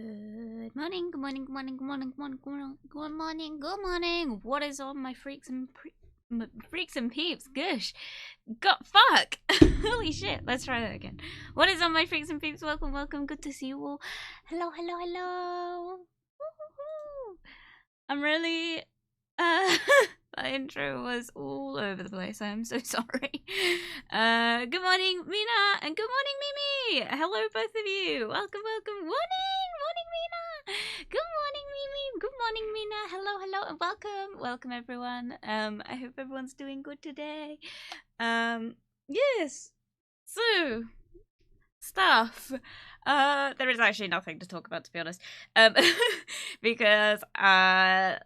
Good morning, good morning, good morning, good morning, good morning, good morning, good morning, good morning. What is on my freaks and peeps? Gosh, fuck. Holy shit. Let's try that again. What is on my freaks and peeps? Welcome, welcome. Good to see you all. Hello, hello, hello. Woo-hoo-hoo. I'm really my intro was all over the place. I'm so sorry. Good morning, Mina, and good morning, Mimi. Hello, both of you. Welcome, welcome. Morning, Mina. Good morning, Mimi. Good morning, Mina. Hello, hello, and welcome. Welcome, everyone. I hope everyone's doing good today. Yes. So, stuff. There is actually nothing to talk about, to be honest. Because I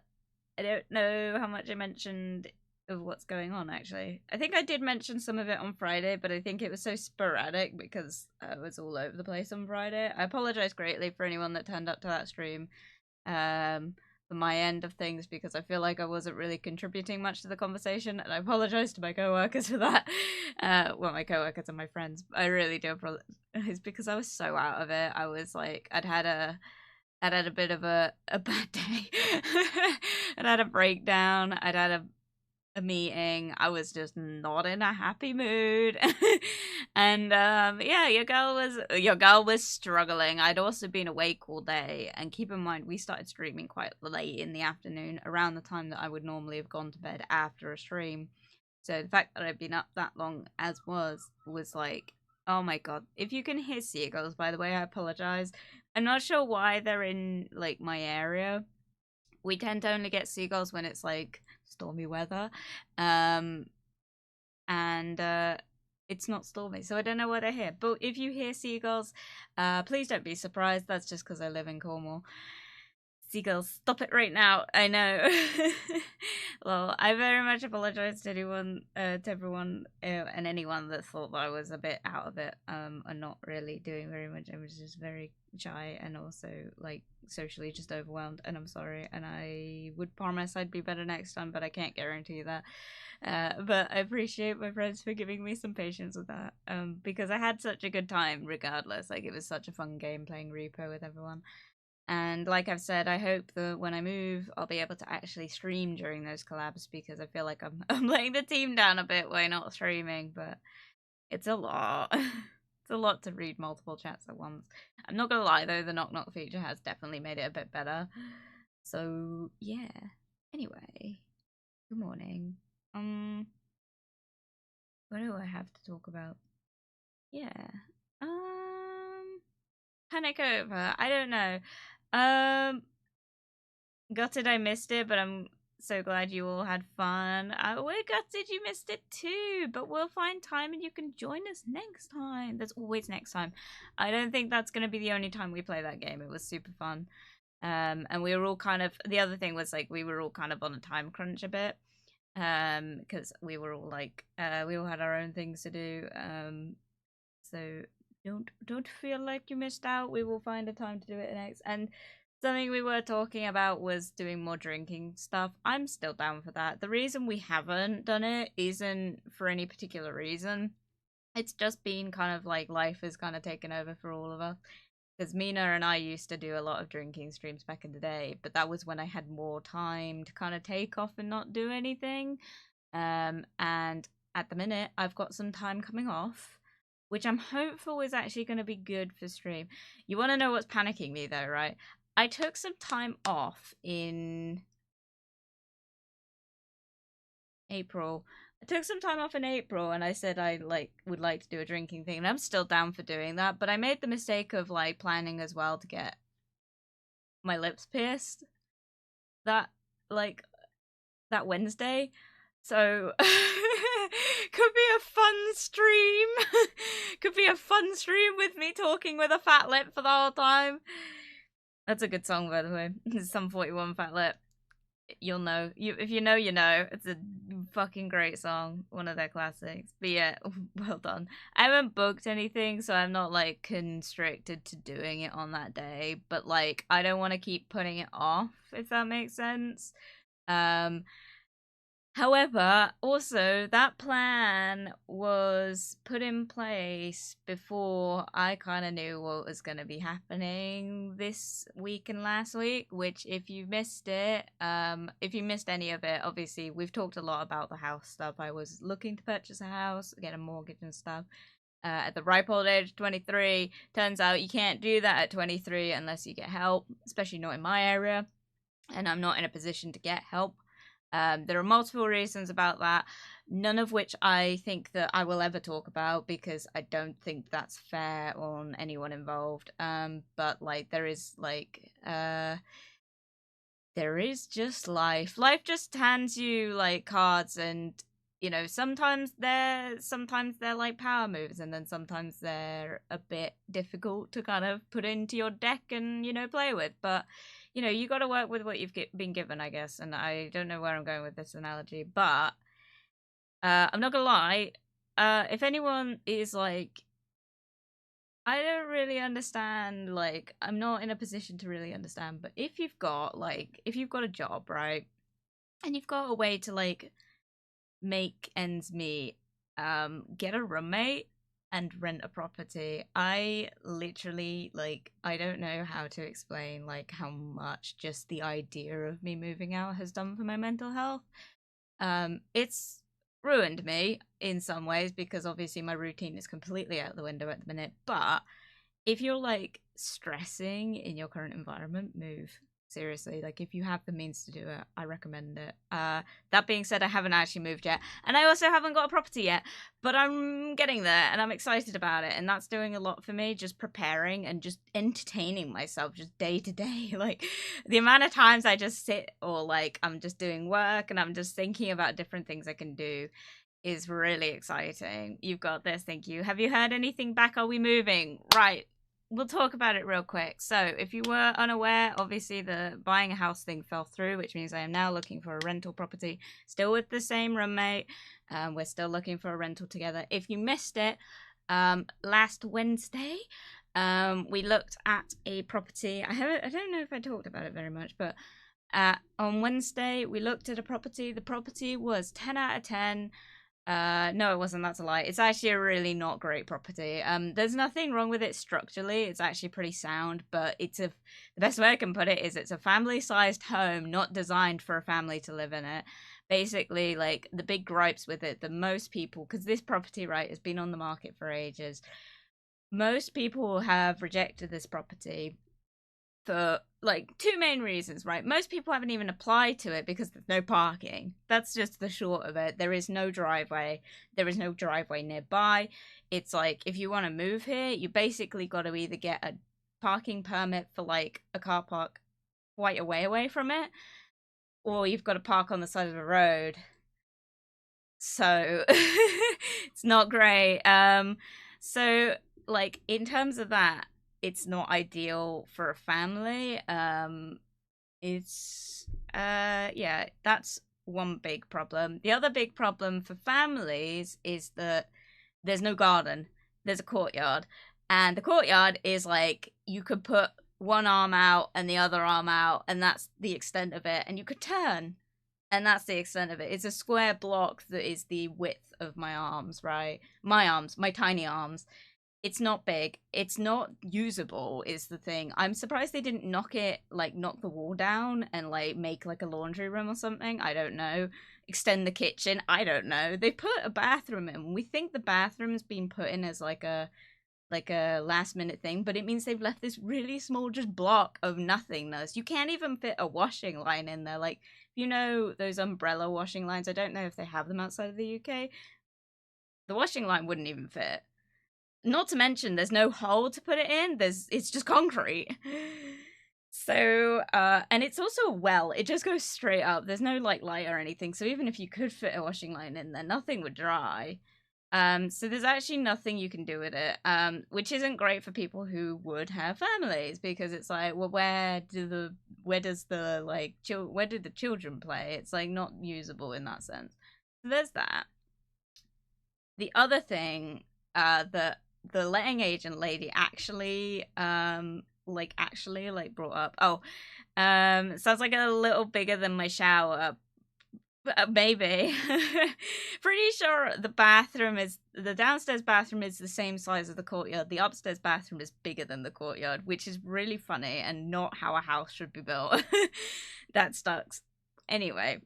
don't know how much I mentioned of what's going on, actually. I think I did mention some of it on Friday, but I think it was so sporadic because I was all over the place on Friday. I apologize greatly for anyone that turned up to that stream for my end of things, because I feel like I wasn't really contributing much to the conversation, and I apologize to my co-workers for that. Well, my co-workers and my friends. I really do apologize because I was so out of it. I was like, I'd had a bit of a bad day. I'd had a breakdown. I'd had a meeting. I was just not in a happy mood. And yeah, your girl was struggling. I'd also been awake all day, and keep in mind we started streaming quite late in the afternoon, around the time that I would normally have gone to bed after a stream. So the fact that I'd been up that long as was like, oh my god. If you can hear seagulls, by the way, I apologize. I'm not sure why they're in, like, my area. We tend to only get seagulls when it's, like, stormy weather. And it's not stormy, so I don't know why they're here. But if you hear seagulls, please don't be surprised. That's just because I live in Cornwall. Seagulls, stop it right now. I know. Well, I very much apologize to everyone, and anyone that thought that I was a bit out of it, and not really doing very much. I was just very shy and also, like, socially just overwhelmed, and I'm sorry, and I would promise I'd be better next time, but I can't guarantee that. But I appreciate my friends for giving me some patience with that, because I had such a good time regardless. Like, it was such a fun game playing Repo with everyone. And like I've said, I hope that when I move, I'll be able to actually stream during those collabs, because I feel like I'm letting the team down a bit by not streaming, but it's a lot. It's a lot to read multiple chats at once. I'm not gonna lie though, the knock knock feature has definitely made it a bit better. So yeah. Anyway, good morning. What do I have to talk about? Yeah. Panic over. I don't know. Gutted I missed it, but I'm so glad you all had fun. We're gutted you missed it too, but we'll find time and you can join us next time. There's always next time. I don't think that's going to be the only time we play that game. It was super fun. And we were all kind of, the other thing was, like, we were all kind of on a time crunch a bit. Because we were all like, we all had our own things to do. So don't feel like you missed out. We will find a time to do it next. And something we were talking about was doing more drinking stuff. I'm still down for that. The reason we haven't done it isn't for any particular reason. It's just been kind of like life has kind of taken over for all of us. Because Mina and I used to do a lot of drinking streams back in the day, but that was when I had more time to kind of take off and not do anything. And at the minute, I've got some time coming off, which I'm hopeful is actually going to be good for stream. You want to know what's panicking me though, right? I took some time off in April. I took some time off in April, and I said I would like to do a drinking thing, and I'm still down for doing that, but I made the mistake of, like, planning as well to get my lips pierced that Wednesday. So could be a fun stream. Could be a fun stream with me talking with a fat lip for the whole time. That's a good song, by the way. Sum 41 Fat Lip. You'll know. If you know, you know. It's a fucking great song. One of their classics. But yeah, well done. I haven't booked anything, so I'm not, like, constricted to doing it on that day. But, like, I don't want to keep putting it off, if that makes sense. However, also that plan was put in place before I kind of knew what was going to be happening this week and last week, which if you missed it, if you missed any of it, obviously we've talked a lot about the house stuff. I was looking to purchase a house, get a mortgage and stuff. At the ripe old age of 23, turns out you can't do that at 23 unless you get help, especially not in my area, and I'm not in a position to get help. There are multiple reasons about that, none of which I think that I will ever talk about because I don't think that's fair on anyone involved. But like there is just life. Life just hands you like cards, and you know sometimes they're like power moves, and then sometimes they're a bit difficult to kind of put into your deck and play with. But you got to work with what you've been given, I guess. And I don't know where I'm going with this analogy, but I'm not gonna lie. If anyone is like, I don't really understand, like, I'm not in a position to really understand, but if you've got a job, right, and you've got a way to, like, make ends meet, get a roommate and rent a property, I literally, like, I don't know how to explain, like, how much just the idea of me moving out has done for my mental health. It's ruined me in some ways because obviously my routine is completely out the window at the minute, but if you're like stressing in your current environment, move. Seriously, like if you have the means to do it, I recommend it. That being said, I haven't actually moved yet, and I also haven't got a property yet, but I'm getting there and I'm excited about it, and that's doing a lot for me, just preparing and just entertaining myself just day to day. Like the amount of times I just sit or like I'm just doing work and I'm just thinking about different things I can do is really exciting. You've got this, thank you. Have you heard anything back? Are we moving? Right. We'll talk about it real quick. So, if you were unaware, obviously the buying a house thing fell through, which means I am now looking for a rental property, still with the same roommate. We're still looking for a rental together. If you missed it, last Wednesday, we looked at a property. I don't know if I talked about it very much, but on Wednesday we looked at a property. The property was 10 out of 10. No, it wasn't. That's a lie. It's actually a really not great property. There's nothing wrong with it structurally. It's actually pretty sound, but the best way I can put it is it's a family-sized home, not designed for a family to live in it. Basically, like the big gripes with it, the most people, because this property, right, has been on the market for ages. Most people have rejected this property for like two main reasons, right? Most people haven't even applied to it because there's no parking. That's just the short of it. There is no driveway. There is no driveway nearby. It's like if you want to move here, you basically got to either get a parking permit for like a car park quite a way away from it, or you've got to park on the side of the road. So it's not great. So like in terms of that, it's not ideal for a family. It's yeah, that's one big problem. The other big problem for families is that there's no garden. There's a courtyard, and the courtyard is like you could put one arm out and the other arm out, and that's the extent of it, and you could turn, and that's the extent of it. It's a square block that is the width of my arms, right? My tiny arms. It's not big. It's not usable is the thing. I'm surprised they didn't knock the wall down and like make like a laundry room or something. I don't know. Extend the kitchen. I don't know. They put a bathroom in. We think the bathroom's been put in as like a last minute thing, but it means they've left this really small just block of nothingness. You can't even fit a washing line in there. Like, you know those umbrella washing lines? I don't know if they have them outside of the UK. The washing line wouldn't even fit. Not to mention, there's no hole to put it in. It's just concrete. So, and it's also a well. It just goes straight up. There's no like light or anything. So even if you could fit a washing line in there, nothing would dry. So there's actually nothing you can do with it. Which isn't great for people who would have families because it's like, well, where do the children play? It's like not usable in that sense. So there's that. The other thing, that the letting agent lady actually brought up. Sounds like a little bigger than my shower. Maybe. Pretty sure the downstairs bathroom is the same size as the courtyard. The upstairs bathroom is bigger than the courtyard, which is really funny and not how a house should be built. That sucks. Anyway,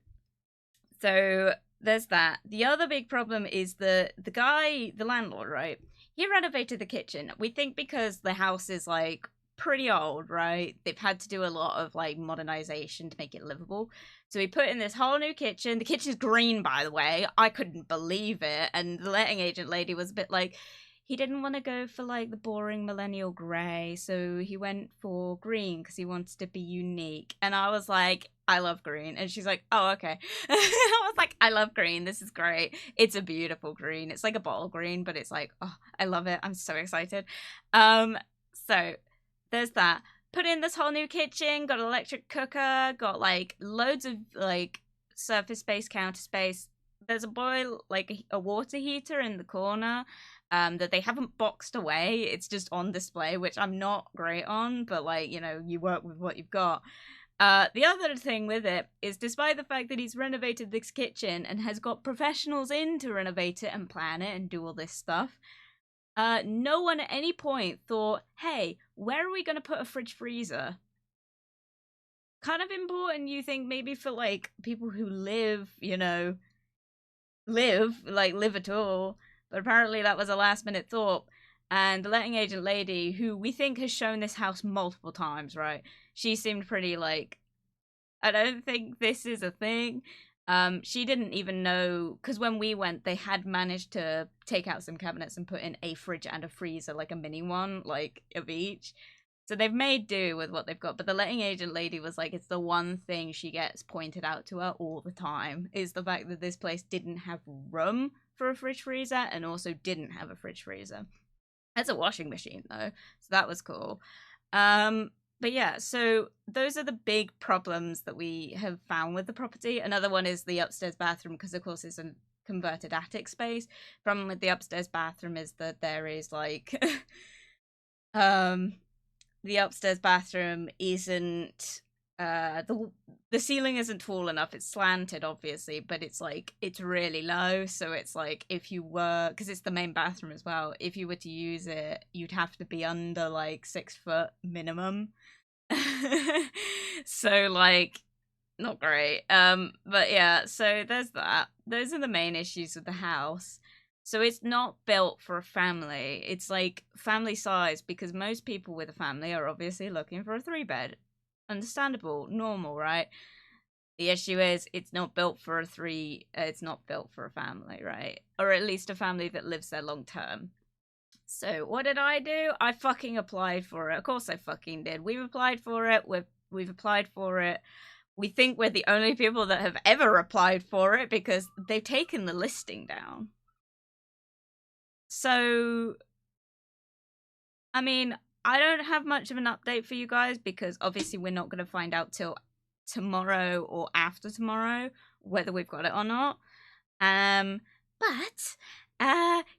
so there's that. The other big problem is the landlord, right? He renovated the kitchen. We think because the house is like pretty old, right? They've had to do a lot of like modernization to make it livable. So he put in this whole new kitchen. The kitchen's green, by the way. I couldn't believe it. And the letting agent lady was a bit like, he didn't want to go for like the boring millennial grey, so he went for green because he wants to be unique. And I was like, I love green. And she's like, oh, okay. I was like, I love green. This is great. It's a beautiful green. It's like a bottle green, but it's like, oh, I love it. I'm so excited. So there's that. Put in this whole new kitchen, got an electric cooker, got like loads of like surface space, counter space. There's a water heater in the corner that they haven't boxed away. It's just on display, which I'm not great on, but like, you know, you work with what you've got. The other thing with it is, despite the fact that he's renovated this kitchen and has got professionals in to renovate it and plan it and do all this stuff, no one at any point thought, hey, where are we going to put a fridge freezer? Kind of important, you think, maybe for like people who live at all. But apparently that was a last minute thought. And the letting agent lady, who we think has shown this house multiple times, right? She seemed pretty like, I don't think this is a thing. She didn't even know, because when we went, they had managed to take out some cabinets and put in a fridge and a freezer, like a mini one, like of each. So they've made do with what they've got. But the letting agent lady was like, it's the one thing she gets pointed out to her all the time, is the fact that this place didn't have room for a fridge freezer and also didn't have a fridge freezer. Has a washing machine though, so that was cool. But yeah, so those are the big problems that we have found with the property. Another one is the upstairs bathroom, because of course it's a converted attic space. Problem with the upstairs bathroom is that there is like the upstairs bathroom isn't the ceiling isn't tall enough. It's slanted, obviously, but it's like it's really low. So it's like, if you were, because it's the main bathroom as well, if you were to use it, you'd have to be under like 6 foot minimum. So like, not great. But yeah, so there's that. Those are the main issues with the house. So it's not built for a family. It's like family size, because most people with a family are obviously looking for a 3-bed. Understandable, normal, right? The issue is it's not built for it's not built for a family, right? Or at least a family that lives there long term. So what did I do? I fucking applied for it. Of course I fucking did. We've applied for it. We've applied for it. We think we're the only people that have ever applied for it because they've taken the listing down. So, I mean, I don't have much of an update for you guys, because obviously we're not going to find out till tomorrow or after tomorrow whether we've got it or not. But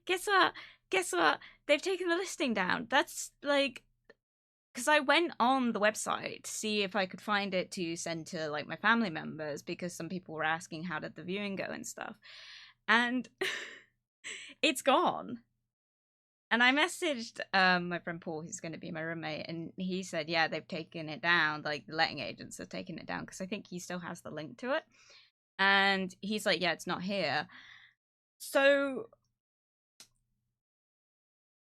guess what? They've taken the listing down. That's like, because I went on the website to see if I could find it to send to like my family members, because some people were asking how did the viewing go and stuff, and it's gone. And I messaged my friend Paul, who's going to be my roommate, and he said, yeah, they've taken it down. Like, the letting agents have taken it down, because I think he still has the link to it. And he's like, yeah, it's not here. So,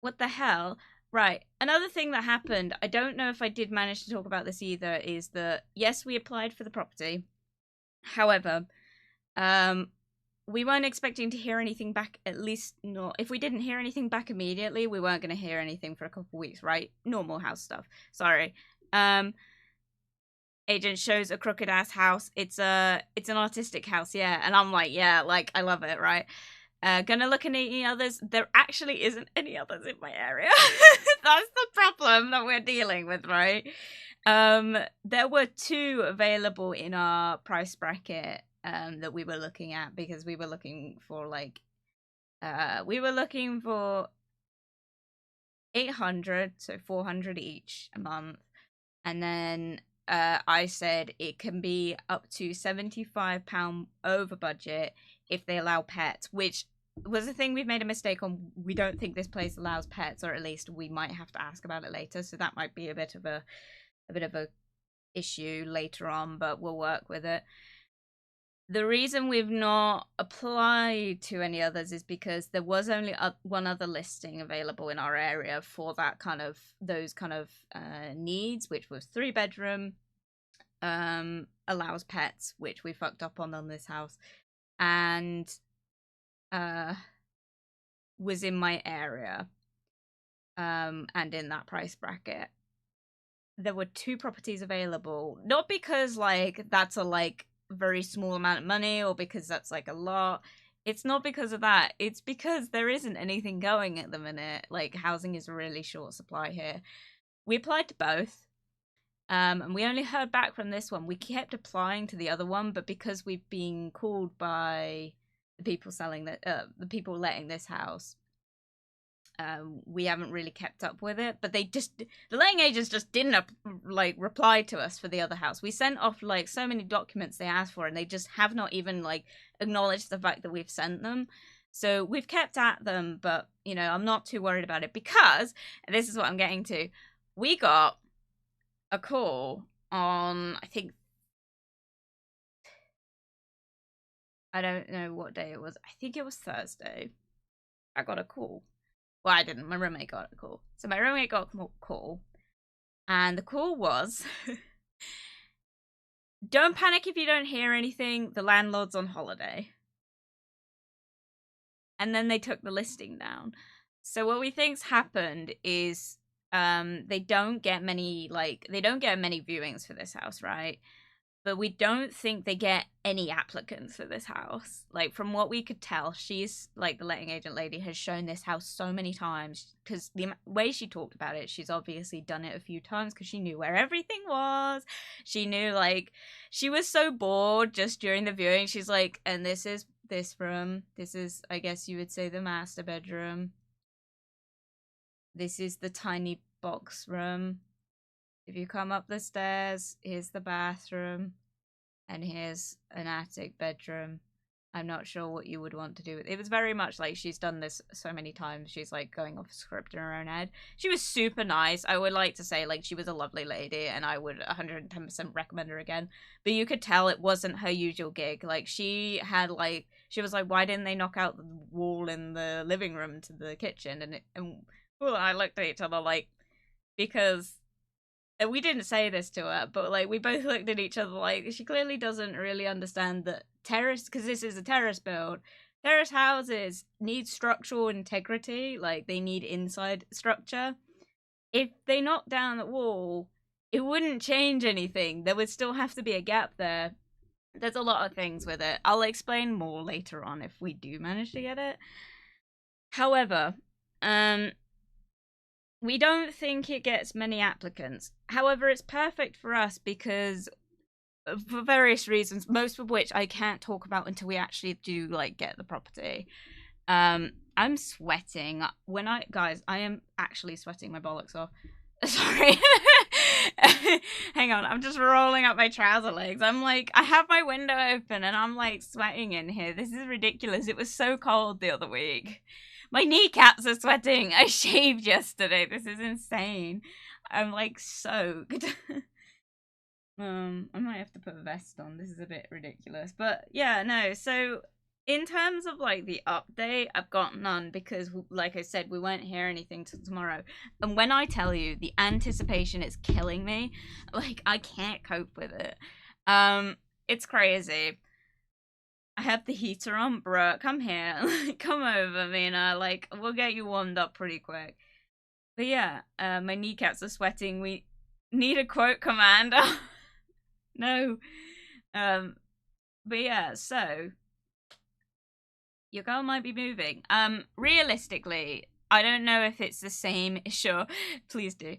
what the hell? Right. Another thing that happened, I don't know if I did manage to talk about this either, is that, yes, we applied for the property. However, we weren't expecting to hear anything back, at least not. If we didn't hear anything back immediately, we weren't going to hear anything for a couple weeks, right? Normal house stuff. Sorry. Agent shows a crooked ass house. It's an artistic house, yeah. And I'm like, yeah, like, I love it, right? Gonna look at any others. There actually isn't any others in my area. That's the problem that we're dealing with, right? There were 2 available in our price bracket that we were looking at, because we were looking for like we were looking for 800, so 400 each a month, and then I said it can be up to £75 over budget if they allow pets, which was a thing we've made a mistake on. We don't think this place allows pets, or at least we might have to ask about it later. So that might be a bit of a issue later on, but we'll work with it. The reason we've not applied to any others is because there was only one other listing available in our area for that those kind of needs, which was 3-bedroom, allows pets, which we fucked up on this house, and was in my area, and in that price bracket. There were 2 properties available, not because that's a very small amount of money or because that's a lot. It's not because of that. It's because there isn't anything going at the minute. Housing is a really short supply here. We applied to both, and we only heard back from this one. We kept applying to the other one, but because we've been called by the people the people letting this house, we haven't really kept up with it. But the letting agents just didn't reply to us for the other house. We sent off so many documents they asked for, and they just have not even acknowledged the fact that we've sent them. So we've kept at them, but I'm not too worried about it, because, and this is what I'm getting to, we got a call on, I don't know what day it was. I think it was Thursday. I got a call. Well, I didn't. My roommate got a call. So my roommate got a call, and the call was, don't panic if you don't hear anything. The landlord's on holiday. And then they took the listing down. So what we think's happened is they don't get many viewings for this house, right? But we don't think they get any applicants for this house. From what we could tell, she's the letting agent lady has shown this house so many times, because the way she talked about it, she's obviously done it a few times because she knew where everything was. She knew she was so bored just during the viewing. She's and this is this room. This is, I guess you would say, the master bedroom. This is the tiny box room. If you come up the stairs, here's the bathroom, and here's an attic bedroom. I'm not sure what you would want to do with it. It was very much she's done this so many times. She's going off script in her own head. She was super nice. I would like to say she was a lovely lady, and I would 110% recommend her again. But you could tell it wasn't her usual gig. She had she was why didn't they knock out the wall in the living room to the kitchen? And I looked at each other because. And we didn't say this to her, but we both looked at each other she clearly doesn't really understand that terrace, because this is a terrace build. Terrace houses need structural integrity, they need inside structure. If they knock down the wall, it wouldn't change anything. There would still have to be a gap there. There's a lot of things with it. I'll explain more later on if we do manage to get it. However, we don't think it gets many applicants. However, it's perfect for us because, for various reasons, most of which I can't talk about until we actually do get the property. I'm sweating. Guys, I am actually sweating my bollocks off. Sorry. Hang on, I'm just rolling up my trouser legs. I'm I have my window open and I'm sweating in here. This is ridiculous. It was so cold the other week. My kneecaps are sweating. I shaved yesterday. This is insane. I'm soaked. I might have to put a vest on. This is a bit ridiculous. But yeah, no. So in terms of the update, I've got none because, like I said, we won't hear anything till tomorrow. And when I tell you, the anticipation is killing me. I can't cope with it. It's crazy. I have the heater on, bruh. Come here. Come over, Mina. We'll get you warmed up pretty quick. But yeah, my kneecaps are sweating. We need a quote, Commander. No. But yeah, so your girl might be moving. Realistically, I don't know if it's the same. Sure, please do.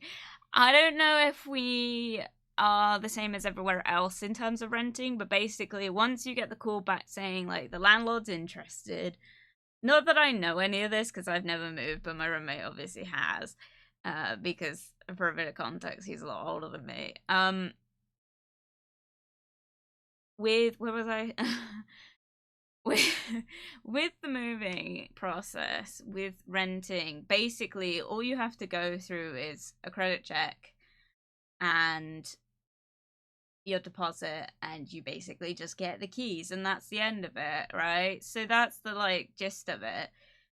I don't know if we are the same as everywhere else in terms of renting, but basically once you get the call back saying the landlord's interested, not that I know any of this because I've never moved, but my roommate obviously has, because for a bit of context, he's a lot older than me. with where was I? with with the moving process, with renting, basically all you have to go through is a credit check and your deposit, and you basically just get the keys, and that's the end of it, right? So that's the like gist of it.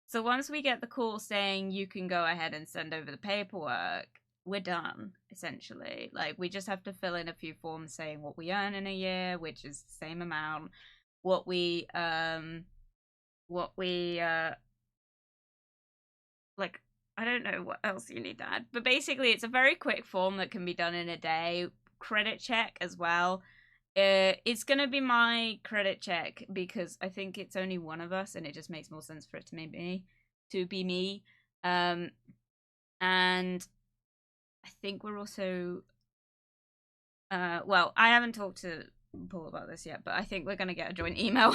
So once we get the call saying you can go ahead and send over the paperwork, we're done, essentially. Like, we just have to fill in a few forms saying what we earn in a year, which is the same amount, what we like, I don't know what else you need to add, but basically it's a very quick form that can be done in a day. Credit check as well. It's gonna be my credit check because I think it's only one of us, and it just makes more sense for it to be me. And I think we're also well, I haven't talked to Paul about this yet, but I think we're gonna get a joint email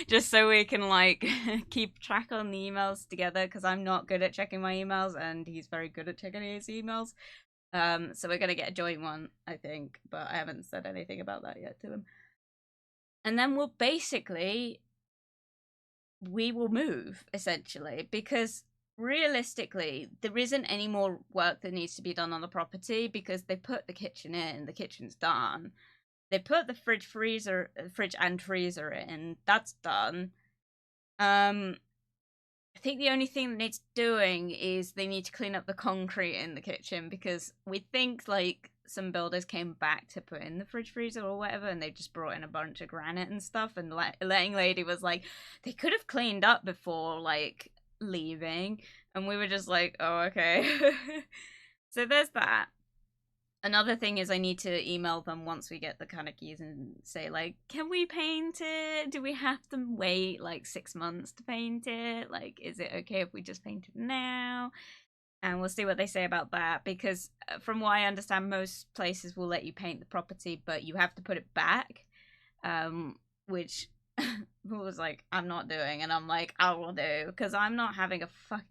just so we can like keep track on the emails together, because I'm not good at checking my emails and he's very good at checking his emails. So we're gonna get a joint one, I think, but I haven't said anything about that yet to him. And then we will move, essentially, because realistically there isn't any more work that needs to be done on the property, because they put the kitchen in, the kitchen's done. They put the fridge and freezer in, that's done. I think the only thing that needs doing is they need to clean up the concrete in the kitchen, because we think like some builders came back to put in the fridge freezer or whatever, and they just brought in a bunch of granite and stuff, and letting lady was like, they could have cleaned up before like leaving, and we were just like, oh, okay. So there's that. Another thing is I need to email them once we get the kind of keys and say, like, can we paint it? Do we have to wait, like, 6 months to paint it? Like, is it okay if we just paint it now? And we'll see what they say about that, because from what I understand, most places will let you paint the property, but you have to put it back, which was like, I'm not doing, and I'm like, I will do, because I'm not having a fuck...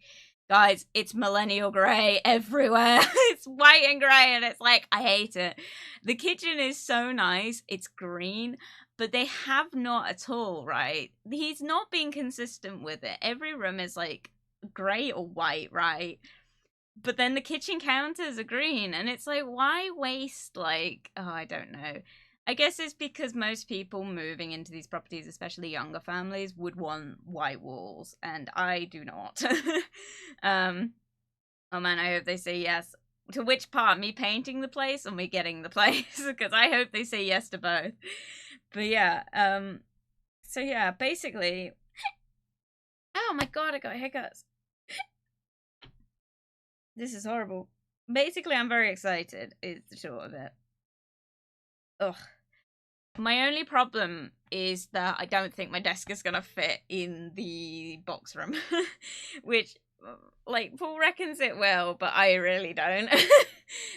Guys, it's millennial grey everywhere. It's white and grey, and it's like, I hate it. The kitchen is so nice. It's green, but they have not at all, right? He's not being consistent with it. Every room is like grey or white, right? But then the kitchen counters are green, and it's like, why waste, like, oh, I don't know. I guess it's because most people moving into these properties, especially younger families, would want white walls, and I do not. Oh man, I hope they say yes. To which part? Me painting the place or me getting the place? Because I hope they say yes to both. But yeah, so yeah, basically... Oh my god, I got hiccups. This is horrible. Basically, I'm very excited, is the short of it. Ugh. My only problem is that I don't think my desk is gonna fit in the box room. Which, like, Paul reckons it will, but I really don't.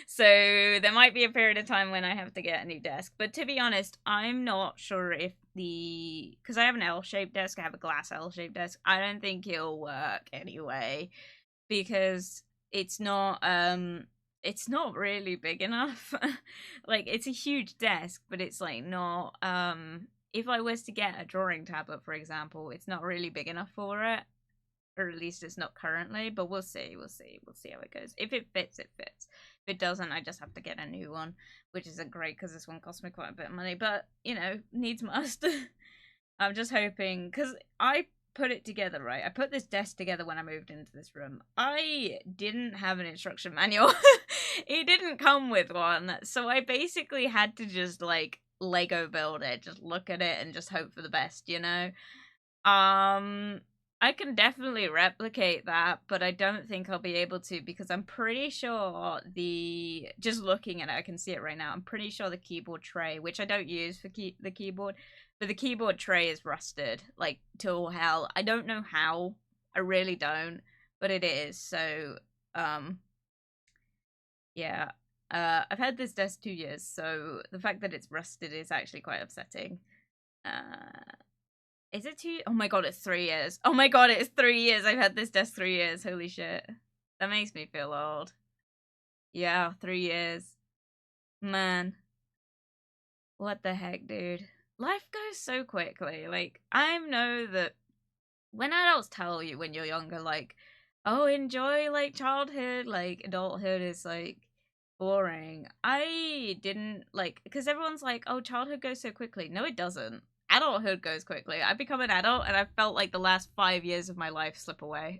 So there might be a period of time when I have to get a new desk. But to be honest, I'm not sure if because I have an L-shaped desk, I have a glass L-shaped desk, I don't think it'll work anyway. Because it's not really big enough. Like, it's a huge desk, but it's like not if I was to get a drawing tablet, for example, it's not really big enough for it, or at least it's not currently, but we'll see how it goes. If it fits, it fits. If it doesn't, I just have to get a new one, which isn't great because this one cost me quite a bit of money, but you know, needs must. I'm just hoping, because I put it together, right? I put this desk together when I moved into this room. I didn't have an instruction manual. It didn't come with one. So I basically had to just like Lego build it, just look at it and just hope for the best, you know? I can definitely replicate that, but I don't think I'll be able to, because I'm pretty sure just looking at it, I can see it right now. I'm pretty sure the keyboard tray, which I don't use for the keyboard, but the keyboard tray is rusted, like, to all hell. I don't know how. I really don't, but it is. So, yeah. I've had this desk 2 years, so the fact that it's rusted is actually quite upsetting. Is it 2? Oh my god, it's 3 years. Oh my god, it's 3 years. I've had this desk 3 years. Holy shit. That makes me feel old. Yeah, 3 years. Man. What the heck, dude? life goes so quickly. Like, I know that when adults tell you when you're younger, like, oh, enjoy like childhood, like adulthood is like boring. I didn't like, because everyone's like, oh, childhood goes so quickly. No, it doesn't. Adulthood goes quickly. I become an adult and I felt like the last 5 years of my life slip away.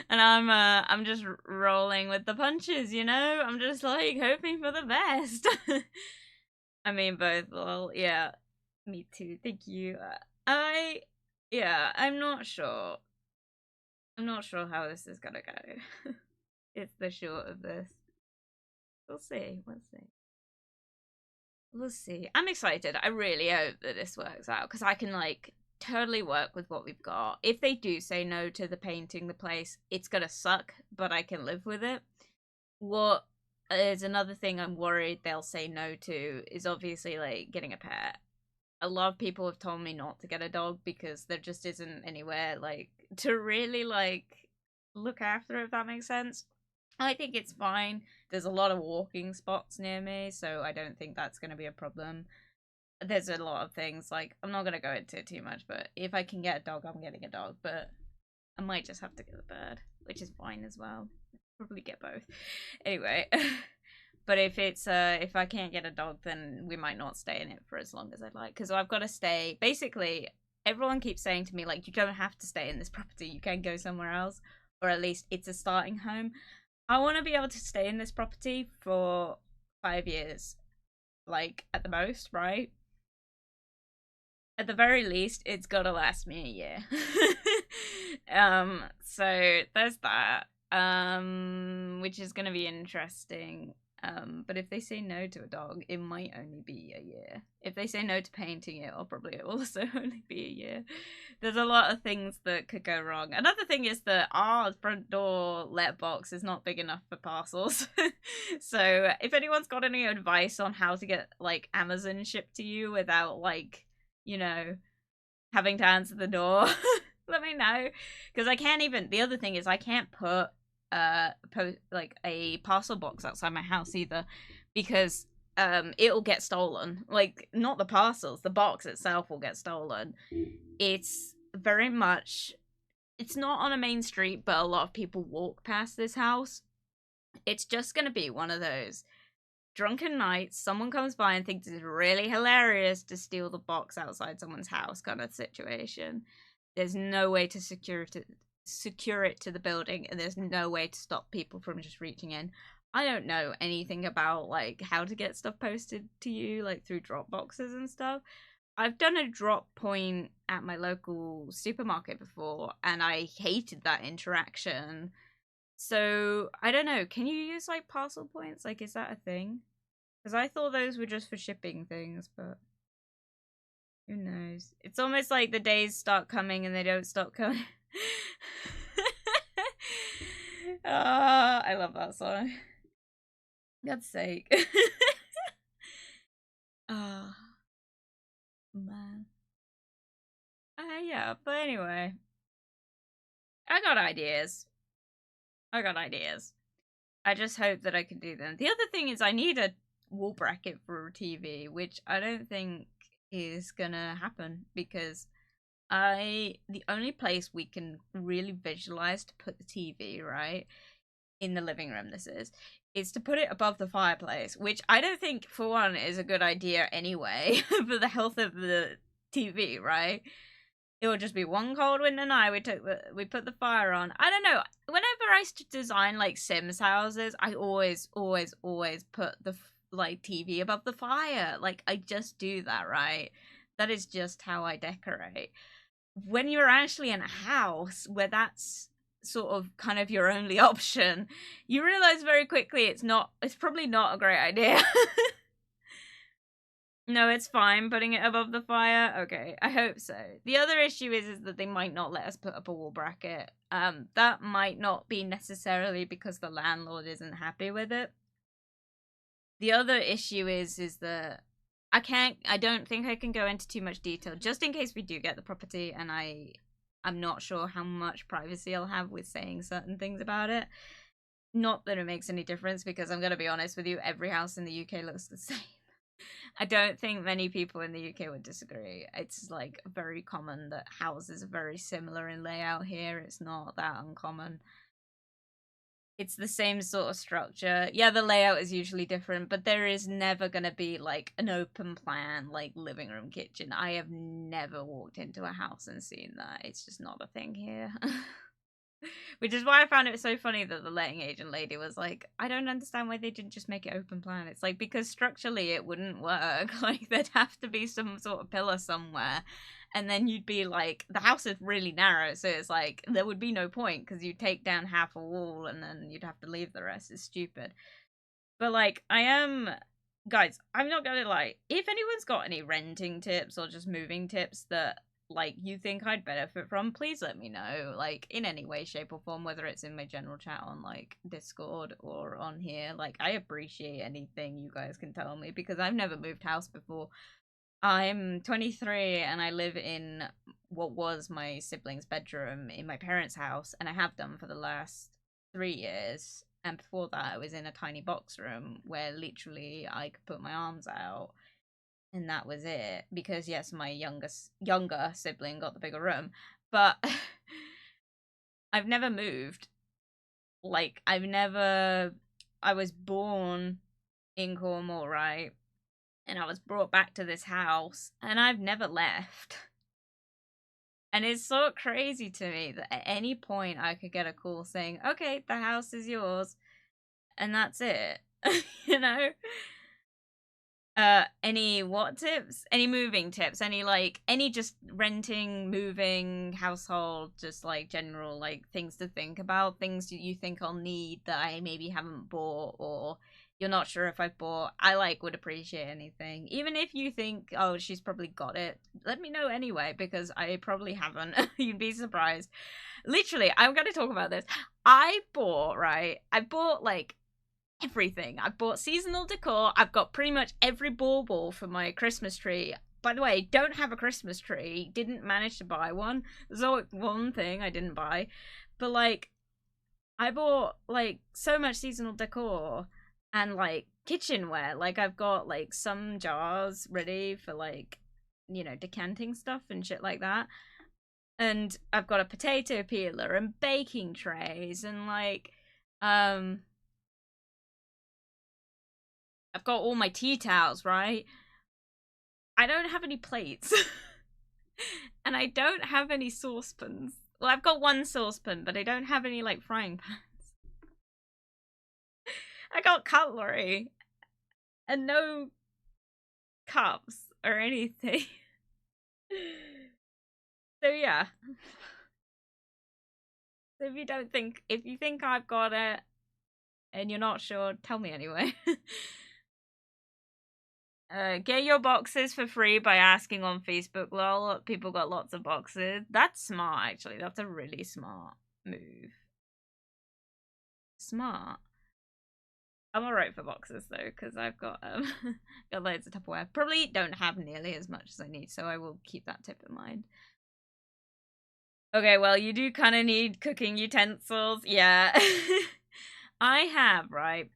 And I'm just rolling with the punches, you know? I'm just like hoping for the best. I mean both, well, yeah. Me too. Thank you. I yeah, I'm not sure. I'm not sure how this is gonna go. It's the short of this. We'll see. We'll see. We'll see. I'm excited. I really hope that this works out because I can like totally work with what we've got. If they do say no to the painting the place, it's gonna suck, but I can live with it. What is another thing I'm worried they'll say no to is obviously like getting a pet. A lot of people have told me not to get a dog because there just isn't anywhere like to really like look after it, if that makes sense. I think it's fine. There's a lot of walking spots near me, so I don't think that's going to be a problem. There's a lot of things like I'm not going to go into it too much, but if I can get a dog, I'm getting a dog, but I might just have to get a bird, which is fine as well. Probably get both. Anyway, but if I can't get a dog, then we might not stay in it for as long as I'd like, because I've got to stay. Basically, everyone keeps saying to me like, you don't have to stay in this property. You can go somewhere else, or at least it's a starting home. I want to be able to stay in this property for 5 years, like at the most, right? At the very least, it's gotta last me a year. So there's that. Which is gonna be interesting. But if they say no to a dog, it might only be a year. If they say no to painting it, it'll probably also only be a year. There's a lot of things that could go wrong. Another thing is that our front door letterbox is not big enough for parcels. So if anyone's got any advice on how to get like Amazon shipped to you without like, you know, having to answer the door, let me know. Because I can't even, the other thing is I can't put like a parcel box outside my house either, because it'll get stolen. Like, not the parcels, the box itself will get stolen. It's very much, it's not on a main street, but a lot of people walk past this house. It's just gonna be one of those drunken nights, someone comes by and thinks it's really hilarious to steal the box outside someone's house kind of situation. There's no way to secure it to the building, and there's no way to stop people from just reaching in. I don't know anything about like how to get stuff posted to you like through drop boxes and stuff. I've done a drop point at my local supermarket before and I hated that interaction. So I don't know, can you use like parcel points? Like, is that a thing? Because I thought those were just for shipping things, but who knows? It's almost like the days start coming and they don't stop coming. I love that song. God's sake. Oh, man. Yeah, but anyway. I got ideas. I just hope that I can do them. The other thing is I need a wall bracket for a TV, which I don't think is gonna happen because the only place we can really visualize to put the TV, right, in the living room this is to put it above the fireplace, which I don't think for one is a good idea anyway for the health of the TV, right? It would just be one cold winter night. We put the fire on. I don't know. Whenever I used to design like Sims houses, I always put the like TV above the fire. Like I just do that, right? That is just how I decorate. When you're actually in a house where that's sort of kind of your only option, you realize very quickly it's probably not a great idea. No, it's fine putting it above the fire. Okay, I hope so. The other issue is that they might not let us put up a wall bracket. That might not be necessarily because the landlord isn't happy with it. The other issue is that I don't think I can go into too much detail just in case we do get the property and I'm not sure how much privacy I'll have with saying certain things about it. Not that it makes any difference because I'm going to be honest with you, every house in the UK looks the same. I don't think many people in the UK would disagree. It's like very common that houses are very similar in layout here. It's not that uncommon. It's the same sort of structure. Yeah, the layout is usually different, but there is never going to be like an open plan, like living room, kitchen. I have never walked into a house and seen that. It's just not a thing here. Which is why I found it so funny that the letting agent lady was like, I don't understand why they didn't just make it open plan. It's like, because structurally it wouldn't work. Like, there'd have to be some sort of pillar somewhere. And then you'd be like, the house is really narrow. So it's like, there would be no point because you take down half a wall and then you'd have to leave the rest. It's stupid. But like, guys, I'm not gonna lie. If anyone's got any renting tips or just moving tips that like you think I'd benefit from, please let me know, like in any way, shape, or form, whether it's in my general chat on like Discord or on here. Like, I appreciate anything you guys can tell me because I've never moved house before. I'm 23 and I live in what was my sibling's bedroom in my parents' house, and I have done for the last 3 years. And before that, I was in a tiny box room where literally I could put my arms out and that was it. Because yes, my younger sibling got the bigger room, but I've never moved. Like, I was born in Cornwall, right? And I was brought back to this house and I've never left. And it's so crazy to me that at any point I could get a call saying, okay, the house is yours. And that's it. You know? Any what tips? Any moving tips? Any just renting, moving, household, just like general like things to think about, things you think I'll need that I maybe haven't bought or you're not sure if I've bought. I like would appreciate anything. Even if you think, oh, she's probably got it, let me know anyway, because I probably haven't. You'd be surprised. Literally, I'm gonna talk about this. I bought like everything. I bought seasonal decor. I've got pretty much every bauble for my Christmas tree. By the way, don't have a Christmas tree. Didn't manage to buy one. There's always one thing I didn't buy. But like, I bought like so much seasonal decor and like kitchenware. Like, I've got like some jars ready for like, you know, decanting stuff and shit like that. And I've got a potato peeler and baking trays and like I've got all my tea towels, right? I don't have any plates. And I don't have any saucepans. Well, I've got one saucepan, but I don't have any, like, frying pans. I got cutlery. And no cups or anything. So, yeah. So if you think I've got it and you're not sure, tell me anyway. Get your boxes for free by asking on Facebook. Lol, people got lots of boxes. That's smart, actually. That's a really smart move. Smart. I'm alright for boxes though, because I've got got loads of Tupperware. Probably don't have nearly as much as I need, so I will keep that tip in mind. Okay, well, you do kind of need cooking utensils. Yeah. I have, right?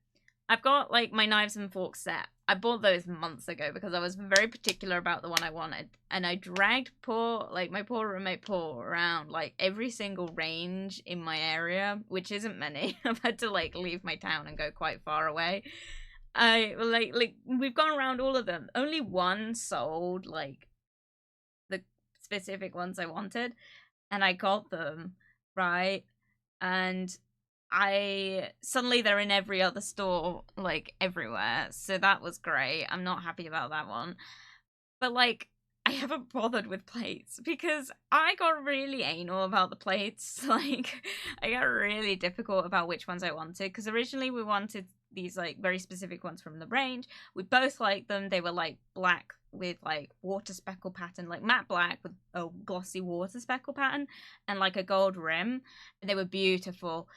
I've got like my knives and forks set. I bought those months ago because I was very particular about the one I wanted. And I dragged my poor roommate Paul around like every single range in my area, which isn't many. I've had to like leave my town and go quite far away. I like we've gone around all of them. Only one sold like the specific ones I wanted, and I got them, right? And suddenly they're in every other store, like everywhere. So that was great. I'm not happy about that one. But like, I haven't bothered with plates because I got really anal about the plates. Like, I got really difficult about which ones I wanted because originally we wanted these like very specific ones from the range. We both liked them. They were like black with like water speckle pattern, like matte black with a glossy water speckle pattern and like a gold rim. And they were beautiful.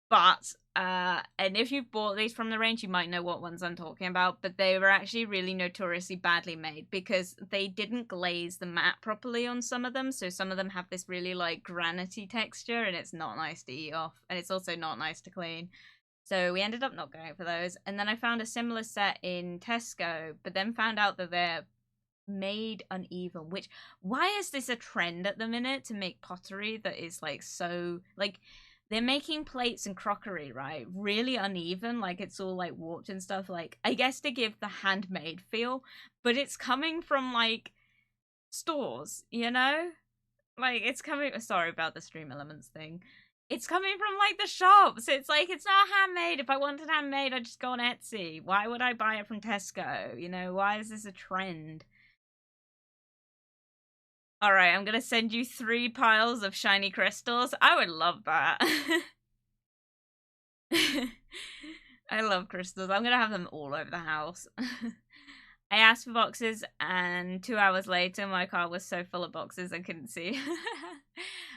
But and if you've bought these from the range, you might know what ones I'm talking about, but they were actually really notoriously badly made because they didn't glaze the mat properly on some of them, so some of them have this really like granity texture and it's not nice to eat off, and it's also not nice to clean. So we ended up not going for those. And then I found a similar set in Tesco, but then found out that they're made uneven, which, why is this a trend at the minute to make pottery that is like so, like, they're making plates and crockery, right, really uneven, like it's all like warped and stuff, like I guess to give the handmade feel, but it's coming from like stores, you know, like it's coming, sorry about the stream elements thing, it's coming from like the shops. It's like, it's not handmade. If I wanted handmade, I'd just go on Etsy. Why would I buy it from Tesco? You know, why is this a trend? Alright, I'm gonna send you 3 piles of shiny crystals. I would love that. I love crystals. I'm gonna have them all over the house. I asked for boxes, and 2 hours later, my car was so full of boxes I couldn't see.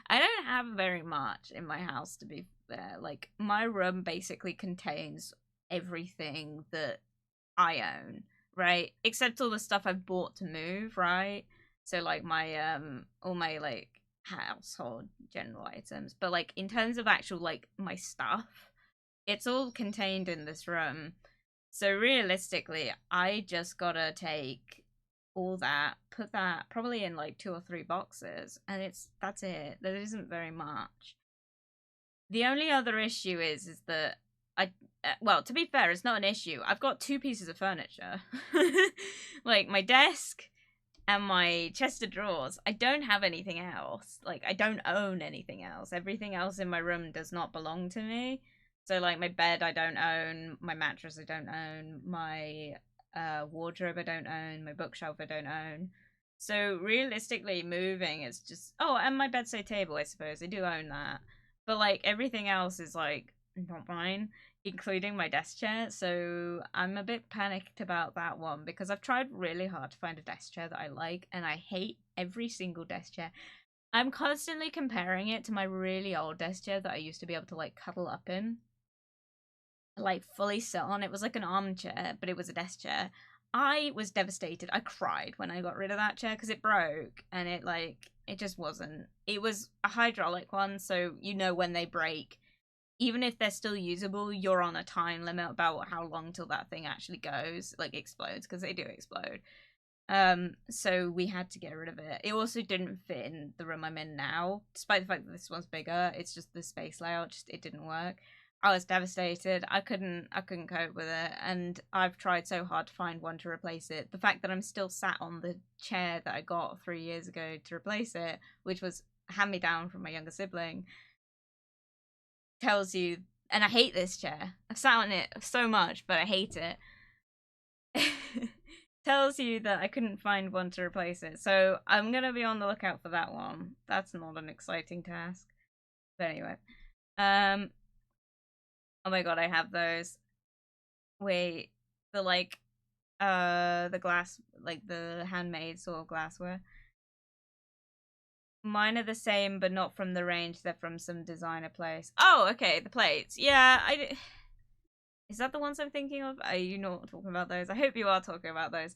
I don't have very much in my house, to be fair. Like, my room basically contains everything that I own, right? Except all the stuff I've bought to move, right? So like my all my like household general items, but like in terms of actual like my stuff, it's all contained in this room. So realistically, I just gotta take all that, put that probably in like 2 or 3 boxes, and that's it. There isn't very much. The only other issue is that well, to be fair, it's not an issue. I've got 2 pieces of furniture. Like my desk and my chest of drawers. I don't have anything else. Like, I don't own anything else. Everything else in my room does not belong to me. So, like, my bed I don't own, my mattress I don't own, my wardrobe I don't own, my bookshelf I don't own. So, realistically, moving is just... Oh, and my bedside table, I suppose. I do own that. But, like, everything else is, like, not mine, including my desk chair, so I'm a bit panicked about that one because I've tried really hard to find a desk chair that I like, and I hate every single desk chair. I'm constantly comparing it to my really old desk chair that I used to be able to like cuddle up in, like fully sit on. It was like an armchair, but it was a desk chair. I was devastated. I cried when I got rid of that chair because it broke, and it just wasn't. It was a hydraulic one, so you know when they break, even if they're still usable, you're on a time limit about how long till that thing actually goes, like explodes, because they do explode. So we had to get rid of it. It also didn't fit in the room I'm in now, despite the fact that this one's bigger. It's just the space layout, just it didn't work. I was devastated. I couldn't cope with it, and I've tried so hard to find one to replace it. The fact that I'm still sat on the chair that I got 3 years ago to replace it, which was hand me down from my younger sibling, tells you. And I hate this chair. I've sat on it so much, but I hate it. Tells you that I couldn't find one to replace it. So I'm gonna be on the lookout for that one. That's not an exciting task. But anyway. Oh my god, I have those. Wait, the the glass, like the handmade sort of glassware. Mine are the same, but not from the range. They're from some designer place. Oh, okay, the plates. Yeah, is that the ones I'm thinking of? Are you not talking about those? I hope you are talking about those.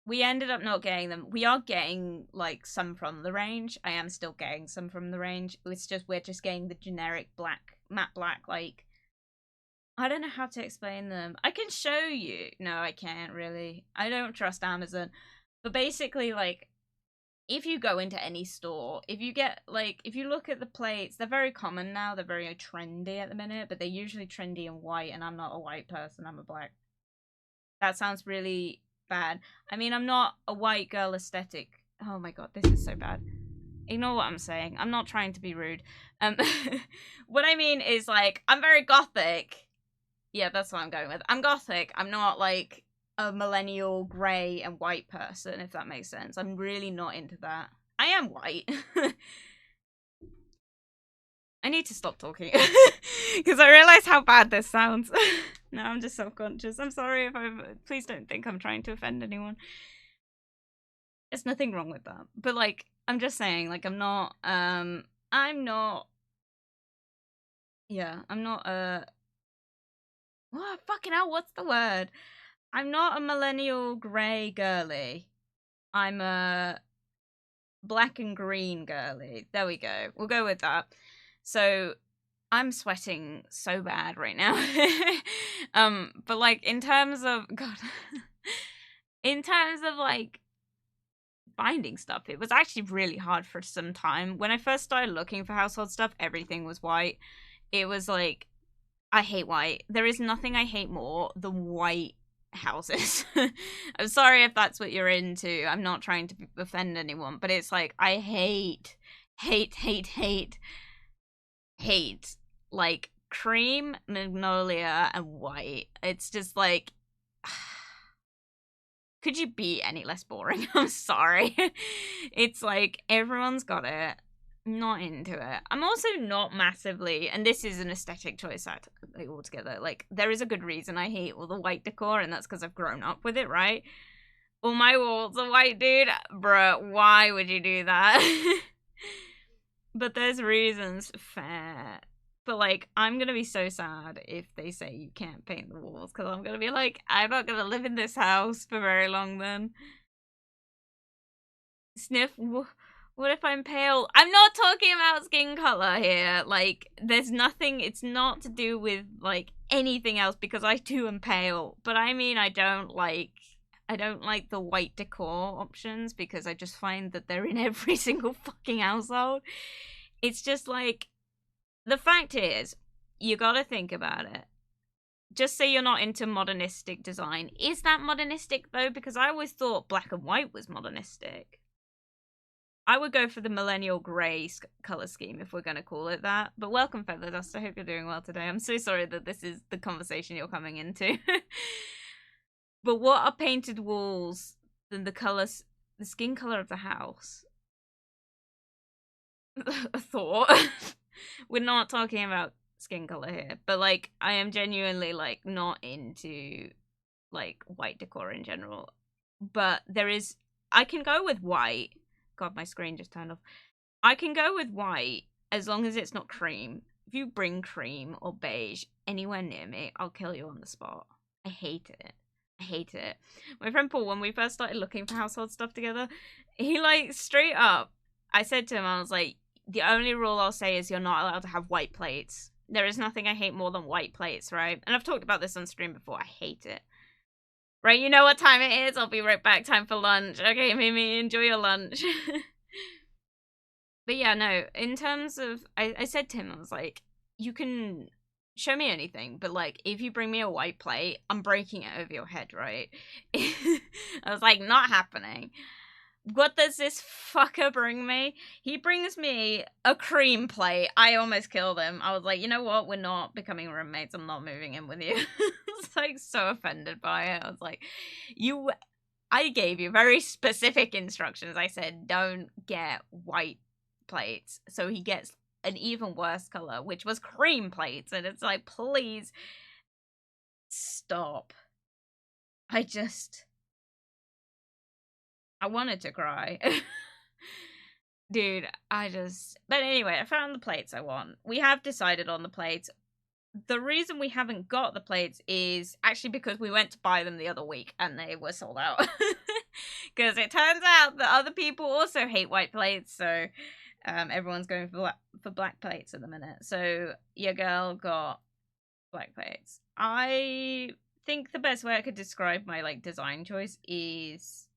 We ended up not getting them. We are getting, like, some from the range. I am still getting some from the range. It's just, we're just getting the generic black, matte black, like... I don't know how to explain them. I can show you. No, I can't, really. I don't trust Amazon. But basically, like, if you go into any store, if you get, like, if you look at the plates, they're very common now. They're very trendy at the minute, but they're usually trendy in white, and I'm not a white person. I'm a black. That sounds really bad. I mean, I'm not a white girl aesthetic. Oh my god, this is so bad. Ignore what I'm saying. I'm not trying to be rude. What I mean is, like, I'm very gothic. Yeah, that's what I'm going with. I'm gothic. I'm not, like, a millennial grey and white person, if that makes sense. I'm really not into that. I am white. I need to stop talking because I realize how bad this sounds. No, I'm just self-conscious. I'm sorry if please don't think I'm trying to offend anyone. There's nothing wrong with that. But, like, I'm just saying, like, I'm not yeah, I'm not what fucking hell, what's the word? I'm not a millennial grey girly. I'm a black and green girly. There we go. We'll go with that. So I'm sweating so bad right now. But like in terms of God, in terms of like finding stuff, it was actually really hard for some time. When I first started looking for household stuff, everything was white. It was like, I hate white. There is nothing I hate more than white houses. I'm sorry if that's what you're into. I'm not trying to offend anyone, but it's like, I hate like cream, magnolia, and white. It's just like, could you be any less boring? I'm sorry. It's like everyone's got it. Not into it. I'm also not massively, and this is an aesthetic choice altogether. Like, there is a good reason I hate all the white decor, and that's because I've grown up with it, right? All my walls are white, dude. Bruh, why would you do that? But there's reasons, fair. But, like, I'm gonna be so sad if they say you can't paint the walls, because I'm gonna be like, I'm not gonna live in this house for very long then. Sniff, what if I'm pale? I'm not talking about skin color here. Like, there's nothing, it's not to do with, like, anything else, because I too am pale. But I mean, I don't like the white decor options, because I just find that they're in every single fucking household. It's just like, the fact is, you gotta think about it. Just say you're not into modernistic design. Is that modernistic, though? Because I always thought black and white was modernistic. I would go for the millennial grey colour scheme, if we're going to call it that. But welcome, Featherdust. I hope you're doing well today. I'm so sorry that this is the conversation you're coming into. But what are painted walls than the skin colour of the house? A thought. We're not talking about skin colour here. But, like, I am genuinely, like, not into, like, white decor in general. But there is... I can go with white. God, my screen just turned off. I can go with white as long as it's not cream. If you bring cream or beige anywhere near me, I'll kill you on the spot. I hate it. I hate it. My friend Paul, when we first started looking for household stuff together, he, like, straight up, I said to him, I was like, the only rule I'll say is you're not allowed to have white plates. There is nothing I hate more than white plates, right? And I've talked about this on stream before. I hate it. Right, you know what time it is? I'll be right back. Time for lunch. Okay, Mimi, enjoy your lunch. But yeah, no, in terms of... I said to him, I was like, you can show me anything, but, like, if you bring me a white plate, I'm breaking it over your head, right? I was like, not happening. What does this fucker bring me? He brings me a cream plate. I almost killed him. I was like, you know what? We're not becoming roommates. I'm not moving in with you. I was like so offended by it. I was like, I gave you very specific instructions. I said, don't get white plates. So he gets an even worse color, which was cream plates. And it's like, please stop. I wanted to cry. Dude, But anyway, I found the plates I want. We have decided on the plates. The reason we haven't got the plates is actually because we went to buy them the other week and they were sold out. Because it turns out that other people also hate white plates, so everyone's going for black plates at the minute. So your girl got black plates. I think the best way I could describe my, like, design choice is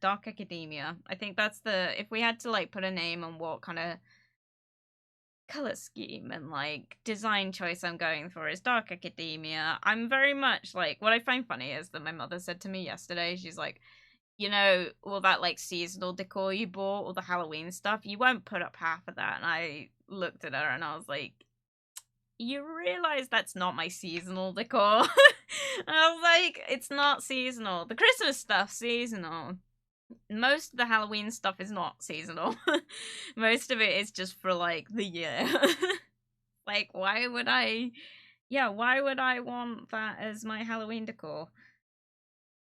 dark academia. I think that's if we had to, like, put a name on what kind of color scheme and, like, design choice I'm going for is dark academia. I'm very much like, what I find funny is that my mother said to me yesterday, she's like, you know, all that, like, seasonal decor you bought, all the Halloween stuff, you won't put up half of that. And I looked at her and I was like, you realize that's not my seasonal decor? I was like, it's not seasonal. The Christmas stuff's seasonal. Most of the Halloween stuff is not seasonal. Most of it is just for, like, the year. Like, why would I want that as my Halloween decor?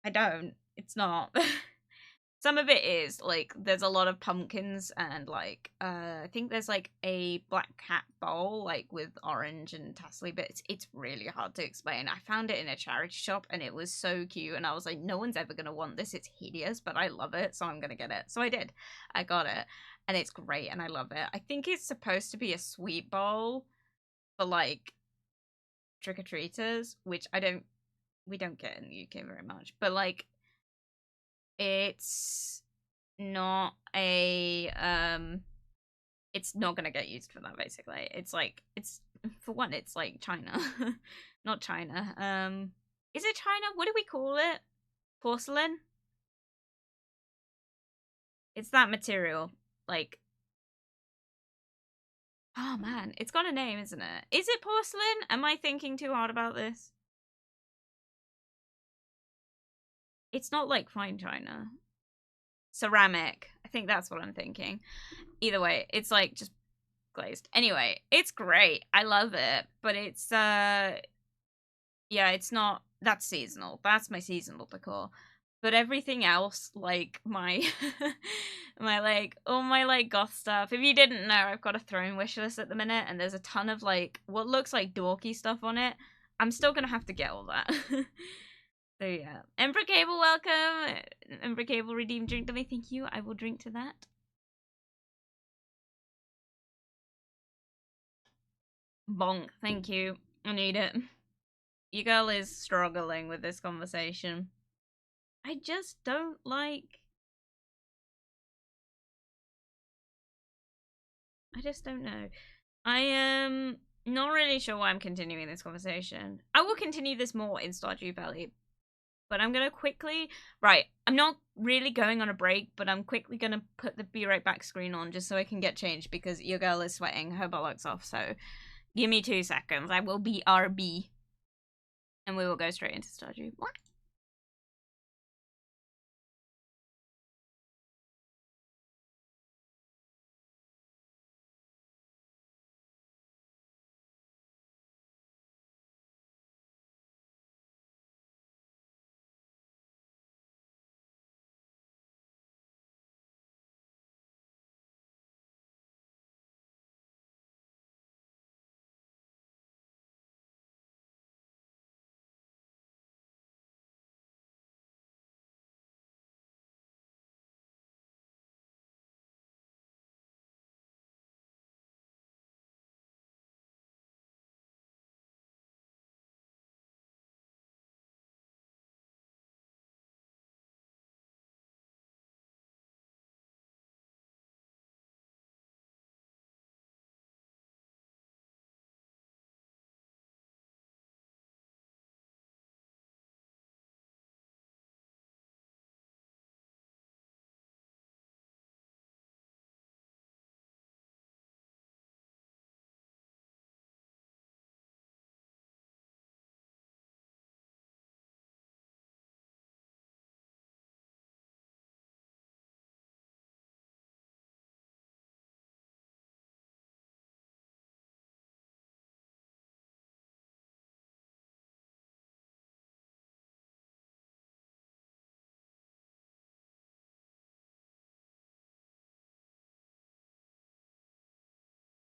I don't. It's not. Some of it is, like, there's a lot of pumpkins and, like, I think there's, like, a black cat bowl, like, with orange and tassely bits. It's really hard to explain. I found it in a charity shop and it was so cute and I was like, no one's ever gonna want this. It's hideous, but I love it, so I'm gonna get it. So I did. I got it and it's great and I love it. I think it's supposed to be a sweet bowl, for like trick-or-treaters, which we don't get in the UK very much, but like it's not a it's not gonna get used for that. Basically, it's like, it's, for one, it's like China. Not China, is it China? What do we call it? Porcelain? It's that material, like, oh man, it's got a name, isn't it? Is it porcelain? Am I thinking too hard about this? It's not like fine china. Ceramic. I think that's what I'm thinking. Either way, it's like just glazed. Anyway, it's great. I love it. But it's yeah, it's not, that's seasonal. That's my seasonal decor. But everything else, like my my like all my like goth stuff. If you didn't know, I've got a throne wish list at the minute, and there's a ton of like what looks like dorky stuff on it. I'm still gonna have to get all that. So yeah, Emperor Cable, welcome. Emperor Cable, redeem drink to me. Thank you. I will drink to that. Bonk. Thank you. I need it. Your girl is struggling with this conversation. I just don't like. I just don't know. I am not really sure why I'm continuing this conversation. I will continue this more in Stardew Valley. But I'm gonna quickly, right, I'm not really going on a break, but I'm quickly gonna put the be right back screen on just so I can get changed because your girl is sweating her bollocks off, so give me 2 seconds. I will be RB. And we will go straight into Stardew. What?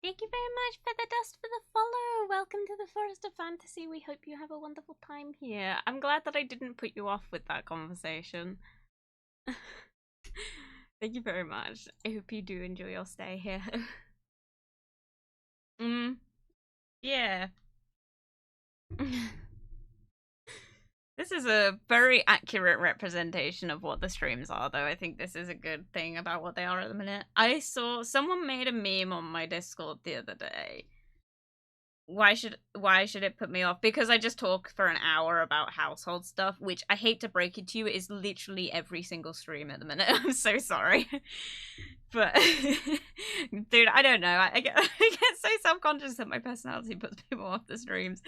Thank you very much for the dust for the follow. Welcome to the Forest of Fantasy. We hope you have a wonderful time here. I'm glad that I didn't put you off with that conversation. Thank you very much. I hope you do enjoy your stay here. Yeah. This is a very accurate representation of what the streams are, though. I think this is a good thing about what they are at the minute. I saw someone made a meme on my Discord the other day. Why should it put me off? Because I just talk for an hour about household stuff, which I hate to break it to you, is literally every single stream at the minute. I'm so sorry. But dude, I don't know. I get so self-conscious that my personality puts people off the streams.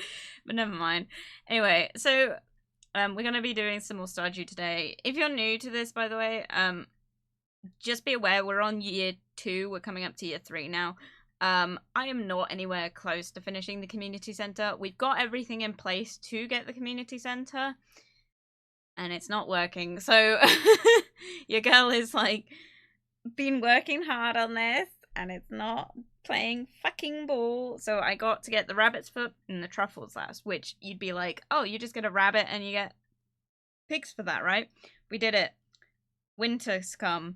But never mind. Anyway, so we're gonna be doing some more Stardew today. If you're new to this, by the way, just be aware we're on year 2. We're coming up to year 3 now. I am not anywhere close to finishing the community center. We've got everything in place to get the community center, and it's not working. So your girl is like been working hard on this, and it's not playing fucking ball. So I got to get the rabbit's foot and the truffles last, which you'd be like, oh, you just get a rabbit and you get pigs for that, right? We did it. Winter's come.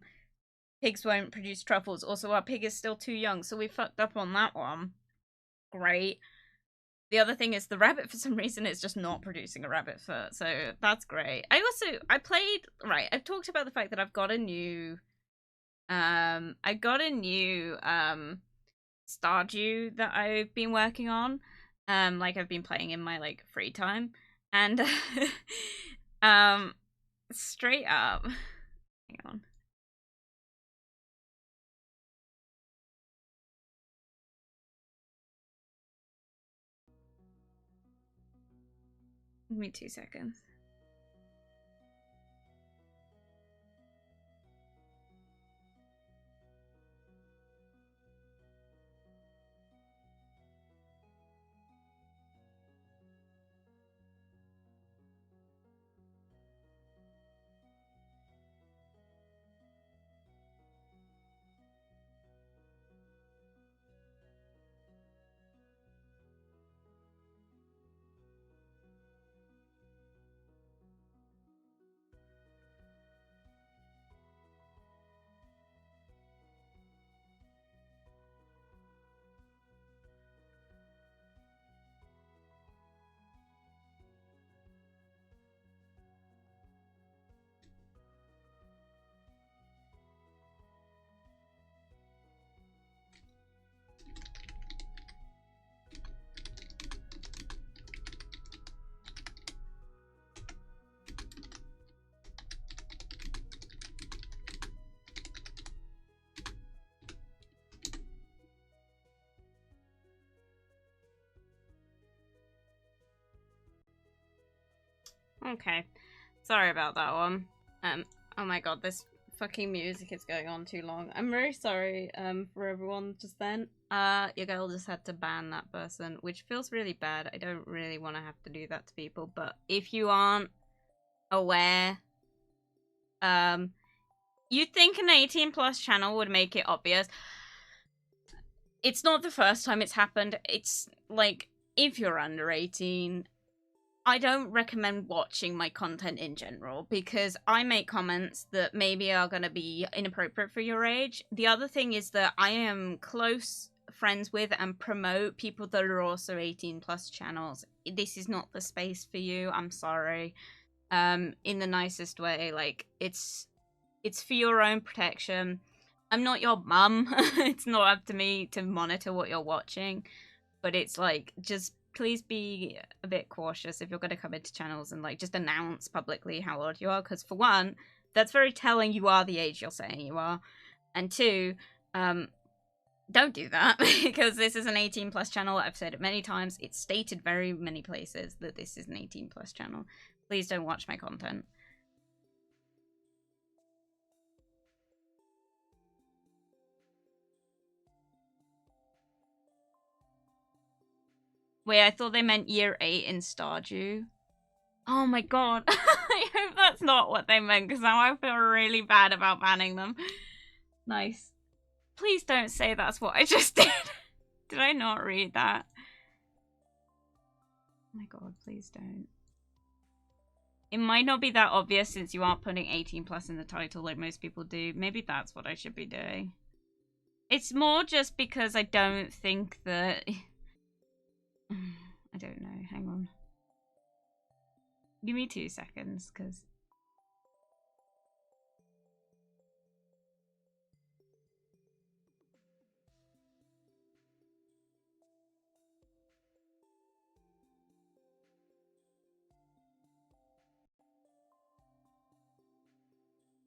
Pigs won't produce truffles. Also, our pig is still too young, so we fucked up on that one. Great. The other thing is the rabbit, for some reason, is just not producing a rabbit foot, so that's great. I talked about the fact that I've got a new Stardew that I've been working on. Like I've been playing in my like free time. And straight up. Hang on. Give me 2 seconds. Okay. Sorry about that one. Oh my god, this fucking music is going on too long. I'm very sorry, for everyone just then. Your girl just had to ban that person, which feels really bad. I don't really want to have to do that to people, but if you aren't aware, you'd think an 18 plus channel would make it obvious. It's not the first time it's happened. It's like, if you're under 18, I don't recommend watching my content in general because I make comments that maybe are going to be inappropriate for your age. The other thing is that I am close friends with and promote people that are also 18 plus channels. This is not the space for you. I'm sorry. In the nicest way. Like, it's for your own protection. I'm not your mum. It's not up to me to monitor what you're watching. But it's like, just please be a bit cautious if you're going to come into channels and like just announce publicly how old you are. Because for one, that's very telling you are the age you're saying you are. And two, don't do that because this is an 18 plus channel. I've said it many times. It's stated very many places that this is an 18 plus channel. Please don't watch my content. Wait, I thought they meant year 8 in Stardew. Oh my god. I hope that's not what they meant, because now I feel really bad about banning them. Nice. Please don't say that's what I just did. Did I not read that? Oh my god, please don't. It might not be that obvious since you aren't putting 18 plus in the title like most people do. Maybe that's what I should be doing. It's more just because I don't think that... I don't know. Hang on. Give me 2 seconds, because...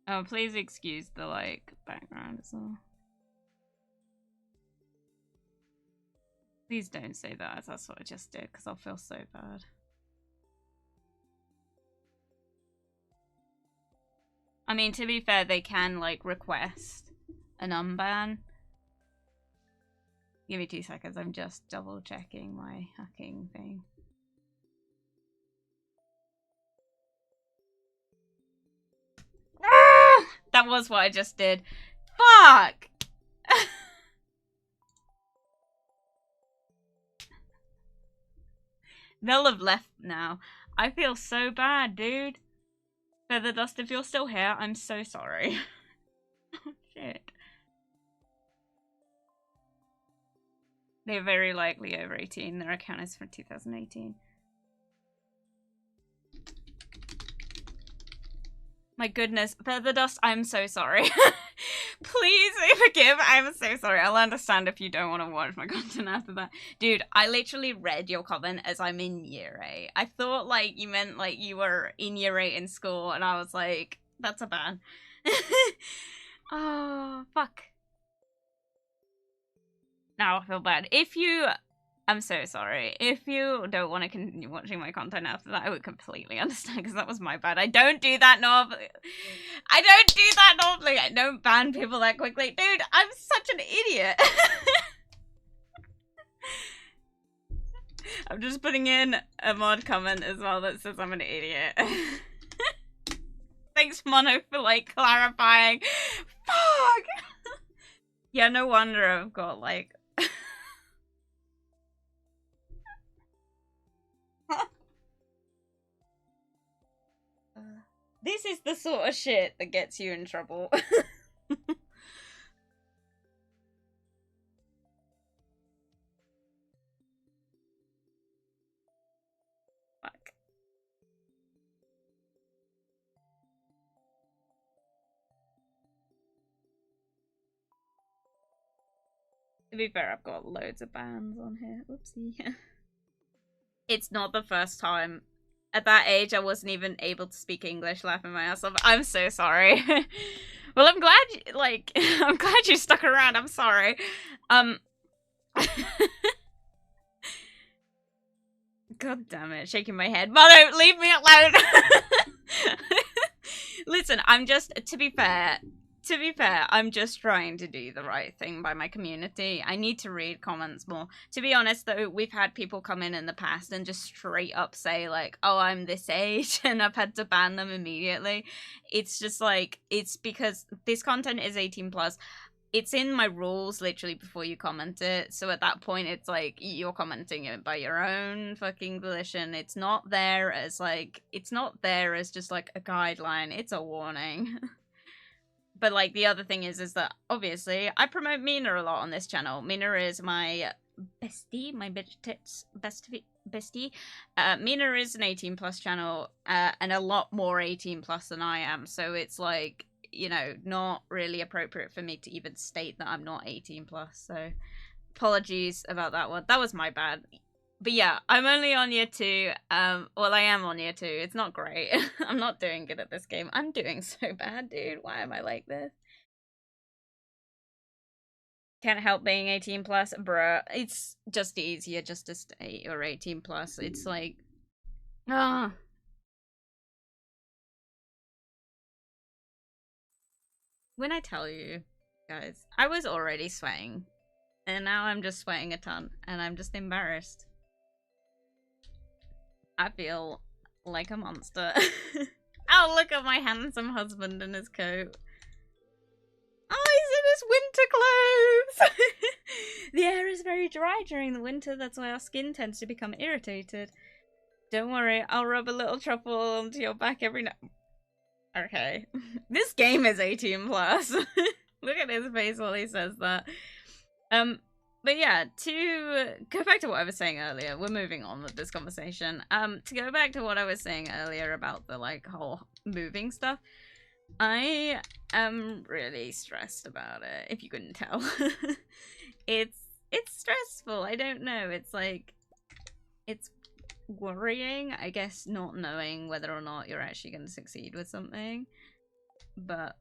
Oh, please excuse the, like, background as well. Please don't say that, that's what I just did, because I'll feel so bad. I mean, to be fair, they can, like, request an unban. Give me 2 seconds, I'm just double checking my hacking thing. That was what I just did. Fuck! They'll have left now. I feel so bad, dude. Feather Dust, if you're still here, I'm so sorry. Oh, shit. They're very likely over 18. Their account is from 2018. My goodness, Feather Dust, I'm so sorry. Please forgive, I'm so sorry. I'll understand if you don't want to watch my content after that. Dude, I literally read your comment as I'm in year 8. I thought, like, you meant, like, you were in year 8 in school, and I was like, that's a ban. Oh, fuck. Now I feel bad. If you... I'm so sorry. If you don't want to continue watching my content after that, I would completely understand, because that was my bad. I don't do that normally. I don't do that normally. I don't ban people that quickly. Dude, I'm such an idiot. I'm just putting in a mod comment as well that says I'm an idiot. Thanks, Mono, for, like, clarifying. Fuck! Yeah, no wonder I've got, like... This is the sort of shit that gets you in trouble. Fuck. To be fair, I've got loads of bans on here. Whoopsie. It's not the first time. At that age, I wasn't even able to speak English, laughing my ass off. I'm so sorry. Well, I'm glad, like, I'm glad you stuck around. I'm sorry. God damn it, shaking my head. Mother, leave me alone! Listen, I'm just, to be fair, I'm just trying to do the right thing by my community. I need to read comments more. To be honest, though, we've had people come in the past and just straight up say, like, oh, I'm this age, and I've had to ban them immediately. It's just, like, it's because this content is 18 plus. It's in my rules literally before you comment it, so at that point it's like you're commenting it by your own fucking volition. It's not there as like, it's not there as just like a guideline, it's a warning. But like the other thing is that obviously I promote Mina a lot on this channel. Mina is my bestie, my bitch tits bestie. Mina is an 18 plus channel, and a lot more 18 plus than I am, so it's like, you know, not really appropriate for me to even state that I'm not 18 plus, so apologies about that one. That was my bad. But yeah, I'm only on year 2. Well, I am on year 2. It's not great. I'm not doing good at this game. I'm doing so bad, dude. Why am I like this? Can't help being 18 plus, bruh. It's just easier just to stay or 18 plus. It's like, ah. When I tell you, guys, I was already sweating, and now I'm just sweating a ton, and I'm just embarrassed. I feel like a monster. Oh, look at my handsome husband in his coat. Oh, he's in his winter clothes! The air is very dry during the winter, that's why our skin tends to become irritated. Don't worry, I'll rub a little truffle onto your back every now. Okay. This game is 18 plus. Look at his face while he says that. But yeah, to go back to what I was saying earlier, we're moving on with this conversation. To go back to what I was saying earlier about the like whole moving stuff, I am really stressed about it, if you couldn't tell. It's stressful. I don't know. It's like, it's worrying, I guess, not knowing whether or not you're actually going to succeed with something. But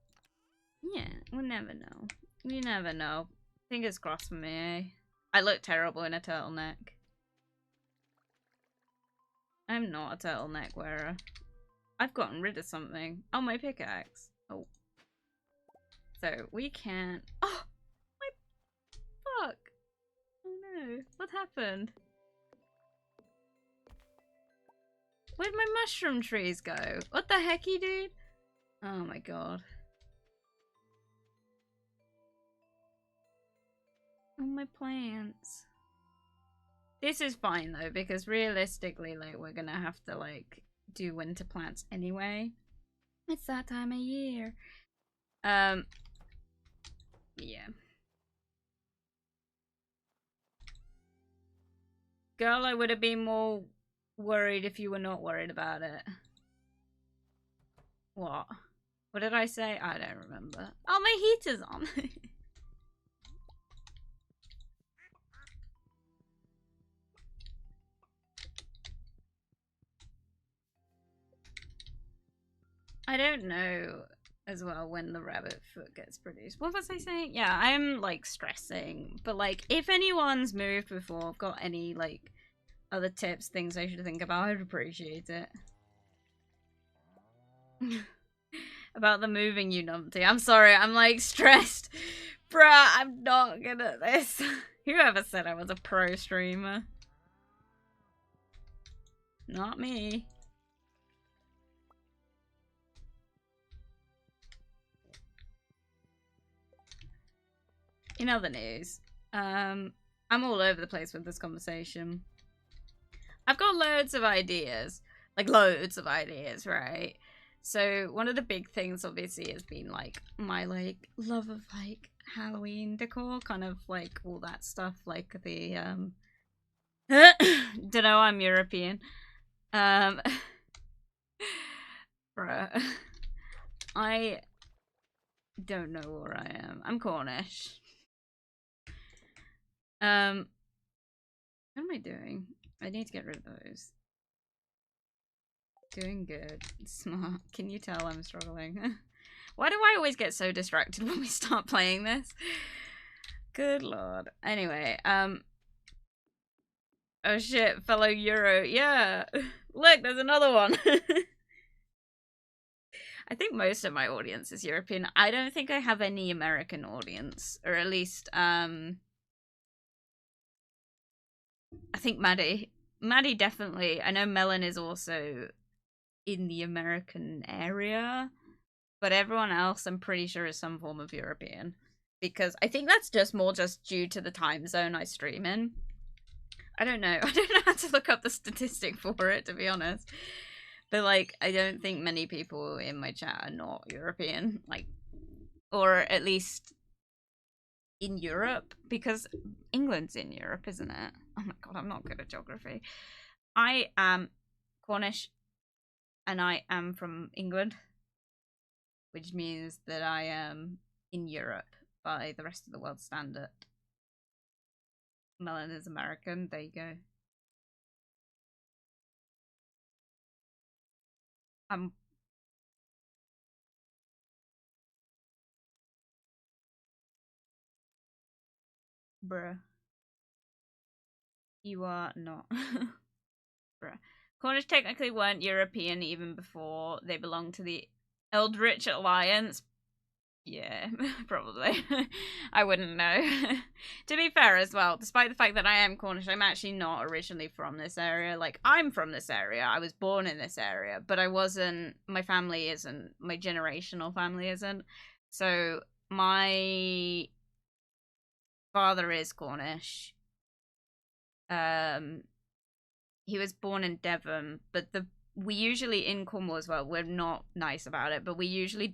yeah, we'll never know. You never know. Fingers crossed for me. I look terrible in a turtleneck. I'm not a turtleneck wearer. I've gotten rid of something. Oh, my pickaxe. Oh. So we can't. Oh, my fuck. Oh no. What happened? Where'd my mushroom trees go? What the hecky, dude? Oh my god. Oh, my plants. This is fine though, because realistically, like, we're gonna have to, like, do winter plants anyway. It's that time of year. Yeah. Girl, I would have been more worried if you were not worried about it. What? What did I say? I don't remember. Oh, my heater's on. I don't know as well when the rabbit foot gets produced. What was I saying? Yeah, I'm like stressing. But like, if anyone's moved before, got any like other tips, things I should think about, I'd appreciate it. About the moving, you numpty. I'm sorry, I'm like stressed. Bruh, I'm not good at this. Whoever said I was a pro streamer? Not me. In other news, I'm all over the place with this conversation. I've got loads of ideas. Like, loads of ideas, right? So, one of the big things, obviously, has been, like, my, like, love of, like, Halloween decor. Kind of, like, all that stuff. Like, the, Dunno, I'm European. Bruh. I don't know where I am. I'm Cornish. What am I doing? I need to get rid of those. Doing good. Smart. Can you tell I'm struggling? Why do I always get so distracted when we start playing this? Good lord. Anyway, oh shit, fellow Euro. Yeah. Look, there's another one. I think most of my audience is European. I don't think I have any American audience. Or at least, I think Maddie. Maddie definitely. I know Melon is also in the American area. But everyone else, I'm pretty sure, is some form of European. Because I think that's just more just due to the time zone I stream in. I don't know. I don't know how to look up the statistic for it, to be honest. But, like, I don't think many people in my chat are not European. Like, or at least in Europe. Because England's in Europe, isn't it? Oh my god, I'm not good at geography. I am Cornish, and I am from England. Which means that I am in Europe by the rest of the world standard. Melon is American. There you go. Bruh. You are not. Bruh. Cornish technically weren't European even before they belonged to the Eldritch Alliance. Yeah, probably. I wouldn't know. To be fair as well, despite the fact that I am Cornish, I'm actually not originally from this area. Like, I'm from this area. I was born in this area, but I wasn't, my family isn't, my generational family isn't. So, my father is Cornish. He was born in Devon, but we usually in Cornwall as well, we're not nice about it, but we usually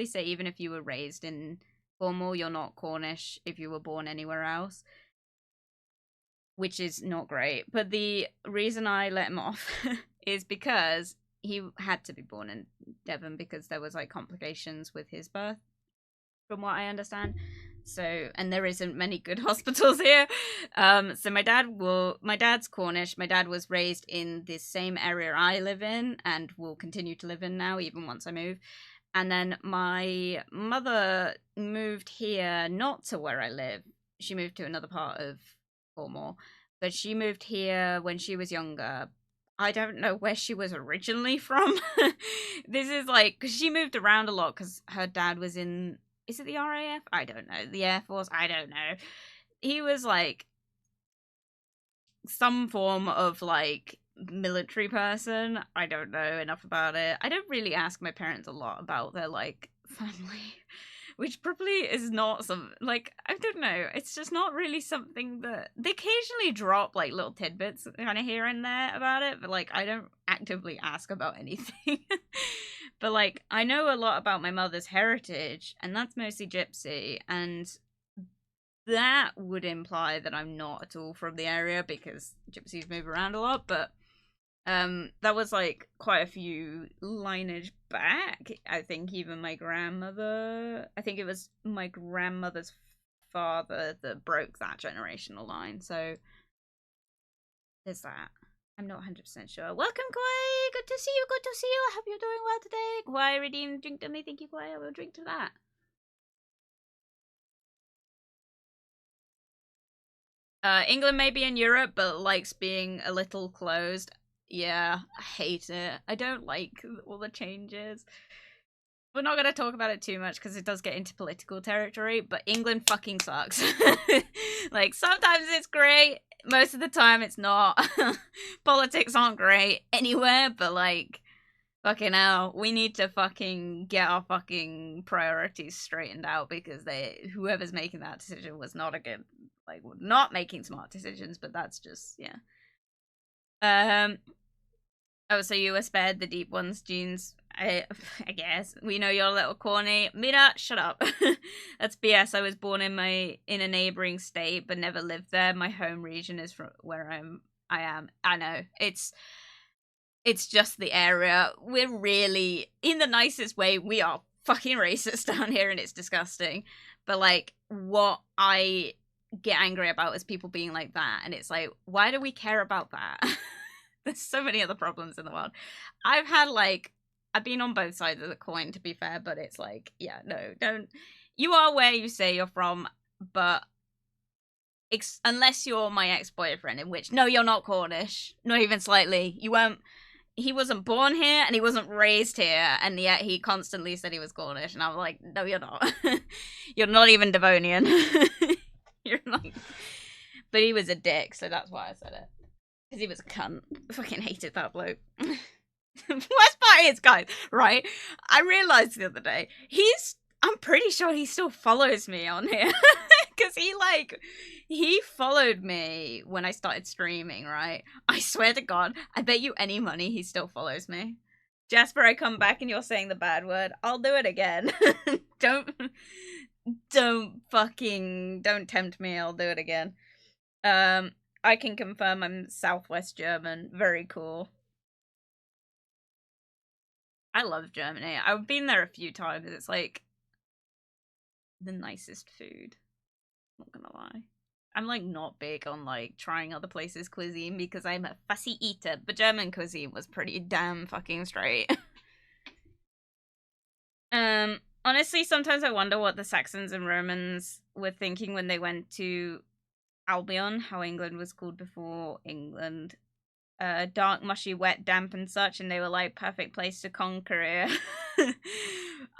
say even if you were raised in Cornwall, you're not Cornish if you were born anywhere else, which is not great. But the reason I let him off is because he had to be born in Devon because there was like complications with his birth, from what I understand. So, and there isn't many good hospitals here. So my dad's Cornish. My dad was raised in the same area I live in and will continue to live in now, even once I move. And then my mother moved here, not to where I live. She moved to another part of Cornwall, but she moved here when she was younger. I don't know where she was originally from. This is like, because she moved around a lot because her dad was in, is it the RAF? I don't know. The Air Force? I don't know. He was like some form of like military person. I don't know enough about it. I don't really ask my parents a lot about their like family, which probably is not some, like, I don't know. It's just not really something that they occasionally drop like little tidbits kind of here and there about it, but like I don't actively ask about anything. But like I know a lot about my mother's heritage, and that's mostly gypsy, and that would imply that I'm not at all from the area because gypsies move around a lot, but that was like quite a few lineage back. I think even my grandmother, I think it was my grandmother's father that broke that generational line, so there's that. I'm not 100% sure. Welcome, Kwai! Good to see you, good to see you. I hope you're doing well today. Kwai, redeem drink to me. Thank you, Kwai. I will drink to that. England may be in Europe, but likes being a little closed. Yeah, I hate it. I don't like all the changes. We're not going to talk about it too much because it does get into political territory, but England fucking sucks. Like, sometimes it's great, most of the time it's not. Politics aren't great anywhere, but like, fucking hell, we need to fucking get our fucking priorities straightened out because whoever's making that decision was not a good, like, not making smart decisions, but that's just, yeah. Oh, so you were spared the deep ones, Jeans. I guess. We know you're a little corny. Mina, shut up. That's BS. I was born in a neighboring state, but never lived there. My home region is from where I am. I know. It's just the area. We're really, in the nicest way, we are fucking racist down here and it's disgusting. But like, what I get angry about is people being like that. And it's like, why do we care about that? There's so many other problems in the world. I've been on both sides of the coin, to be fair, but it's like, yeah, no, don't. You are where you say you're from, but unless you're my ex-boyfriend, in which, no, you're not Cornish. Not even slightly. He wasn't born here and he wasn't raised here, and yet he constantly said he was Cornish, and I'm like, no, you're not. You're not even Devonian. You're not. But he was a dick, so that's why I said it. Because he was a cunt. I fucking hated that bloke. Worst part is, guys, right? I realised the other day, I'm pretty sure he still follows me on here. Because he followed me when I started streaming, right? I swear to God, I bet you any money he still follows me. Jasper, I come back and you're saying the bad word. I'll do it again. Don't tempt me. I'll do it again. I can confirm I'm Southwest German. Very cool. I love Germany. I've been there a few times. It's like the nicest food. Not gonna lie. I'm like not big on like trying other places' cuisine because I'm a fussy eater, but German cuisine was pretty damn fucking straight. Honestly, sometimes I wonder what the Saxons and Romans were thinking when they went to Albion, how England was called before England. Dark, mushy, wet, damp, and such, and they were like, perfect place to conquer it.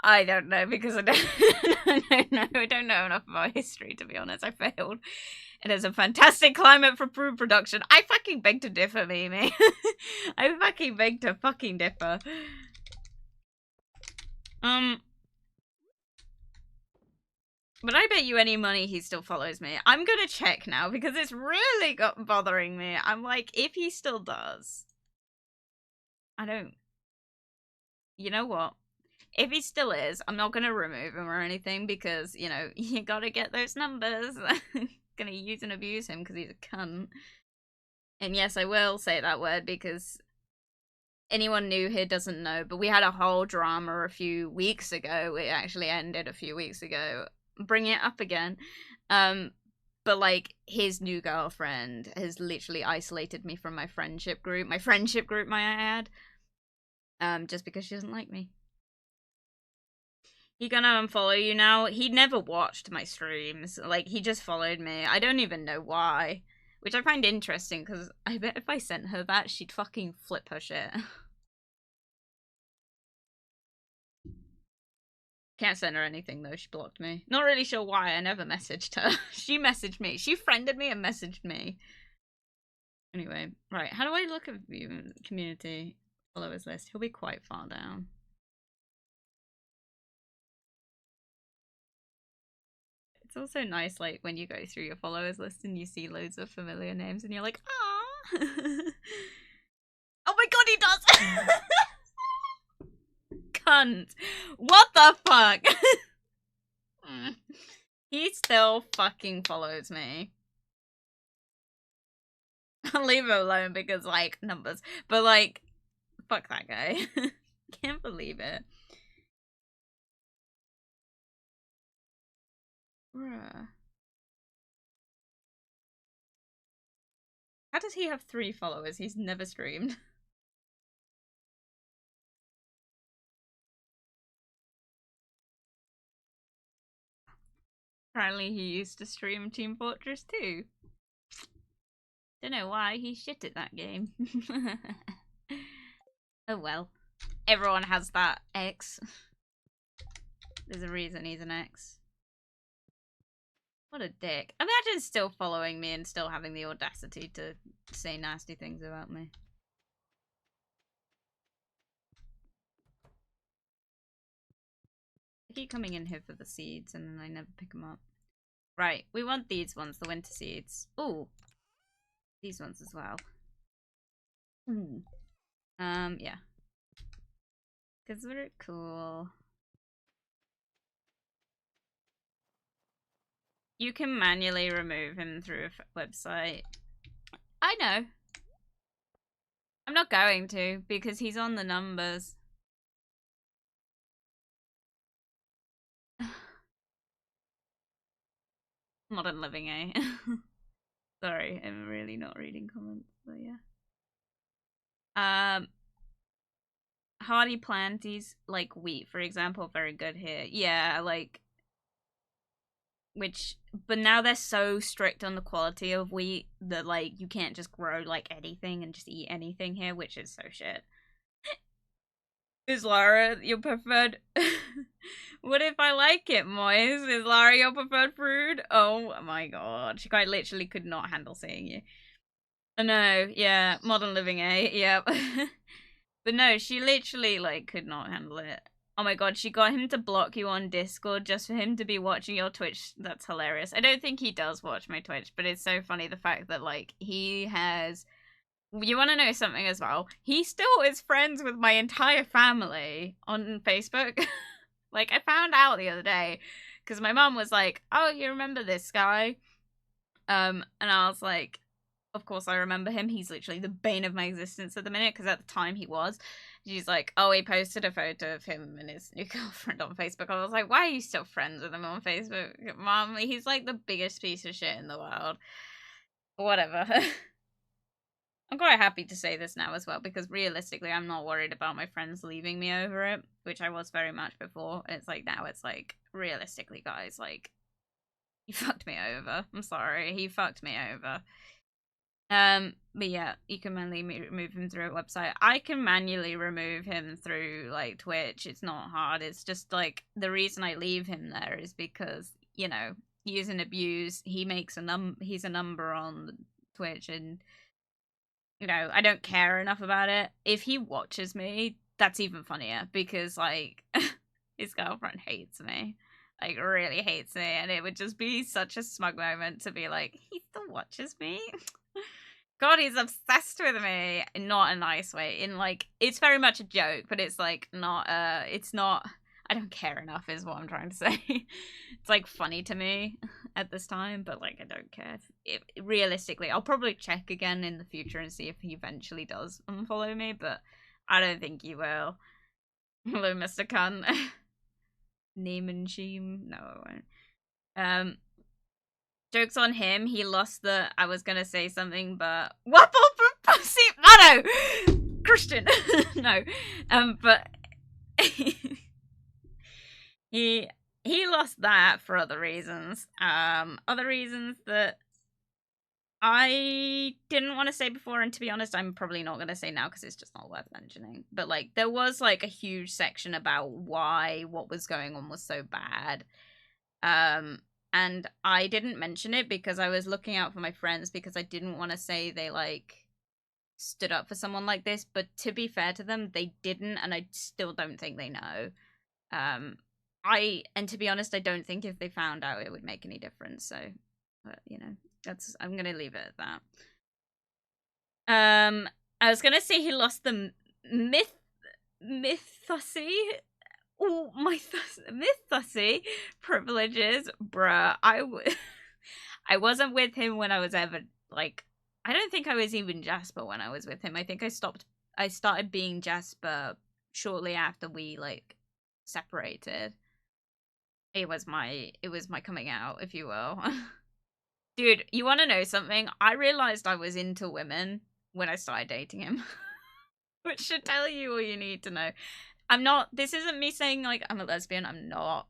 I don't know, because I don't know enough about history, to be honest. I failed. It is a fantastic climate for food production. I fucking beg to differ, Mimi. I fucking beg to fucking differ. But I bet you any money he still follows me. I'm gonna check now because it's really got bothering me. I'm like, if he still does, I don't. You know what? If he still is, I'm not gonna remove him or anything because, you know, you gotta get those numbers. Gonna use and abuse him because he's a cunt. And yes, I will say that word because anyone new here doesn't know, but we had a whole drama a few weeks ago. It actually ended a few weeks ago. Bring it up again. But like his new girlfriend has literally isolated me from my friendship group. My friendship group, might I add. Just because she doesn't like me. He gonna unfollow you now? He never watched my streams. Like, he just followed me. I don't even know why. Which I find interesting, because I bet if I sent her that, she'd fucking flip her shit. Can't send her anything, though. She blocked me. Not really sure why. I never messaged her. She messaged me. She friended me and messaged me. Anyway, right. How do I look at the community followers list? He'll be quite far down. It's also nice, like, when you go through your followers list and you see loads of familiar names and you're like, ah. Oh my god, he does! Cunt. What the fuck? He still fucking follows me. I'll leave him alone because, like, numbers. But, like, fuck that guy. Can't believe it. Bruh. How does he have 3 followers? He's never streamed. Apparently he used to stream Team Fortress 2. Don't know why, he's shit at that game. Oh well. Everyone has that X. There's a reason he's an X. What a dick. Imagine still following me and still having the audacity to say nasty things about me. I keep coming in here for the seeds and then I never pick them up. Right, we want these ones, the winter seeds. Ooh. These ones as well. Ooh. Yeah. Because we're cool. You can manually remove him through a website. I know. I'm not going to, because he's on the numbers. Modern living, eh? Sorry, I'm really not reading comments, but yeah. Hardy planties, like wheat, for example, very good here. Yeah, like... But now they're so strict on the quality of wheat that, like, you can't just grow, like, anything and just eat anything here, which is so shit. Is Lara your preferred... What if I like it, Moise? Is Lara your preferred fruit? Oh my god. She quite literally could not handle seeing you. I know, yeah. Modern living, eh? Yep. But no, she literally, like, could not handle it. Oh my god, she got him to block you on Discord just for him to be watching your Twitch. That's hilarious. I don't think he does watch my Twitch, but it's so funny the fact that, like, he has... You want to know something as well? He still is friends with my entire family on Facebook. Like, I found out the other day, because my mom was like, oh, you remember this guy? And I was like, of course I remember him. He's literally the bane of my existence at the minute, because at the time he was. She's like, oh, he posted a photo of him and his new girlfriend on Facebook. I was like, why are you still friends with him on Facebook? Mom, he's like the biggest piece of shit in the world. Whatever. I'm quite happy to say this now as well, because realistically I'm not worried about my friends leaving me over it, which I was very much before. And it's like, now it's like, realistically, guys, like, he fucked me over. I'm sorry, he fucked me over. But yeah, you can manually remove him through a website. I can manually remove him through, like, Twitch. It's not hard. It's just, like, the reason I leave him there is because, you know, use and abuse. He makes he's a number on Twitch, and, you know, I don't care enough about it. If he watches me, that's even funnier, because, like, his girlfriend hates me. Like, really hates me, and it would just be such a smug moment to be like, he still watches me? God, he's obsessed with me. Not a nice way. In, like, it's very much a joke, but it's, like, not, it's not, I don't care enough is what I'm trying to say. It's, like, funny to me at this time, but, like, I don't care. Realistically, I'll probably check again in the future and see if he eventually does unfollow me, but I don't think he will. Hello, Mr. Cunt. Name and shame. No, I won't. Joke's on him. He lost the... I was gonna say something, but... Wapple for pussy... No! Christian! No. But... he lost that for other reasons. Other reasons that I didn't want to say before, and to be honest, I'm probably not going to say now because it's just not worth mentioning. But, like, there was, like, a huge section about why what was going on was so bad. And I didn't mention it because I was looking out for my friends, because I didn't want to say they, like, stood up for someone like this. But to be fair to them, they didn't, and I still don't think they know. And to be honest, I don't think if they found out it would make any difference. So, but, you know, I'm gonna leave it at that. I was gonna say he lost the mythosy Oh, my myth-thussy privileges, bruh. I wasn't with him when I was ever, like, I don't think I was even Jasper when I was with him. I think I started being Jasper shortly after we, like, separated. It was my coming out, if you will. Dude, you want to know something? I realized I was into women when I started dating him. Which should tell you all you need to know. I'm not, this isn't me saying, like, I'm a lesbian. I'm not.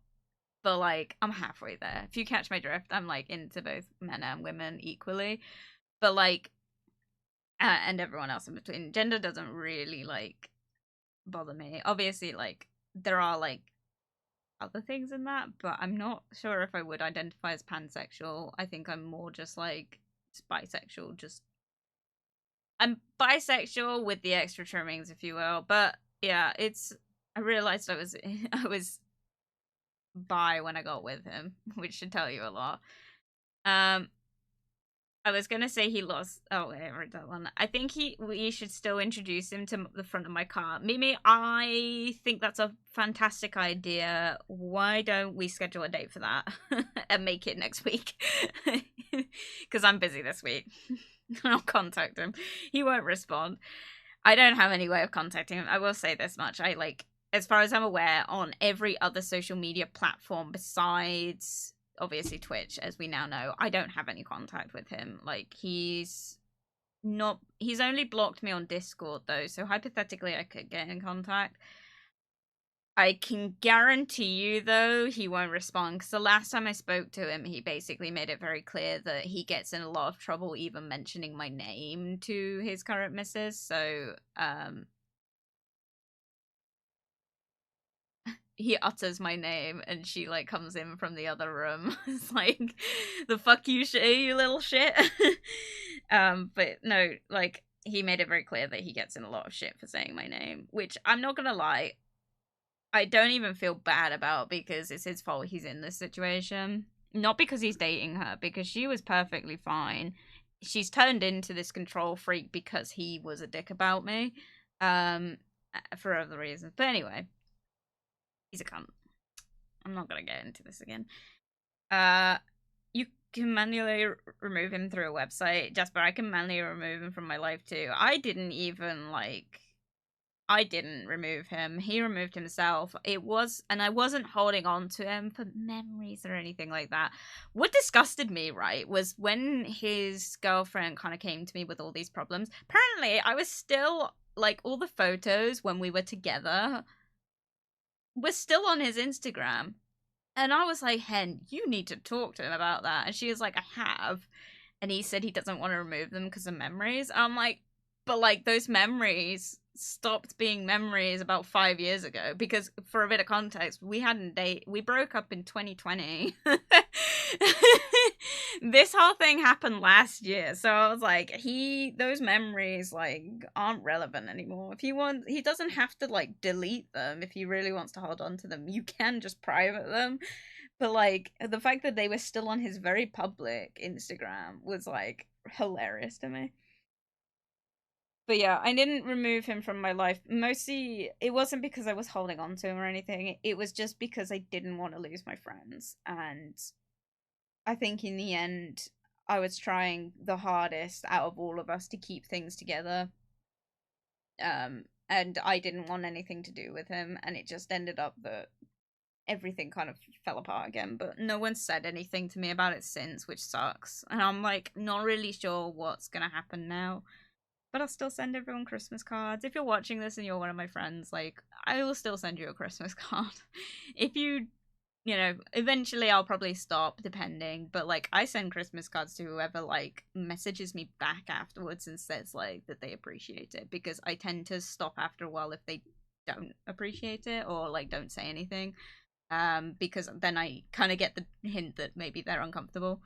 But, like, I'm halfway there. If you catch my drift, I'm, like, into both men and women equally. But, like, and everyone else in between. Gender doesn't really, like, bother me. Obviously, like, there are, like, other things in that, but I'm not sure if I would identify as pansexual. I think I'm more just, like, bisexual. I'm bisexual with the extra trimmings, if you will. But, yeah, I realized I was bi when I got with him, which should tell you a lot. I was gonna say he lost. Oh, wait, I read that one. I think we should still introduce him to the front of my car. Mimi, I think that's a fantastic idea. Why don't we schedule a date for that and make it next week? Because I'm busy this week. I'll contact him. He won't respond. I don't have any way of contacting him. I will say this much. As far as I'm aware, on every other social media platform besides obviously Twitch, as we now know, I don't have any contact with him. Like, he's only blocked me on Discord though, so hypothetically I could get in contact. I can guarantee you though he won't respond, because the last time I spoke to him he basically made it very clear that he gets in a lot of trouble even mentioning my name to his current missus. So he utters my name and she, like, comes in from the other room. It's like, the fuck you you little shit. But no, like, he made it very clear that he gets in a lot of shit for saying my name, which I'm not gonna lie, I don't even feel bad about, because it's his fault he's in this situation. Not because he's dating her, because she was perfectly fine. She's turned into this control freak because he was a dick about me. For other reasons. But anyway, he's a cunt. I'm not gonna get into this again. You can manually remove him through a website. Jasper, I can manually remove him from my life too. I didn't remove him. He removed himself. And I wasn't holding on to him for memories or anything like that. What disgusted me, right, was when his girlfriend kind of came to me with all these problems. Apparently, I was still, like, all the photos when we were together were still on his Instagram. And I was like, Hen, you need to talk to him about that. And she was like, I have. And he said he doesn't want to remove them because of memories. I'm like, but, like, those memories stopped being memories about 5 years ago. Because, for a bit of context, we broke up in 2020. This whole thing happened last year. So I was like, those memories, like, aren't relevant anymore. He doesn't have to, like, delete them if he really wants to hold on to them. You can just private them. But, like, the fact that they were still on his very public Instagram was, like, hilarious to me. But yeah, I didn't remove him from my life. Mostly, it wasn't because I was holding on to him or anything. It was just because I didn't want to lose my friends. And I think in the end, I was trying the hardest out of all of us to keep things together. And I didn't want anything to do with him. And it just ended up that everything kind of fell apart again, but no one said anything to me about it since, which sucks. And I'm, like, not really sure what's gonna happen now, but I'll still send everyone Christmas cards. If you're watching this and you're one of my friends, like, I will still send you a Christmas card. If you eventually I'll probably stop, depending, but, like, I send Christmas cards to whoever, like, messages me back afterwards and says, like, that they appreciate it, because I tend to stop after a while if they don't appreciate it or, like, don't say anything. Because then I kind of get the hint that maybe they're uncomfortable.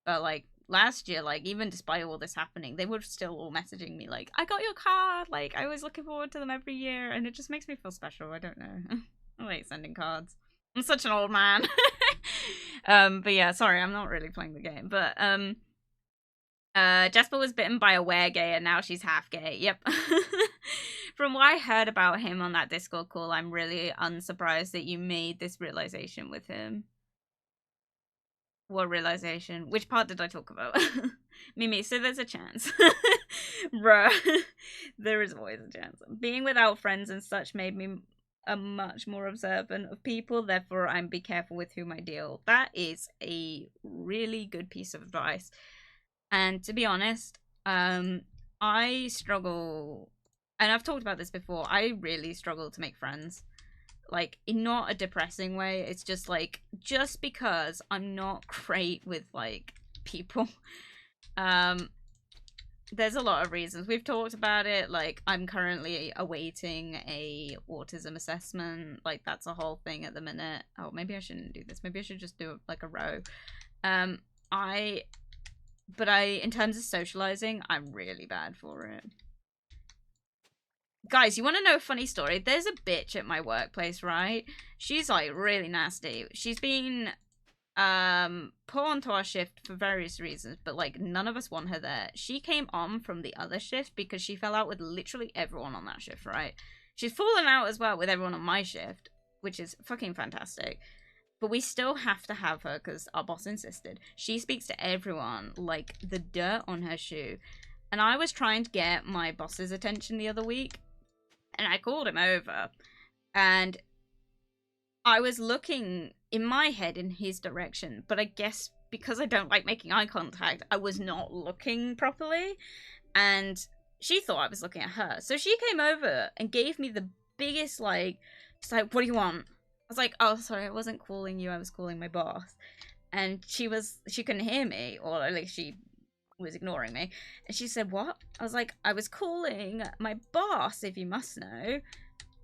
But, like, last year, like, even despite all this happening, they were still all messaging me like, I got your card, like, I was looking forward to them every year, and it just makes me feel special. I don't know. I like sending cards. I'm such an old man. But yeah, sorry, I'm not really playing the game. But Jasper was bitten by a were-gay and now she's half gay. Yep. From what I heard about him on that Discord call, I'm really unsurprised that you made this realization with him. What realization? Which part did I talk about? Mimi, so there's a chance. Bruh. There is always a chance. Being without friends and such made me a much more observant of people, therefore I'm be careful with whom I deal. That is a really good piece of advice. And to be honest, I struggle, and I've talked about this before, I really struggle to make friends. Like, in not a depressing way, it's just like, just because I'm not great with, like, people. There's a lot of reasons. We've talked about it, like, I'm currently awaiting a autism assessment. Like, that's a whole thing at the minute. Oh, maybe I shouldn't do this. Maybe I should just do, like, a row. In terms of socializing, I'm really bad for it. Guys, you want to know a funny story? There's a bitch at my workplace, right? She's, like, really nasty. She's been, put onto our shift for various reasons, but, like, none of us want her there. She came on from the other shift because she fell out with literally everyone on that shift, right? She's fallen out as well with everyone on my shift, which is fucking fantastic. But we still have to have her because our boss insisted. She speaks to everyone like the dirt on her shoe. And I was trying to get my boss's attention the other week. And I called him over. And I was looking in my head in his direction. But I guess because I don't like making eye contact, I was not looking properly. And she thought I was looking at her. So she came over and gave me the biggest, like, she's like, what do you want? I was like, oh, sorry, I wasn't calling you, I was calling my boss. And she couldn't hear me, or at least she was ignoring me. And she said, what? I was like, I was calling my boss, if you must know.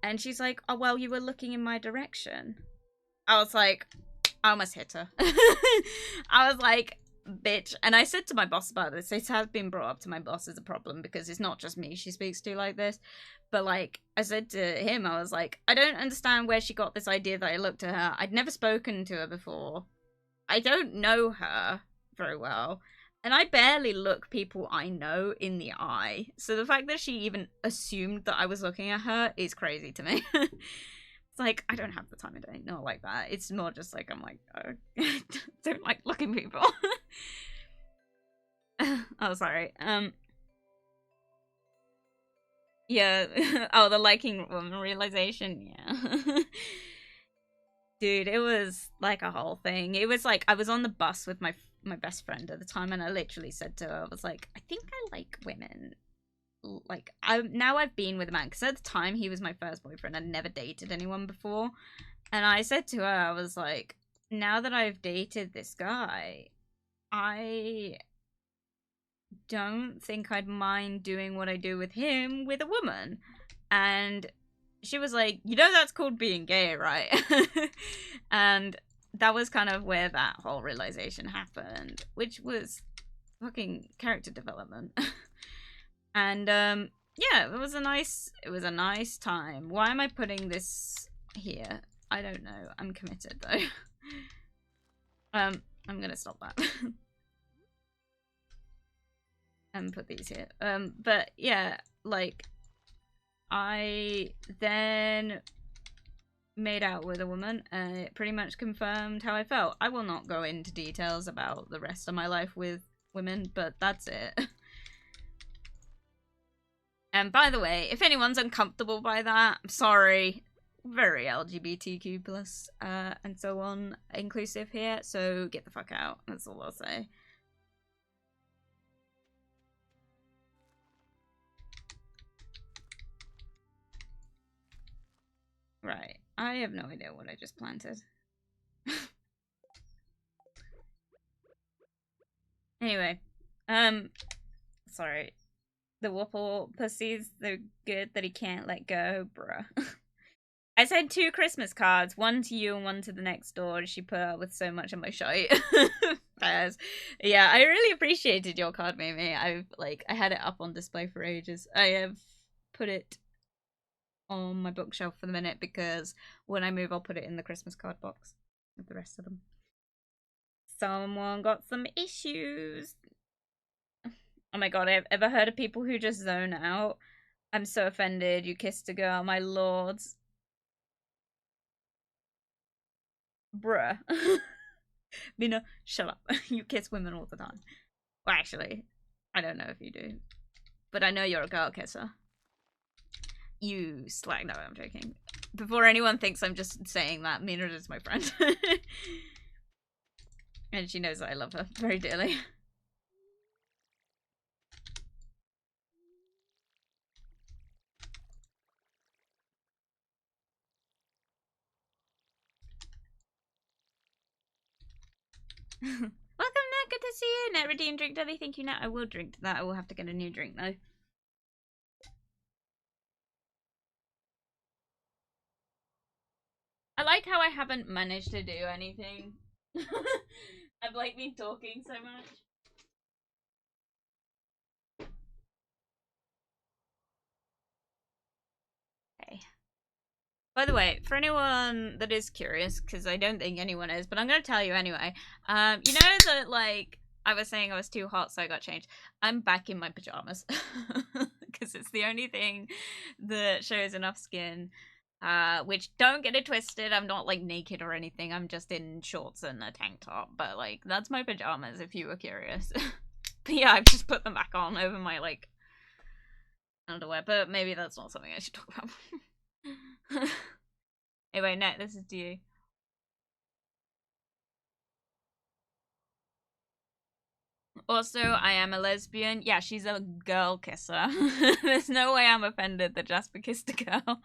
And she's like, oh, well, you were looking in my direction. I was like, I almost hit her. I was like, bitch. And I said to my boss about this. It has been brought up to my boss as a problem because it's not just me she speaks to like this. But, like, I said to him, I was like, I don't understand where she got this idea that I looked at her. I'd never spoken to her before. I don't know her very well. And I barely look people I know in the eye. So the fact that she even assumed that I was looking at her is crazy to me. It's like, I don't have the time of day. Not like that. It's more just like, I'm like, oh, I don't like looking people. Oh, sorry. Yeah. Oh, the liking woman realization. Yeah. Dude, it was like a whole thing. It was like I was on the bus with my best friend at the time, and I literally said to her, I was like, I think I like women. Like, now I've been with a man, because at the time he was my first boyfriend. I'd never dated anyone before. And I said to her, I was like, now that I've dated this guy, I don't think I'd mind doing what I do with him with a woman. And she was like, you know that's called being gay, right? And that was kind of where that whole realization happened, which was fucking character development. And yeah, it was a nice time. Why am I putting this here? I don't know. I'm committed though. I'm gonna stop that. And put these here. But yeah, like, I then made out with a woman, and it pretty much confirmed how I felt. I will not go into details about the rest of my life with women, but that's it. And by the way, if anyone's uncomfortable by that, I'm sorry. Very LGBTQ plus and so on inclusive here, so get the fuck out. That's all I'll say. Right. I have no idea what I just planted. Anyway. Sorry. The Whopple pussies, they're good that he can't let go, bruh. I sent 2 Christmas cards, one to you and one to the next door. She put up with so much of my shite. Yeah, I really appreciated your card, Mimi. I had it up on display for ages. I have put it on my bookshelf for the minute because when I move, I'll put it in the Christmas card box with the rest of them. Someone got some issues. Oh my god, I've ever heard of people who just zone out? I'm so offended. You kissed a girl, my lords. Bruh. Mina, shut up. You kiss women all the time. Well, actually, I don't know if you do. But I know you're a girl kisser. You slag. No, I'm joking. Before anyone thinks I'm just saying that, Mina is my friend. And she knows that I love her very dearly. Welcome, Nat. Good to see you. Net redeem drink daddy. Thank you, Nat. I will drink that. I will have to get a new drink though. I like how I haven't managed to do anything. I've like been talking so much. Okay. By the way, for anyone that is curious, because I don't think anyone is, but I'm gonna tell you anyway. You know that like I was saying I was too hot, so I got changed. I'm back in my pajamas because it's the only thing that shows enough skin. Which don't get it twisted. I'm not like naked or anything. I'm just in shorts and a tank top. But like that's my pajamas, if you were curious. But yeah, I've just put them back on over my like underwear. But maybe that's not something I should talk about. Anyway, Net, this is to you. Also, I am a lesbian. Yeah, she's a girl kisser. There's no way I'm offended that Jasper kissed a girl.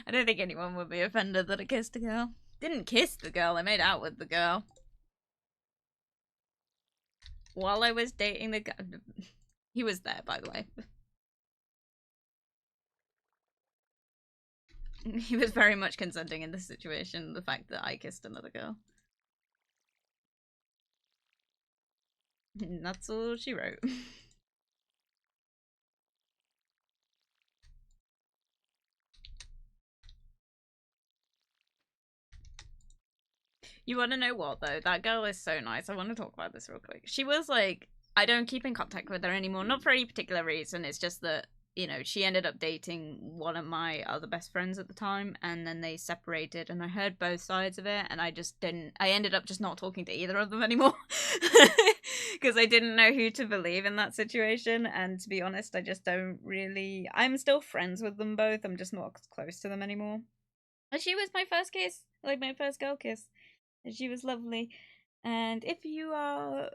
I don't think anyone would be offended that I kissed a girl. Didn't kiss the girl, I made out with the girl. While I was dating the guy. He was there, by the way. He was very much consenting in this situation, the fact that I kissed another girl. That's all she wrote. You want to know what, though? That girl is so nice. I want to talk about this real quick. She was like, I don't keep in contact with her anymore. Not for any particular reason. It's just that, you know, she ended up dating one of my other best friends at the time, and then they separated, and I heard both sides of it, and I just didn't, I ended up just not talking to either of them anymore. Because I didn't know who to believe in that situation, and to be honest, I just don't really, I'm still friends with them both, I'm just not close to them anymore. And she was my first kiss, like my first girl kiss. And she was lovely. And if you are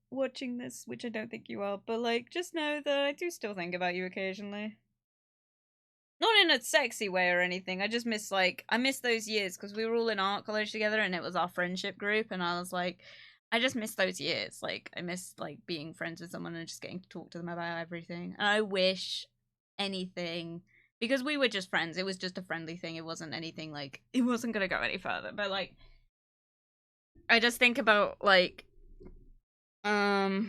watching this, which I don't think you are, but like, just know that I do still think about you occasionally. Not in a sexy way or anything. I just miss like, I miss those years because we were all in art college together and it was our friendship group. And I was like, I just miss those years. Like, I miss like being friends with someone and just getting to talk to them about everything. And I wish anything, because we were just friends. It was just a friendly thing. It wasn't anything like, it wasn't going to go any further. But like, I just think about like I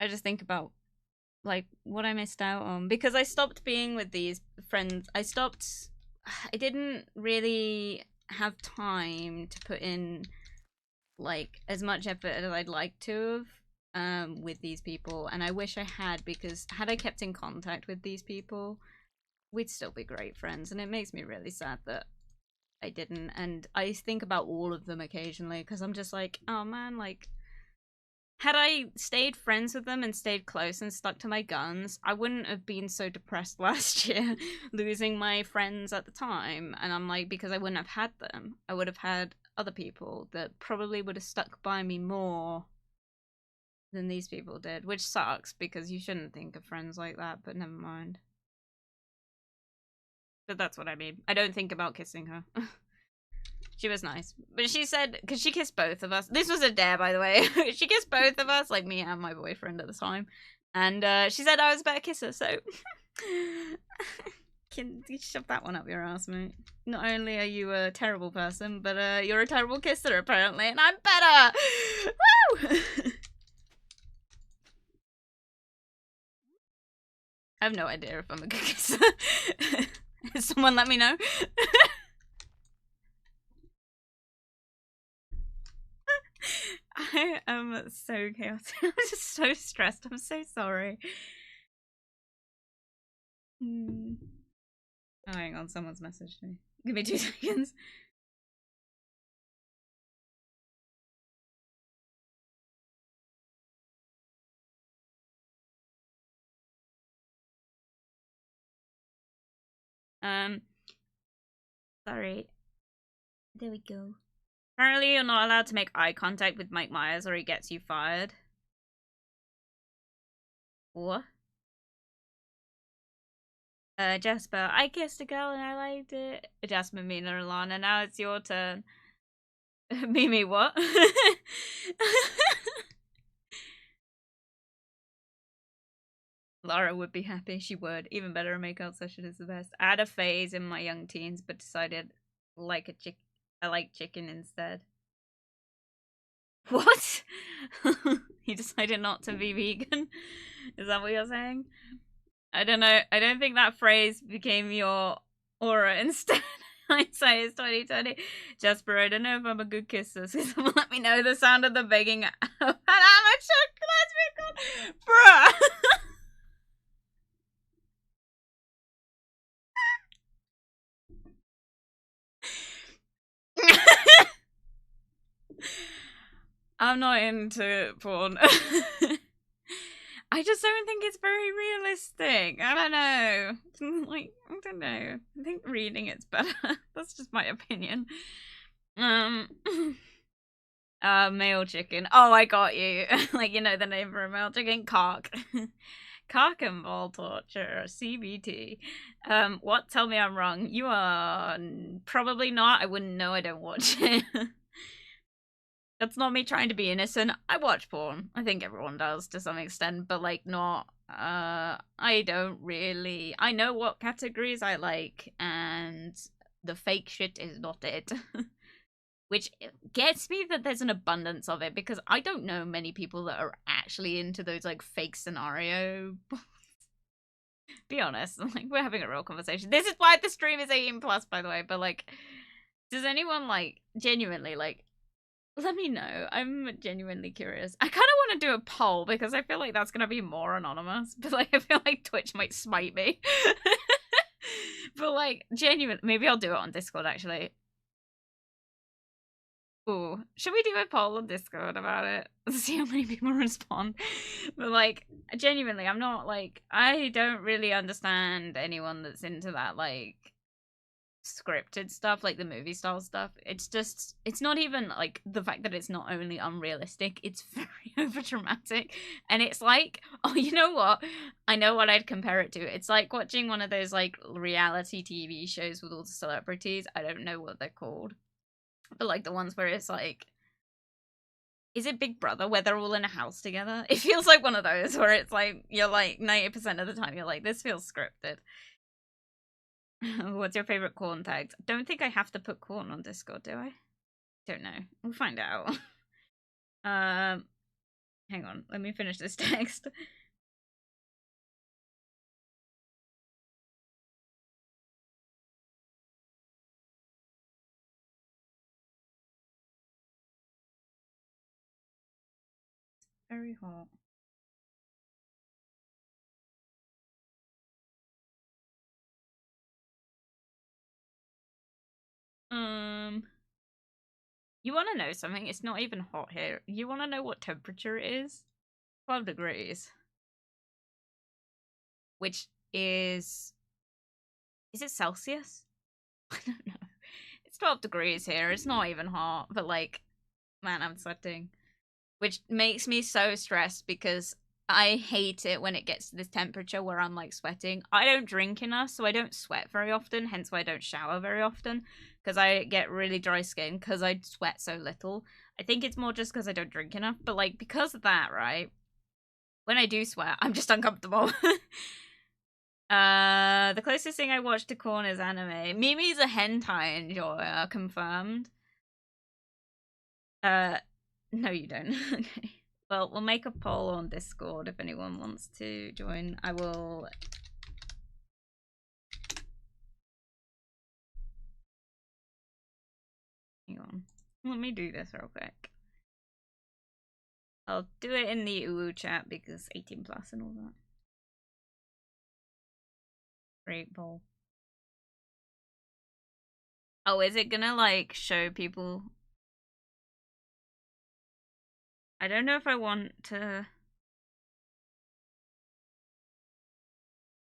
just think about like what I missed out on because I stopped being with these friends. I didn't really have time to put in like as much effort as I'd like to have with these people, and I wish I had, because had I kept in contact with these people, we'd still be great friends, and it makes me really sad that I didn't. And I think about all of them occasionally because I'm just like, oh man, like had I stayed friends with them and stayed close and stuck to my guns, I wouldn't have been so depressed last year losing my friends at the time. And I'm like, because I wouldn't have had them, I would have had other people that probably would have stuck by me more than these people did, which sucks because you shouldn't think of friends like that, but never mind. But that's what I mean. I don't think about kissing her. She was nice. But she said, because she kissed both of us. This was a dare, by the way. She kissed both of us, like me and my boyfriend at the time. And she said I was a better kisser, so... Can you shove that one up your ass, mate? Not only are you a terrible person, but you're a terrible kisser, apparently, and I'm better! Woo! I have no idea if I'm a good kisser. Someone let me know. I am so chaotic. I'm just so stressed. I'm so sorry. Oh, hang on. Someone's messaged me. Give me 2 seconds. Sorry. There we go. Apparently, you're not allowed to make eye contact with Mike Myers or he gets you fired. What? Jasper, I kissed a girl and I liked it. Jasper, Mina, and Lana, now it's your turn. Mimi, what? Laura would be happy. She would. Even better, a makeout session is the best. I had a phase in my young teens, but decided I like chicken instead. What? You decided not to be vegan? Is that what you're saying? I don't know. I don't think that phrase became your aura instead. Hindsight is 2020. Jasper, I don't know if I'm a good kisser, so someone let me know the sound of the begging an amateur lesbian. Bruh! I'm not into porn. I just don't think it's very realistic. I don't know. Like, I don't know. I think reading it's better. That's just my opinion. Male chicken. Oh, I got you. Like, you know the name for a male chicken? Cock. Cock and ball torture. CBT. What? Tell me I'm wrong. You are probably not. I wouldn't know. I don't watch it. That's not me trying to be innocent. I watch porn. I think everyone does to some extent, but like not I don't really. I know what categories I like and the fake shit is not it. Which gets me that there's an abundance of it because I don't know many people that are actually into those like fake scenario. Be honest, like we're having a real conversation. This is why the stream is 18 plus, by the way, but like does anyone like genuinely like let me know. I'm genuinely curious. I kind of want to do a poll because I feel like that's going to be more anonymous. But like, I feel like Twitch might smite me. But like, genuine. Maybe I'll do it on Discord actually. Ooh, should we do a poll on Discord about it? See how many people respond. But like, genuinely, I'm not like I don't really understand anyone that's into that like scripted stuff, like the movie style stuff. It's just, it's not even like the fact that it's not only unrealistic, it's very over dramatic. And it's like, oh, you know what? I know what I'd compare it to. It's like watching one of those like reality TV shows with all the celebrities. I don't know what they're called, but like the ones where it's like, is it Big Brother where they're all in a house together? It feels like one of those where it's like, you're like 90% of the time, you're like, this feels scripted. What's your favorite corn tags? Don't think I have to put corn on Discord, do I? Don't know. We'll find out. Hang on. Let me finish this text. Very hot. You want to know something? It's not even hot here. You want to know what temperature it is? 12 degrees. Which is it Celsius? I don't know. It's 12 degrees here. It's not even hot, but like, man, I'm sweating. Which makes me so stressed because I hate it when it gets to this temperature where I'm like sweating. I don't drink enough, so I don't sweat very often, hence why I don't shower very often, because I get really dry skin because I sweat so little. I think it's more just because I don't drink enough, but like because of that, right? When I do sweat, I'm just uncomfortable. The closest thing I watch to corn is anime. Mimi's a hentai enjoyer, confirmed. No, you don't. Okay. Well, we'll make a poll on Discord if anyone wants to join. I will. Hang on. Let me do this real quick. I'll do it in the UU chat because 18 plus and all that. Great ball. Oh, is it gonna like show people? I don't know if I want to.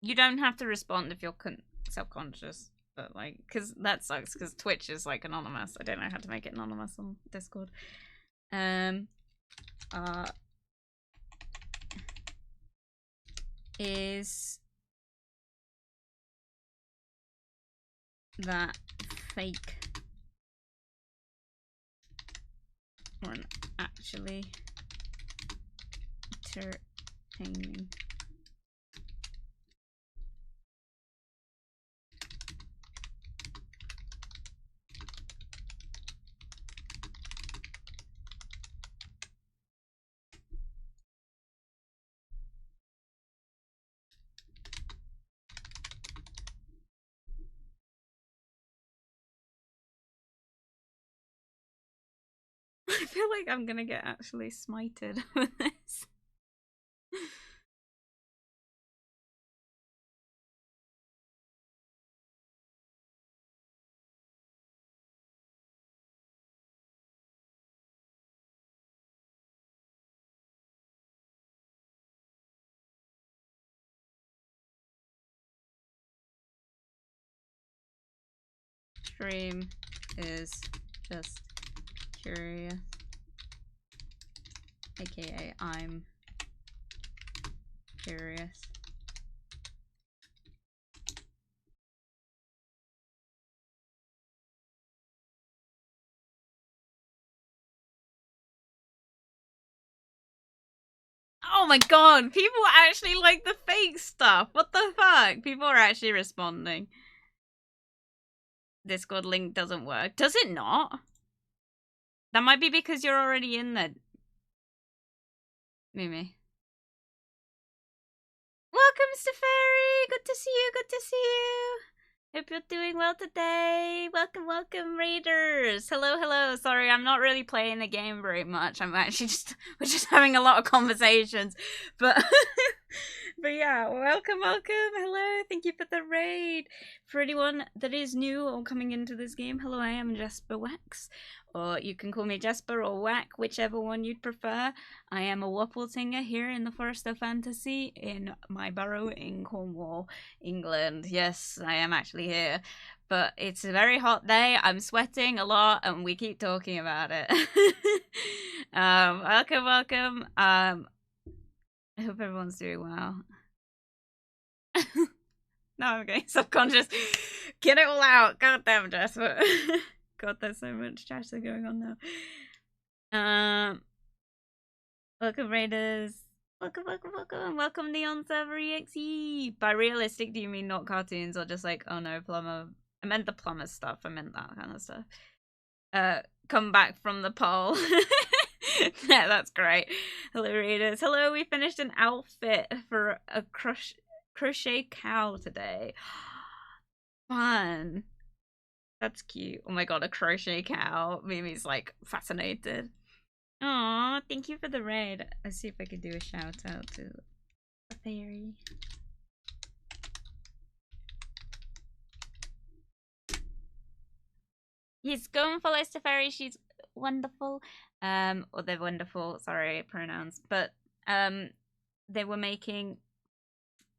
You don't have to respond if you're self-conscious, but like, because that sucks. Because Twitch is like anonymous. I don't know how to make it anonymous on Discord. Is that fake or actually entertaining? I feel like I'm gonna get actually smited with this. Stream is just curious, aka I'm curious. Oh my god, people actually like the fake stuff. What the fuck? People are actually responding. Discord link doesn't work. Does it not? That might be because you're already in there. Mimi. Welcome, Stefari! Good to see you, good to see you! Hope you're doing well today. Welcome, welcome, Raiders. Hello, hello. Sorry, I'm not really playing the game very much. I'm actually we're just having a lot of conversations. But but yeah, welcome, welcome. Hello, thank you for the raid. For anyone that is new or coming into this game, hello, I am JasperWackx. Or you can call me Jasper or Whack, whichever one you'd prefer. I am a waffle singer here in the Forest of Fantasy in my burrow in Cornwall, England. Yes, I am actually here. But it's a very hot day. I'm sweating a lot and we keep talking about it. Welcome, welcome. I hope everyone's doing well. No, I'm getting subconscious. Get it all out. God damn, Jasper. God, there's so much chatter going on now. Welcome, Raiders. Welcome, welcome, welcome. Welcome, Neon Server EXE. By realistic, do you mean not cartoons or just like, oh no, plumber? I meant the plumber stuff. I meant that kind of stuff. Come back from the poll. Yeah, that's great. Hello, Raiders. Hello, we finished an outfit for a crochet cow today. Fun. That's cute. Oh my god, a crochet cow. Mimi's like fascinated. Aw, thank you for the raid. Let's see if I could do a shout out to a fairy. Yes, go and follow Stefari. She's wonderful. Or they're wonderful. Sorry, pronouns. But they were making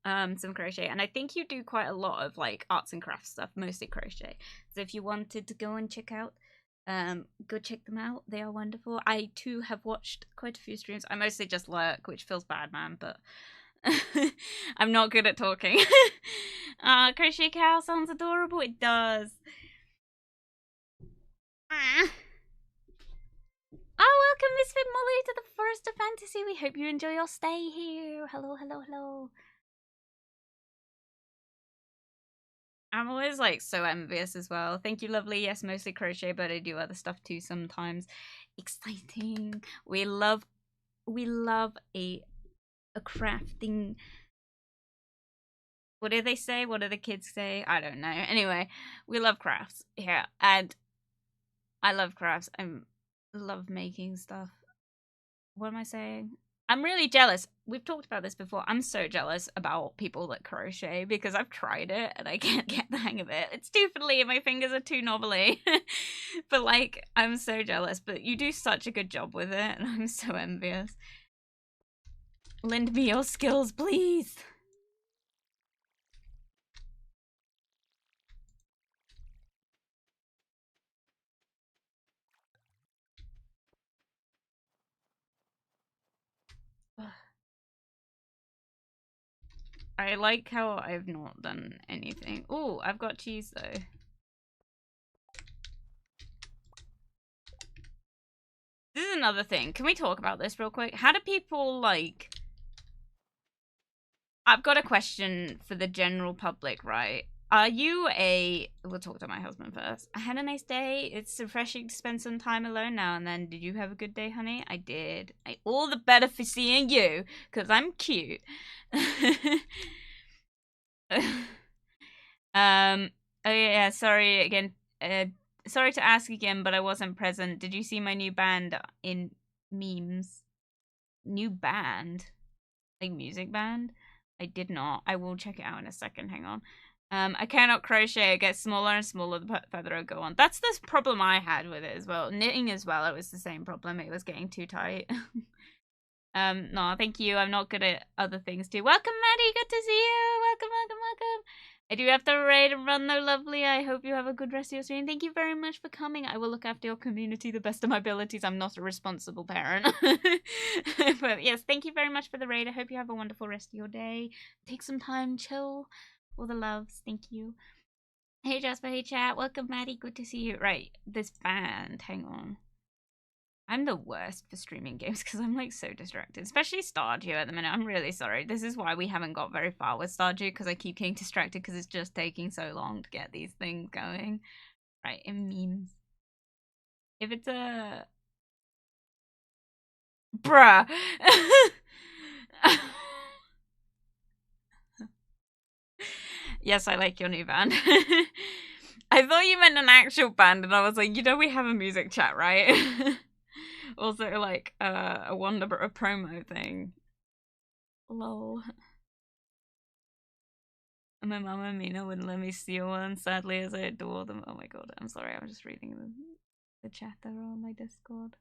some crochet, and I think you do quite a lot of like arts and crafts stuff, mostly crochet. So if you wanted to go and check out, go check them out. They are wonderful. I too have watched quite a few streams. I mostly just lurk, which feels bad, man, but I'm not good at talking. Crochet cow sounds adorable. It does. Oh, welcome, Misfit Molly, to the Forest of Fantasy. We hope you enjoy your stay here. Hello, hello, hello. I'm always like so envious as well. Thank you, lovely. Yes, mostly crochet, but I do other stuff too sometimes. Exciting. We love a crafting. What do they say? What do the kids say? I don't know. Anyway, we love crafts here, and I love crafts. I love making stuff. what am I saying? I'm really jealous. We've talked about this before. I'm so jealous about people that crochet because I've tried it and I can't get the hang of it. It's too fiddly. My fingers are too knobbly. But like, I'm so jealous. But you do such a good job with it, and I'm so envious. Lend me your skills, please. I like how I've not done anything. Oh, I've got cheese though. This is another thing. Can we talk about this real quick? How do people like... I've got a question for the general public, right? Are you a... We'll talk to my husband first. I had a nice day. It's refreshing to spend some time alone now and then. Did you have a good day, honey? I did. All the better for seeing you, because I'm cute. Oh yeah, sorry again. Sorry to ask again, but I wasn't present. Did you see my new band in memes? New band? Like music band? I did not. I will check it out in a second. Hang on. I cannot crochet. It gets smaller and smaller the further I go on. That's the problem I had with it as well. Knitting as well, it was the same problem. It was getting too tight. No, thank you. I'm not good at other things too. Welcome, Maddie. Good to see you. Welcome, welcome, welcome. I do have to raid and run though, lovely. I hope you have a good rest of your stream. Thank you very much for coming. I will look after your community the best of my abilities. I'm not a responsible parent. But yes, thank you very much for the raid. I hope you have a wonderful rest of your day. Take some time, chill. All the loves. Thank you. Hey, Jasper. Hey, chat. Welcome, Maddie. Good to see you. Right, this band. Hang on. I'm the worst for streaming games because I'm like so distracted, especially Stardew at the minute. I'm really sorry. This is why we haven't got very far with Stardew, because I keep getting distracted because it's just taking so long to get these things going. Right, in memes. If it's a... Bruh! Yes, I like your new band. I thought you meant an actual band, and I was like, you know we have a music chat, right? Also, like, a a promo thing. Lol. My mom and Mina wouldn't let me steal one, sadly, as I adore them. Oh my god, I'm sorry, I'm just reading the chat there on my Discord.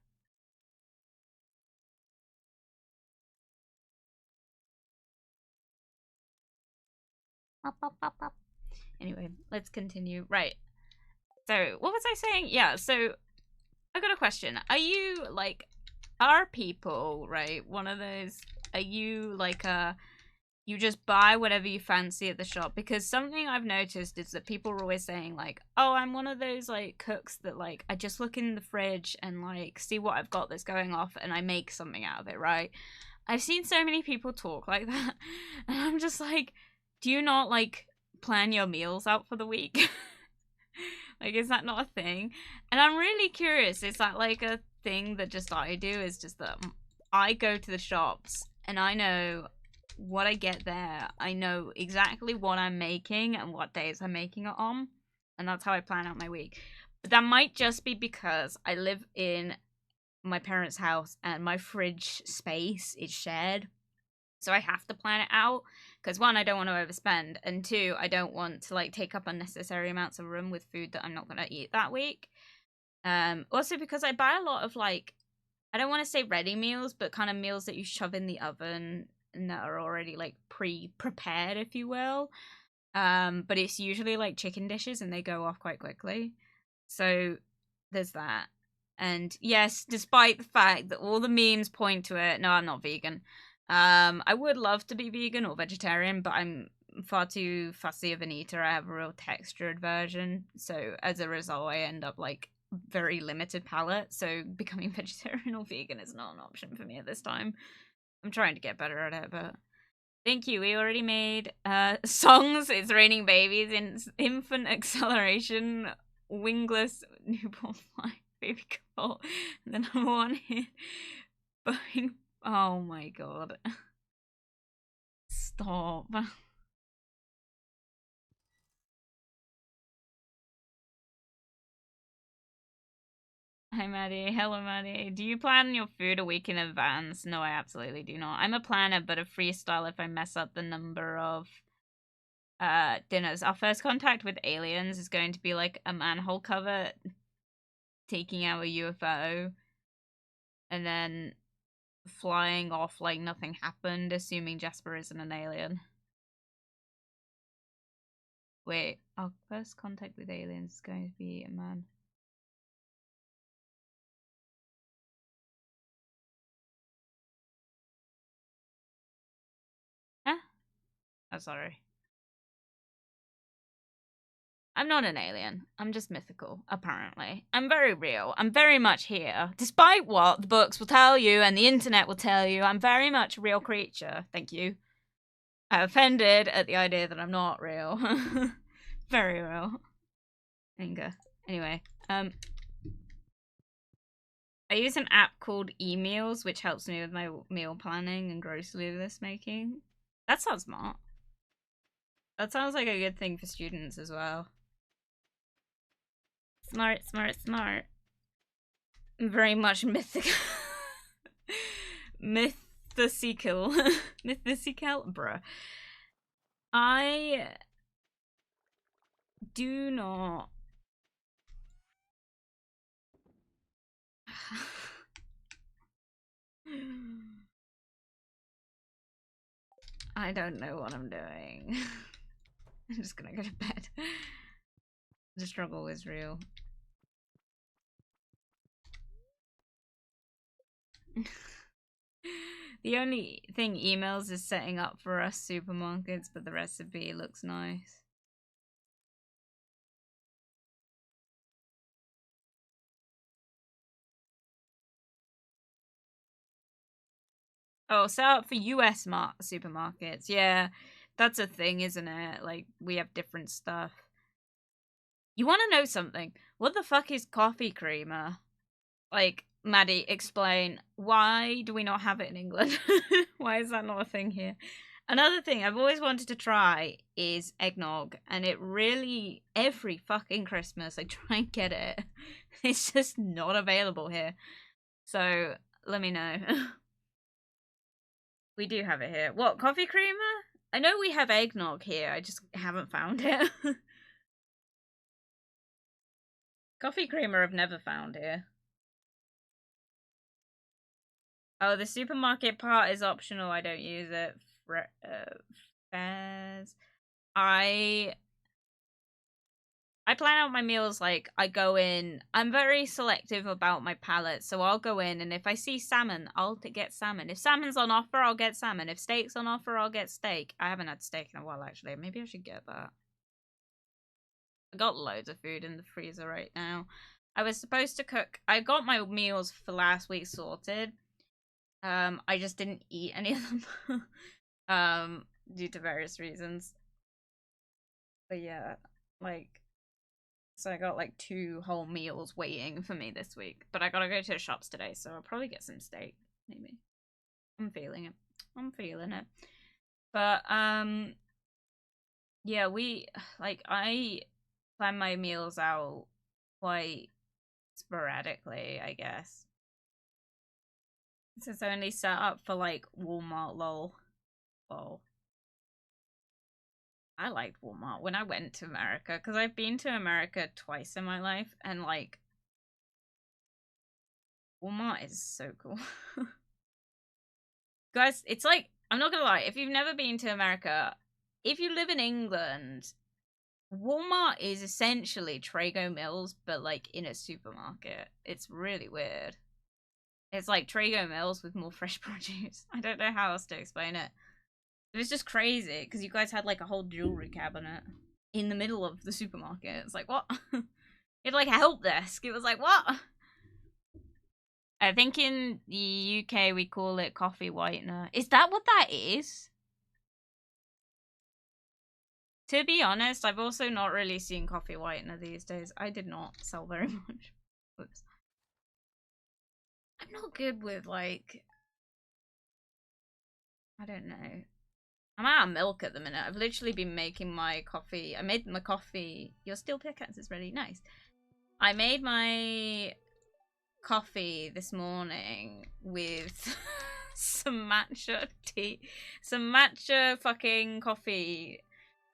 Anyway, let's continue. Right. So, what was I saying? Yeah, so I got a question. Are you like, are people, right, one of those, are you like you just buy whatever you fancy at the shop? Because something I've noticed is that people are always saying like, oh, I'm one of those like cooks that like, I just look in the fridge and like see what I've got that's going off and I make something out of it, right? I've seen so many people talk like that, and I'm just like, do you not like plan your meals out for the week? Like, is that not a thing? And I'm really curious, is that like a thing that just I do? Is just that I go to the shops and I know what I get there. I know exactly what I'm making and what days I'm making it on, and that's how I plan out my week. But that might just be because I live in my parents' house and my fridge space is shared, so I have to plan it out, because one, I don't want to overspend, and two, I don't want to like take up unnecessary amounts of room with food that I'm not going to eat that week. Also because I buy a lot of like, I don't want to say ready meals, but kind of meals that you shove in the oven and that are already like pre-prepared, if you will. But it's usually like chicken dishes and they go off quite quickly. So there's that. And yes, despite the fact that all the memes point to it, no, I'm not vegan. I would love to be vegan or vegetarian, but I'm far too fussy of an eater. I have a real textured version. So as a result, I end up like very limited palate. So becoming vegetarian or vegan is not an option for me at this time. I'm trying to get better at it, but thank you. We already made songs. It's raining babies in infant acceleration, wingless newborn fly, baby girl. And then number one hit. Oh my god. Stop. Hi, Maddie. Hello, Maddie. Do you plan your food a week in advance? No, I absolutely do not. I'm a planner, but a freestyle if I mess up the number of dinners. Our first contact with aliens is going to be like a manhole cover taking out a UFO and then flying off like nothing happened, assuming Jasper isn't an alien. Wait, our first contact with aliens is going to be a man. Huh? Oh, sorry. I'm not an alien. I'm just mythical, apparently. I'm very real. I'm very much here. Despite what the books will tell you and the internet will tell you, I'm very much a real creature. Thank you. I'm offended at the idea that I'm not real. Very real. Anger. Anyway, I use an app called eMeals, which helps me with my meal planning and grocery list making. That sounds smart. That sounds like a good thing for students as well. Smart, smart, smart. Very much mythical. Mythical. Mythical, bruh. I do not. I don't know what I'm doing. I'm just gonna go to bed. The struggle is real. The only thing emails is setting up for us supermarkets, but the recipe looks nice. Oh, set up for US supermarkets. Yeah, that's a thing, isn't it? Like, we have different stuff. You want to know something? What the fuck is coffee creamer? Like, Maddie, explain. Why do we not have it in England? Why is that not a thing here? Another thing I've always wanted to try is eggnog, and it really, every fucking Christmas I try and get it. It's just not available here. So, let me know. We do have it here. What, coffee creamer? I know we have eggnog here, I just haven't found it. Coffee creamer I've never found here. Oh, the supermarket part is optional. I don't use it. Fairs. I plan out my meals like I go in. I'm very selective about my palate, so I'll go in and if I see salmon, I'll get salmon. If salmon's on offer, I'll get salmon. If steak's on offer, I'll get steak. I haven't had steak in a while actually. Maybe I should get that. I got loads of food in the freezer right now. I was supposed to cook. I got my meals for last week sorted. I just didn't eat any of them. Due to various reasons. But yeah, like, so I got like 2 whole meals waiting for me this week. But I gotta go to the shops today, so I'll probably get some steak, maybe. I'm feeling it. I'm feeling it. But, yeah, I plan my meals out quite sporadically, I guess. This is only set up for like Walmart, lol. Lol. I liked Walmart when I went to America, because I've been to America twice in my life, and like, Walmart is so cool. Guys, it's like, I'm not gonna lie, if you've never been to America, if you live in England, Walmart is essentially Trago Mills, but like in a supermarket. It's really weird. It's like Trago Mills with more fresh produce. I don't know how else to explain it. It was just crazy because you guys had like a whole jewelry cabinet in the middle of the supermarket. It's like, what? It had like a help desk. It was like, what? I think in the UK we call it coffee whitener. Is that what that is? To be honest, I've also not really seen coffee whitener these days. I did not sell very much. Oops. I'm not good with like, I don't know. I'm out of milk at the minute. I've literally been making my coffee. I made my coffee. Your steel pickaxe is ready. Nice. I made my coffee this morning with some matcha tea, some matcha fucking coffee.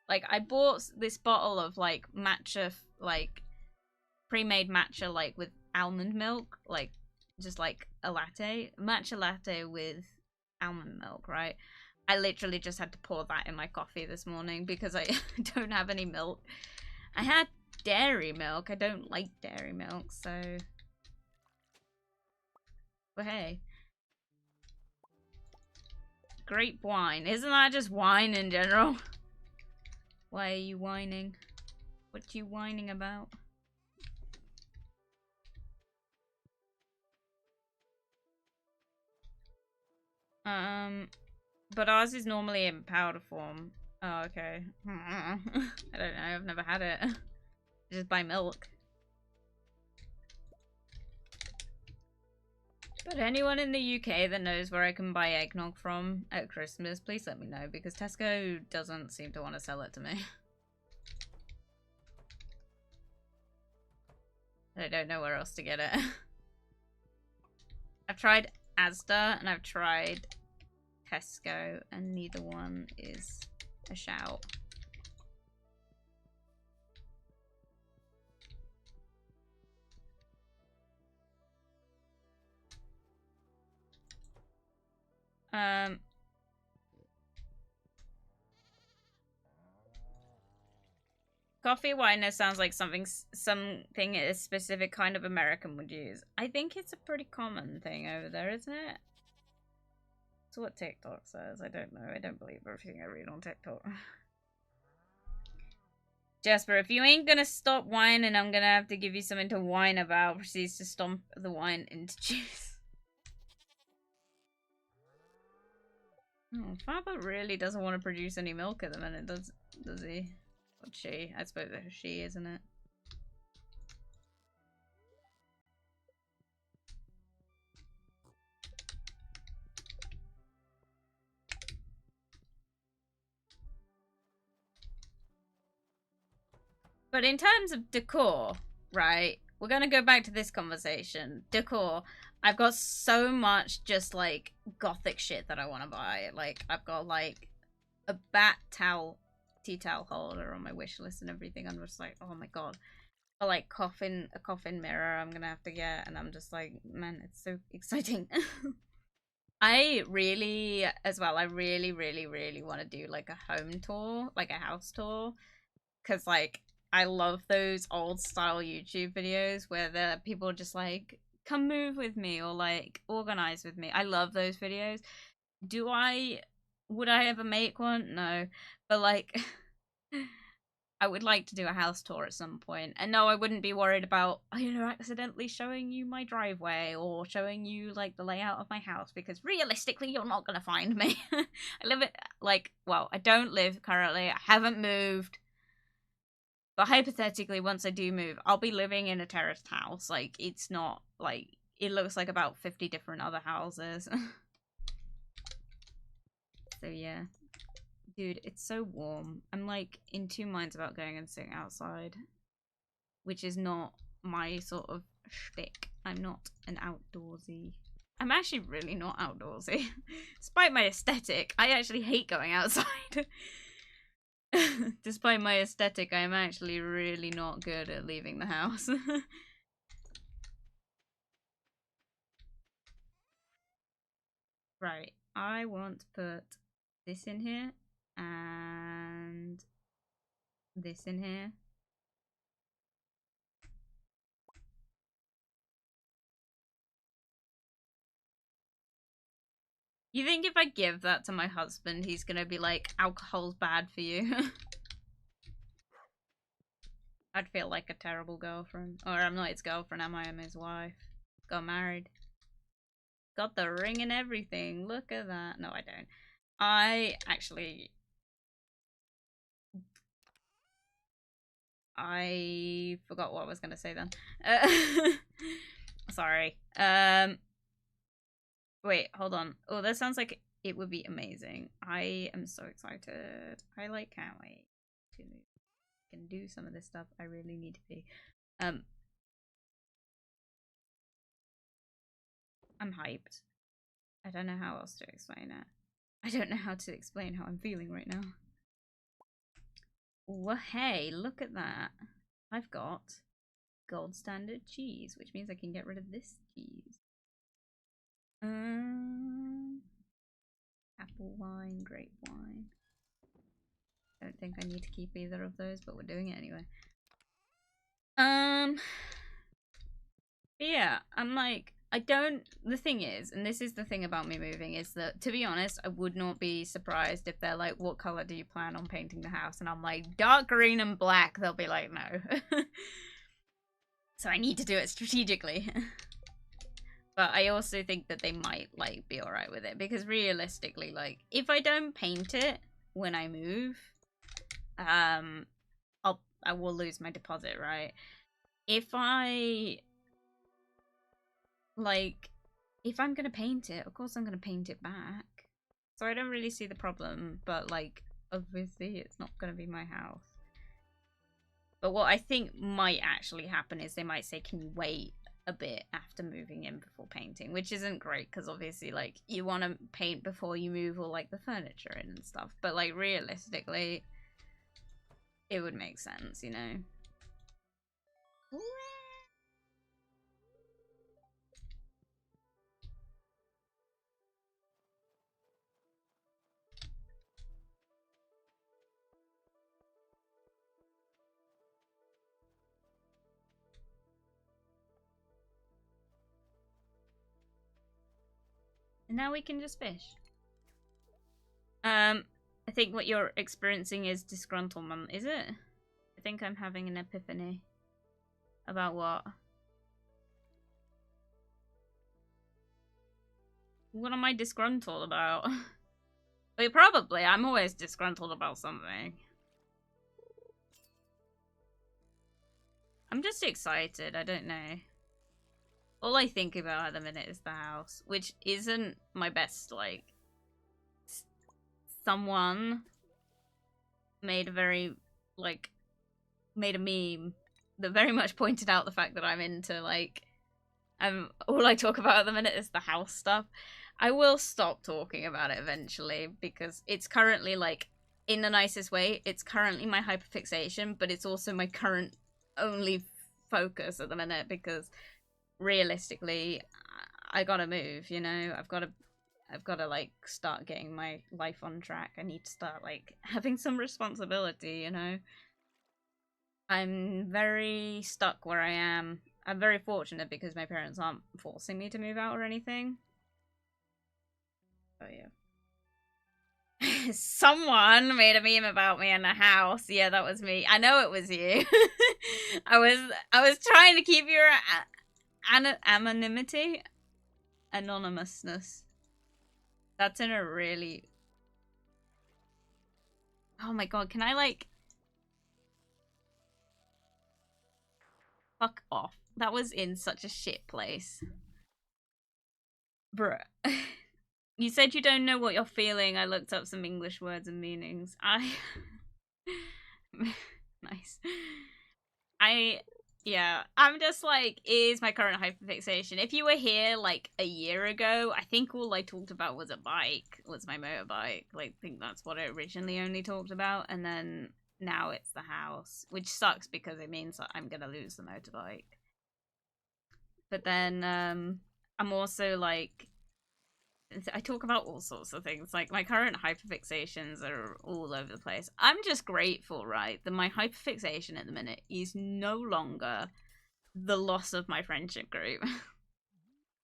Like, I bought this bottle of, like, matcha, like, pre-made matcha, like, with almond milk, like, just, like, a latte. Matcha latte with almond milk, right? I literally just had to pour that in my coffee this morning because I don't have any milk. I had dairy milk. I don't like dairy milk, so... But hey. Grape wine. Isn't that just wine in general? Why are you whining? What you whining about? But ours is normally in powder form. Oh, okay. I don't know, I've never had it. Just buy milk. But anyone in the UK that knows where I can buy eggnog from at Christmas, please let me know, because Tesco doesn't seem to want to sell it to me. I don't know where else to get it. I've tried Asda and I've tried Tesco, and neither one is a shout. Coffee whiteness sounds like something a specific kind of American would use. I think it's a pretty common thing over there, isn't it? That's what TikTok says. I don't know. I don't believe everything I read on TikTok. Jasper, if you ain't gonna stop whining, I'm gonna have to give you something to whine about. Proceeds to stomp the wine into juice. Oh, Father really doesn't want to produce any milk at the minute, does he? Or she? I suppose it's she, isn't it? But in terms of decor, right? We're gonna go back to this conversation. Decor. I've got so much just like gothic shit that I want to buy. Like, I've got like a bat towel, tea towel holder on my wish list and everything. I'm just like, oh my god. Or like a coffin mirror I'm gonna have to get, and I'm just like, man, it's so exciting. I really, as well, I really, really, really want to do like a home tour, like a house tour, because like I love those old style YouTube videos where the people are just like, come move with me or like organize with me. I love those videos. Would I ever make one? No, but like I would like to do a house tour at some point. And no, I wouldn't be worried about, you know, accidentally showing you my driveway or showing you like the layout of my house, because realistically you're not gonna find me. I live it like, well, I don't live currently, I haven't moved. But hypothetically, once I do move, I'll be living in a terraced house. Like, it's not, like, it looks like about 50 different other houses. So, yeah. Dude, it's so warm. I'm, like, in two minds about going and sitting outside. Which is not my sort of shtick. I'm not an outdoorsy. I'm actually really not outdoorsy. Despite my aesthetic, I actually hate going outside. Despite my aesthetic, I am actually really not good at leaving the house. Right, I want to put this in here and this in here. You think if I give that to my husband, he's gonna be like, alcohol's bad for you? I'd feel like a terrible girlfriend. Or I'm not his girlfriend, am I? I'm his wife. Got married. Got the ring and everything. Look at that. No, I don't. I actually... I forgot what I was going to say then. Sorry. Wait, hold on. Oh, that sounds like it would be amazing. I am so excited. I like can't wait to can do some of this stuff. I really need to be. I'm hyped. I don't know how else to explain it. I don't know how to explain how I'm feeling right now. Well, hey, look at that. I've got gold standard cheese, which means I can get rid of this cheese. Apple wine, grape wine. Don't think I need to keep either of those, but we're doing it anyway. Yeah, I'm like, the thing is, and this is the thing about me moving, is that, to be honest, I would not be surprised if they're like, what color do you plan on painting the house? And I'm like, dark green and black. They'll be like, no. So I need to do it strategically. But I also think that they might, like, be alright with it, because realistically, like, if I don't paint it when I move, I will lose my deposit, right? If I'm gonna paint it, of course I'm gonna paint it back. So I don't really see the problem, but, like, obviously it's not gonna be my house. But what I think might actually happen is they might say, can you wait a bit after moving in before painting? Which isn't great, because obviously, like, you want to paint before you move all, like, the furniture in and stuff. But, like, realistically, it would make sense, you know? And now we can just fish. I think what you're experiencing is disgruntlement, is it? I think I'm having an epiphany. About what? What am I disgruntled about? Wait, probably. I'm always disgruntled about something. I'm just excited. I don't know. All I think about at the minute is the house, which isn't my best, like... Someone made a very, like... made a meme that very much pointed out the fact that I'm into, like... all I talk about at the minute is the house stuff. I will stop talking about it eventually, because it's currently, like, in the nicest way, it's currently my hyperfixation, but it's also my current only focus at the minute, because realistically, I gotta move, you know? I've gotta, like, start getting my life on track. I need to start, like, having some responsibility, you know? I'm very stuck where I am. I'm very fortunate because my parents aren't forcing me to move out or anything. Oh, yeah. Someone made a meme about me in the house. Yeah, that was me. I know it was you. I was trying to keep your anonymity, anonymousness. That's in a really... Oh my god, can I, like... Fuck off. That was in such a shit place. Bruh. You said you don't know what you're feeling. I looked up some English words and meanings. Nice. Yeah, I'm just like, is my current hyperfixation. If you were here, like, a year ago, I think all I talked about was a bike, was my motorbike. Like, I think that's what I originally only talked about, and then now it's the house, which sucks because it means that I'm gonna lose the motorbike. But then, I'm also, like, I talk about all sorts of things. Like, my current hyperfixations are all over the place. I'm just grateful, right, that my hyperfixation at the minute is no longer the loss of my friendship group.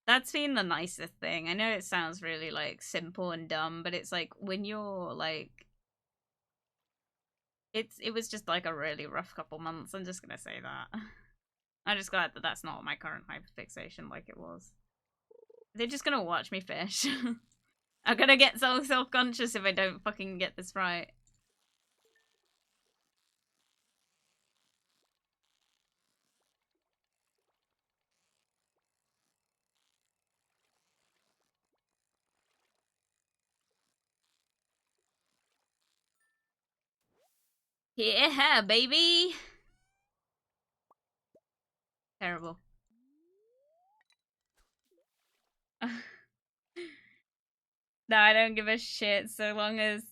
That's been the nicest thing. I know it sounds really, like, simple and dumb, but it's like, when you're, like... It was just, like, a really rough couple months. I'm just gonna say that. I'm just glad that that's not my current hyperfixation like it was. They're just gonna watch me fish. I'm gonna get so self-conscious if I don't fucking get this right. Yeah, baby! Terrible. No, I don't give a shit so long as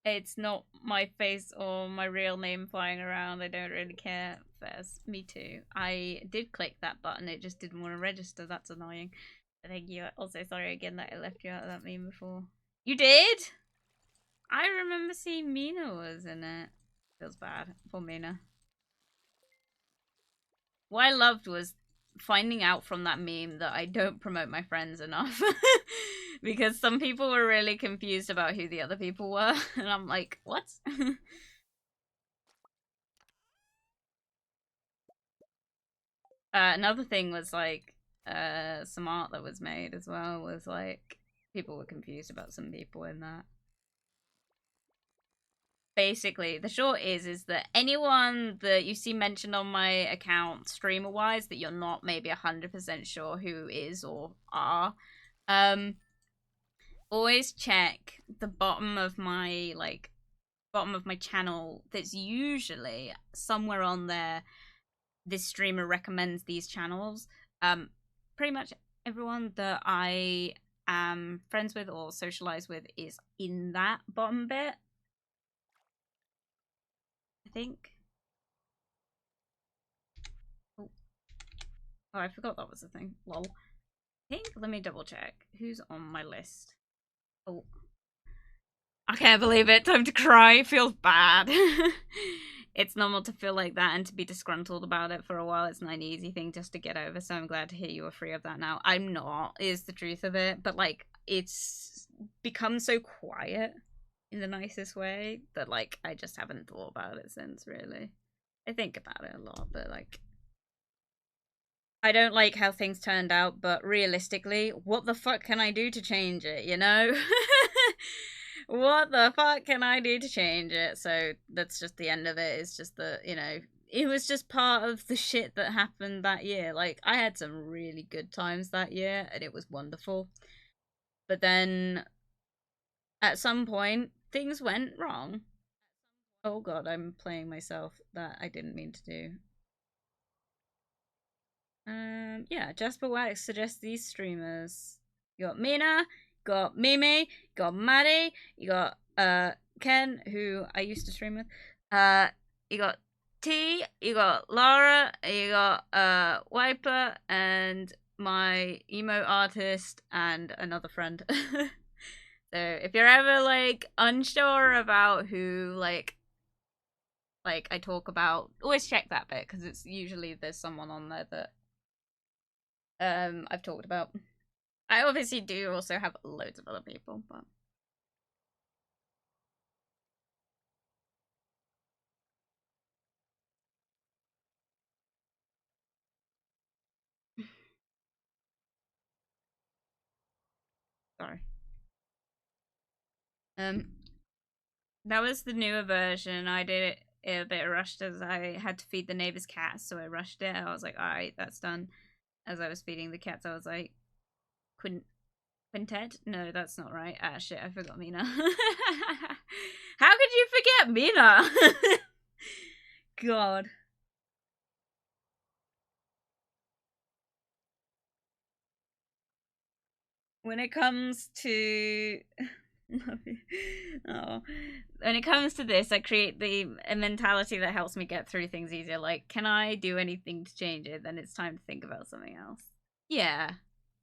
it's not my face or my real name flying around. I don't really care. First, me too. I did click that button. It just didn't want to register. That's annoying. Thank you. Also, sorry again that I left you out of that meme before. You did? I remember seeing Mina was in it. Feels bad for Mina. What I loved was finding out from that meme that I don't promote my friends enough. Because some people were really confused about who the other people were. And I'm like, what? Another thing was like some art that was made as well was like people were confused about some people in that. Basically, the short is that anyone that you see mentioned on my account streamer wise that you're not maybe 100% sure who is or are, always check the bottom of my channel. That's usually somewhere on there. This streamer recommends these channels. Pretty much everyone that I am friends with or socialize with is in that bottom bit, I think. Oh, I forgot that was a thing. Lol. I think, let me double check. Who's on my list? Oh. I can't believe it. Time to cry. It feels bad. It's normal to feel like that and to be disgruntled about it for a while. It's not an easy thing just to get over, so I'm glad to hear you are free of that now. I'm not, is the truth of it, but like, it's become so quiet in the nicest way that like, I just haven't thought about it since, really. I think about it a lot, but like, I don't like how things turned out, but realistically, what the fuck can I do to change it, you know? What the fuck can I do to change it? So that's just the end of it. It's just that, you know, it was just part of the shit that happened that year. Like, I had some really good times that year, and it was wonderful. But then, at some point, things went wrong. Oh god, I'm playing myself. That I didn't mean to do. Yeah, JasperWackx suggests these streamers. You got Mina, you got Mimi, you got Maddie, you got Ken, who I used to stream with. You got T, you got Lara, you got Wiper, and my emo artist and another friend. So if you're ever like unsure about who like I talk about, always check that bit because it's usually there's someone on there that I've talked about. I obviously do also have loads of other people, but sorry. Um, that was the newer version. I did it a bit rushed as I had to feed the neighbor's cats, so I rushed it. I was like, all right, that's done. As I was feeding the cats, I was like, Quintet? No, that's not right. Ah, shit, I forgot Mina. How could you forget Mina? God. When it comes to oh, when it comes to this, I create a mentality that helps me get through things easier. Like, can I do anything to change it? Then it's time to think about something else. Yeah,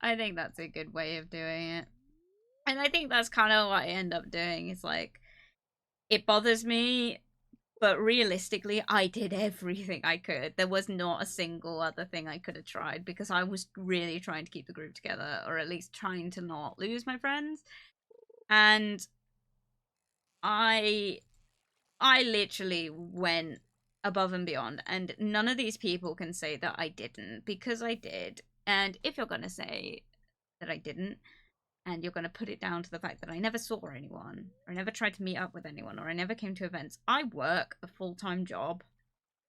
I think that's a good way of doing it. And I think that's kind of what I end up doing. Is like, it bothers me, but realistically, I did everything I could. There was not a single other thing I could have tried because I was really trying to keep the group together, or at least trying to not lose my friends. And I I literally went above and beyond, and none of these people can say that I didn't, because I did. And if you're gonna say that I didn't, and you're gonna put it down to the fact that I never saw anyone, or I never tried to meet up with anyone, or I never came to events, I work a full-time job,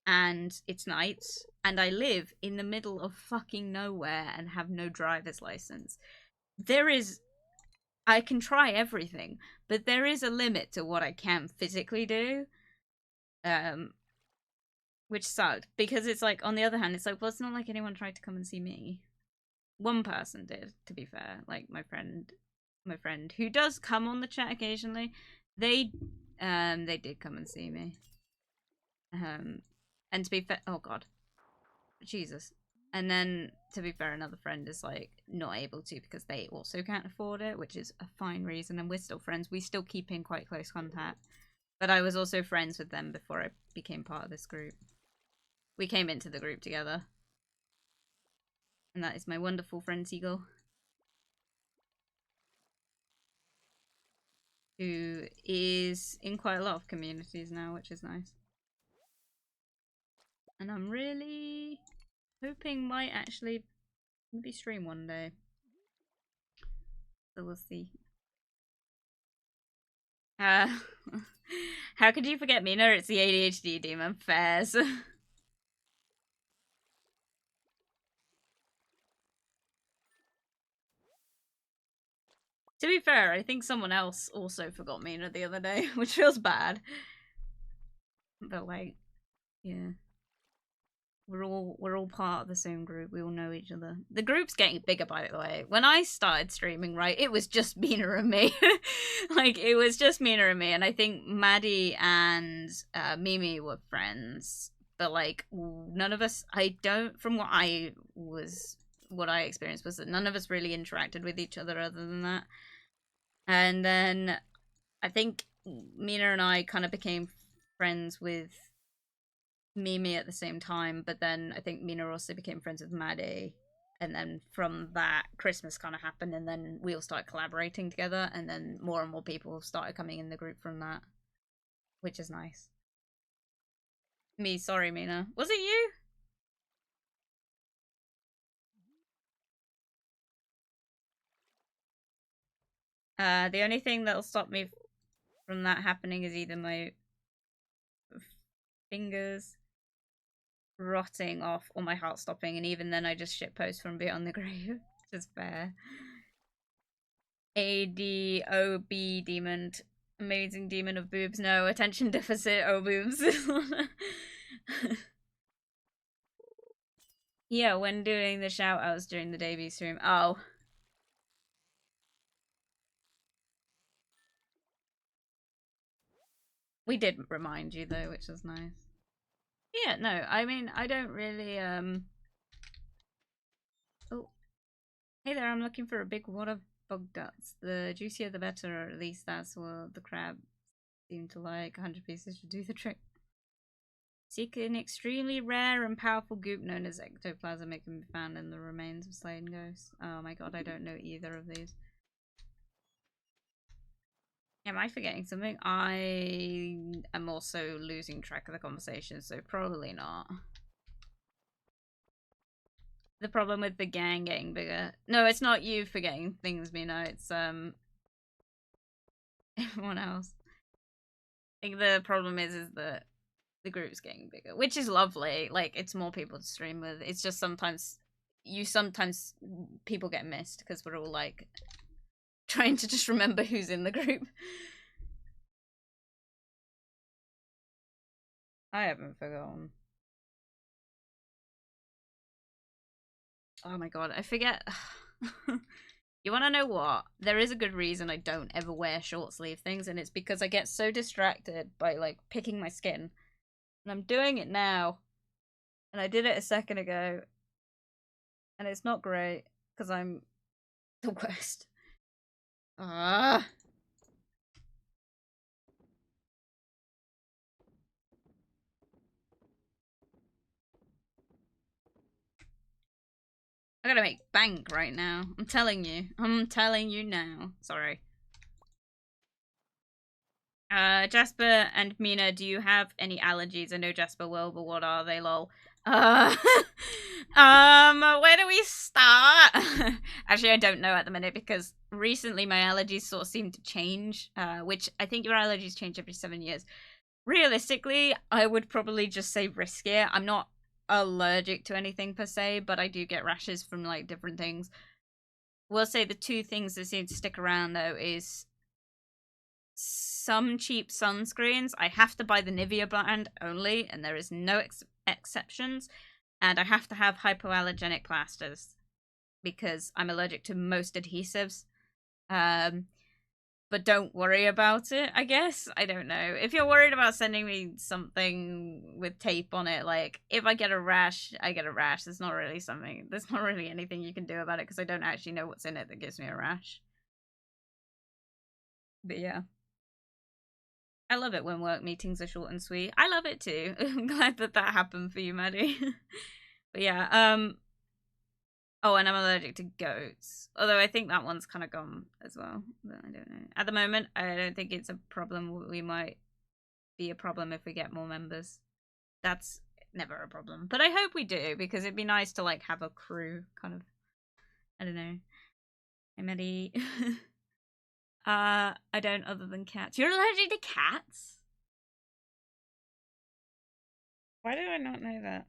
and it's nights, and I live in the middle of fucking nowhere and have no driver's license. There is I can try everything, but there is a limit to what I can physically do. Um, which sucked because it's like, on the other hand, it's like, well, it's not like anyone tried to come and see me. One person did, to be fair, like my friend my friend, who does come on the chat occasionally, they did come and see me. And to be fair, oh god, Jesus. And then, to be fair, another friend is like not able to because they also can't afford it, which is a fine reason. And we're still friends. We still keep in quite close contact. But I was also friends with them before I became part of this group. We came into the group together. And that is my wonderful friend Seagull, who is in quite a lot of communities now, which is nice. And I'm really hoping might actually maybe stream one day. So we'll see. How could you forget Mina? It's the ADHD demon. Fairs. To be fair, I think someone else also forgot Mina the other day, which feels bad. But like, yeah. We're all part of the same group. We all know each other. The group's getting bigger, by the way. When I started streaming, right, it was just Mina and me. Like, it was just Mina and me. And I think Maddie and Mimi were friends. But, like, none of us... From what I experienced was that none of us really interacted with each other other than that. And then I think Mina and I kind of became friends with Mimi at the same time, but then I think Mina also became friends with Maddie, and then from that Christmas kind of happened, and then we all started collaborating together, and then more and more people started coming in the group from that, which is nice. Sorry Mina, was it you? The only thing that'll stop me from that happening is either my fingers rotting off or my heart stopping, and even then I just shitpost from beyond the grave, which is fair. ADOB demon, amazing demon of boobs. No, attention deficit, oh boobs. Yeah, when doing the shout outs during the debut stream. Oh. We did remind you though, which was nice. Yeah, no, I mean, I don't really, Oh. Hey there, I'm looking for a big wad of bug guts. The juicier the better, or at least that's what the crab seemed to like. 100 pieces should do the trick. Seek an extremely rare and powerful goop known as ectoplasm. It can be found in the remains of slain ghosts. Oh my god, I don't know either of these. Am I forgetting something? I am also losing track of the conversation, so probably not. The problem with the gang getting bigger. No, it's not you forgetting things, Mina. It's everyone else. I think the problem is that the group's getting bigger, which is lovely. Like, it's more people to stream with. It's just sometimes people get missed because we're all like trying to just remember who's in the group. I haven't forgotten. Oh my god, I forget. You want to know what? There is a good reason I don't ever wear short sleeve things, and it's because I get so distracted by like picking my skin. And I'm doing it now. And I did it a second ago. And it's not great because I'm the worst. Ah. I gotta make bank right now. I'm telling you. I'm telling you now. Sorry. Jasper and Mina, do you have any allergies? I know Jasper will, but what are they, lol? Where do we start? Actually, I don't know at the minute because recently my allergies sort of seem to change, which I think your allergies change every 7 years. Realistically, I would probably just say riskier. I'm not allergic to anything per se, but I do get rashes from like different things. We'll say the two things that seem to stick around though is some cheap sunscreens. I have to buy the Nivea brand only, and there is no exceptions. And I have to have hypoallergenic plasters because I'm allergic to most adhesives. But don't worry about it, I guess. I don't know. If you're worried about sending me something with tape on it, like, if I get a rash, I get a rash. There's not really anything you can do about it because I don't actually know what's in it that gives me a rash. But yeah. I love it when work meetings are short and sweet. I love it too. I'm glad that happened for you, Maddie. But yeah, oh, and I'm allergic to goats. Although I think that one's kind of gone as well. But I don't know. At the moment, I don't think it's a problem. We might be a problem if we get more members. That's never a problem. But I hope we do, because it'd be nice to, like, have a crew, kind of. I don't know. Hey, Maddie. I don't other than cats. You're allergic to cats? Why do I not know that?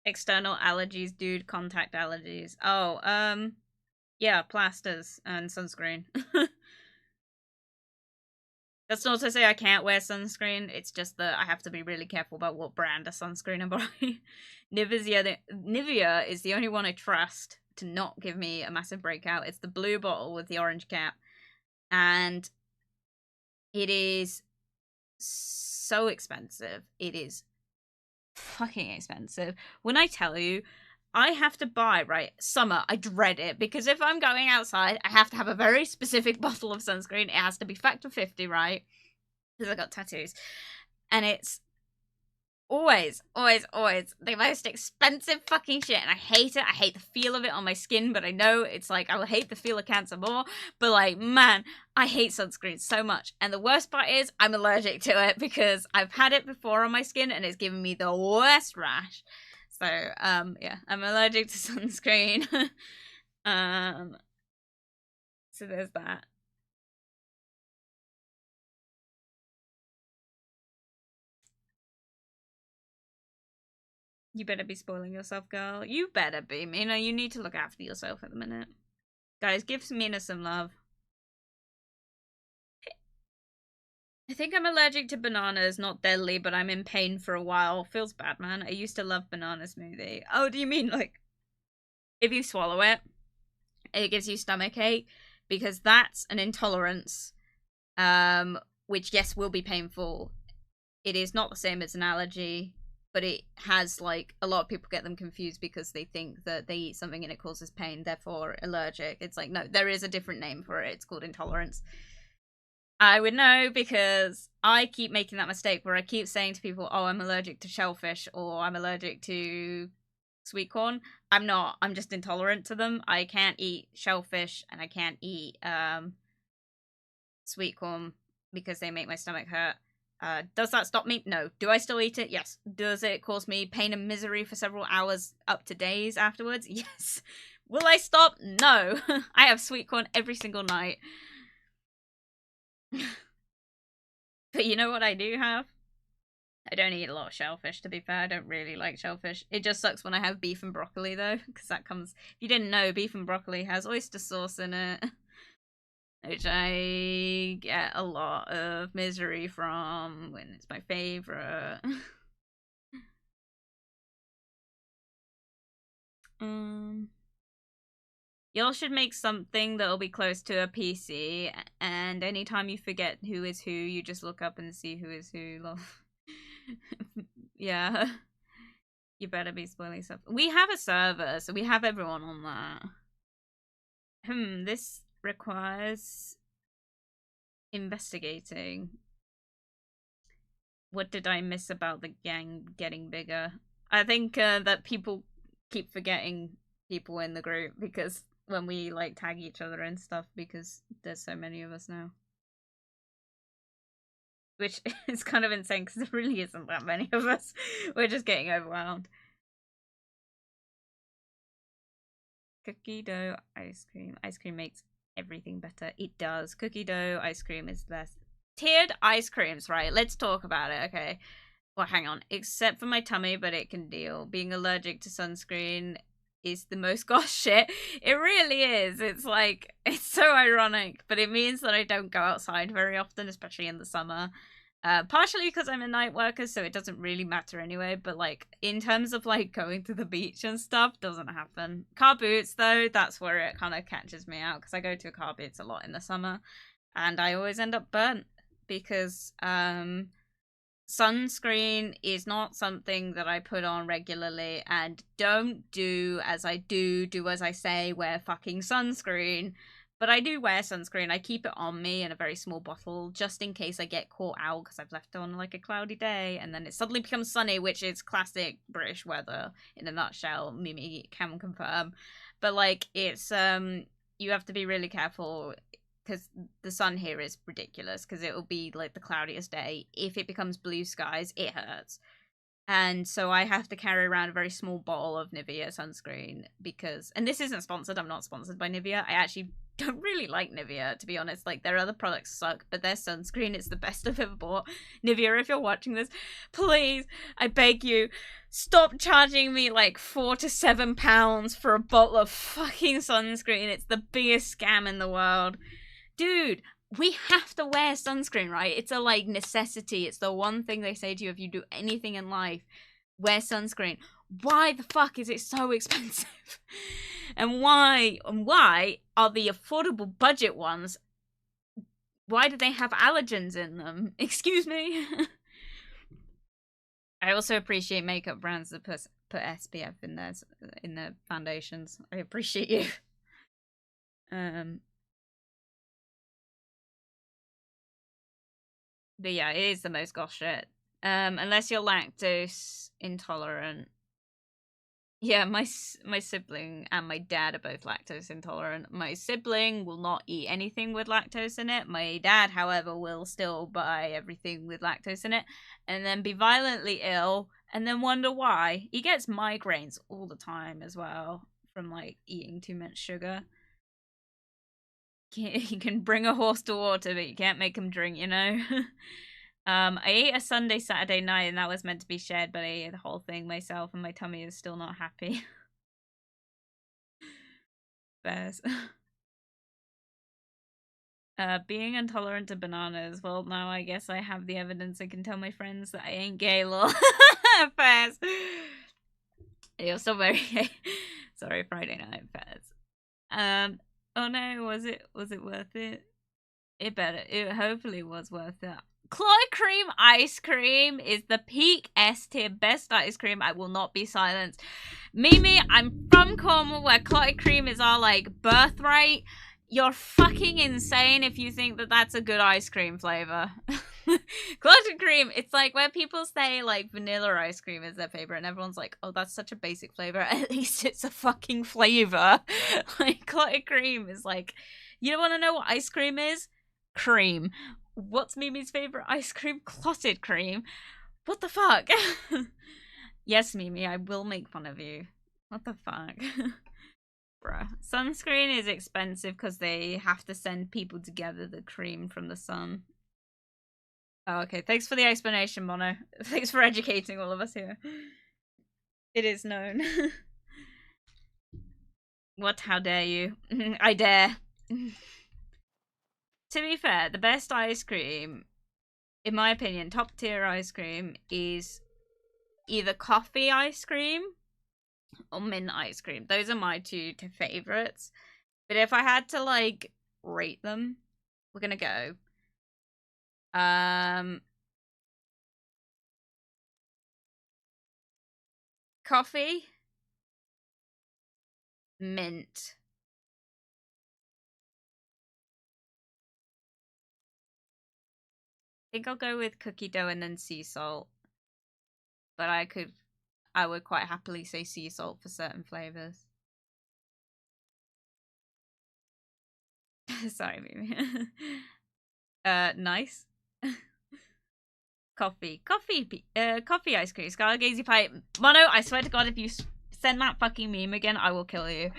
External allergies, dude. Contact allergies. Oh, yeah, plasters and sunscreen. That's not to say I can't wear sunscreen. It's just that I have to be really careful about what brand of sunscreen I'm buying. Nivea is the only one I trust to not give me a massive breakout. It's the blue bottle with the orange cap. And it is so expensive. It is fucking expensive. When I tell you, I have to buy, right, summer, I dread it, because if I'm going outside, I have to have a very specific bottle of sunscreen. It has to be factor 50, right? Because I got tattoos. And it's always the most expensive fucking shit, and I hate it. I hate the feel of it on my skin, but I know it's like, I will hate the feel of cancer more, but like, man, I hate sunscreen so much. And the worst part is, I'm allergic to it, because I've had it before on my skin, and it's given me the worst rash. So, yeah, I'm allergic to sunscreen. So there's that. You better be spoiling yourself, girl. You better be, Mina. You need to look after yourself at the minute. Guys, give Mina some love. I think I'm allergic to bananas, not deadly, but I'm in pain for a while. Feels bad, man. I used to love banana smoothie. Oh, do you mean, like, if you swallow it, it gives you stomachache? Because that's an intolerance, which, yes, will be painful. It is not the same as an allergy, but it has, like, a lot of people get them confused because they think that they eat something and it causes pain, therefore allergic. It's like, no, there is a different name for it. It's called intolerance. I would know because I keep making that mistake where I keep saying to people, oh, I'm allergic to shellfish or I'm allergic to sweet corn. I'm not. I'm just intolerant to them. I can't eat shellfish and I can't eat sweet corn because they make my stomach hurt. Does that stop me? No. Do I still eat it? Yes. Does it cause me pain and misery for several hours up to days afterwards? Yes. Will I stop? No. I have sweet corn every single night. But you know what I do have? I don't eat a lot of shellfish, to be fair. I don't really like shellfish. It just sucks when I have beef and broccoli, though, because that comes... If you didn't know, beef and broccoli has oyster sauce in it, which I get a lot of misery from when it's my favourite. Y'all should make something that'll be close to a PC, and anytime you forget who is who, you just look up and see who is who. Yeah. You better be spoiling stuff. We have a server, so we have everyone on that. This requires investigating. What did I miss about the gang getting bigger? I think that people keep forgetting people in the group because when we like tag each other and stuff, because there's so many of us now. Which is kind of insane because there really isn't that many of us. We're just getting overwhelmed. Cookie dough ice cream. Ice cream makes everything better. It does. Cookie dough ice cream is the best. Tiered ice creams, right? Let's talk about it, okay? Well, hang on. Except for my tummy, but it can deal. Being allergic to sunscreen is the most gosh shit. It really is. It's like, it's so ironic, but it means that I don't go outside very often, especially in the summer. Partially because I'm a night worker, so it doesn't really matter anyway, but like in terms of like going to the beach and stuff, doesn't happen. Car boots though, that's where it kind of catches me out, because I go to car boots a lot in the summer and I always end up burnt because sunscreen is not something that I put on regularly, and don't do as I do as I say, wear fucking sunscreen. But I do wear sunscreen. I keep it on me in a very small bottle just in case I get caught out because I've left it on like a cloudy day and then it suddenly becomes sunny, which is classic British weather in a nutshell. Mimi can confirm. But like it's you have to be really careful because the sun here is ridiculous, because it will be like the cloudiest day. If it becomes blue skies, it hurts. And so I have to carry around a very small bottle of Nivea sunscreen because, and this isn't sponsored, I'm not sponsored by Nivea. I actually don't really like Nivea, to be honest. Like, their other products suck, but their sunscreen is the best I've ever bought. Nivea, if you're watching this, please, I beg you, stop charging me like £4 to £7 for a bottle of fucking sunscreen. It's the biggest scam in the world. Dude, we have to wear sunscreen, right? It's a like necessity. It's the one thing they say to you if you do anything in life. Wear sunscreen. Why the fuck is it so expensive? And why are the affordable budget ones, why do they have allergens in them? Excuse me. I also appreciate makeup brands that put SPF in their foundations. I appreciate you. But yeah, it is the most gosh shit. Unless you're lactose intolerant. Yeah, my sibling and my dad are both lactose intolerant. My sibling will not eat anything with lactose in it. My dad, however, will still buy everything with lactose in it and then be violently ill and then wonder why. He gets migraines all the time as well from like eating too much sugar. You can bring a horse to water, but you can't make him drink, you know? I ate a Sunday, Saturday night, and that was meant to be shared, but I ate the whole thing myself, and my tummy is still not happy. Bears. Being intolerant to bananas. Well, now I guess I have the evidence. I can tell my friends that I ain't gay, lol. Bears. You're still very gay. Sorry, Friday night, Bears. Oh no, was it worth it? It hopefully was worth it. Clotted cream ice cream is the peak S tier best ice cream. I will not be silenced. Mimi, I'm from Cornwall where clotted cream is our like birthright. You're fucking insane if you think that that's a good ice cream flavor. Clotted cream, it's like where people say like vanilla ice cream is their favorite and everyone's like, oh, that's such a basic flavor. At least it's a fucking flavor. Like clotted cream is like, you don't want to know what ice cream is? Cream. What's Mimi's favorite ice cream? Clotted cream. What the fuck? Yes, Mimi, I will make fun of you. What the fuck? Bruh. Sunscreen is expensive because they have to send people to gather the cream from the sun. Oh, okay. Thanks for the explanation, Mono. Thanks for educating all of us here. It is known. What? How dare you? I dare. To be fair, the best ice cream, in my opinion, top tier ice cream is either coffee ice cream or mint ice cream. Those are my two favorites. But if I had to like rate them, we're gonna go coffee, mint. I think I'll go with cookie dough and then sea salt. But I would quite happily say sea salt for certain flavors. Sorry, Mimi. Nice. Coffee ice cream. Scargazy pie. Mono, I swear to God, if you send that fucking meme again, I will kill you.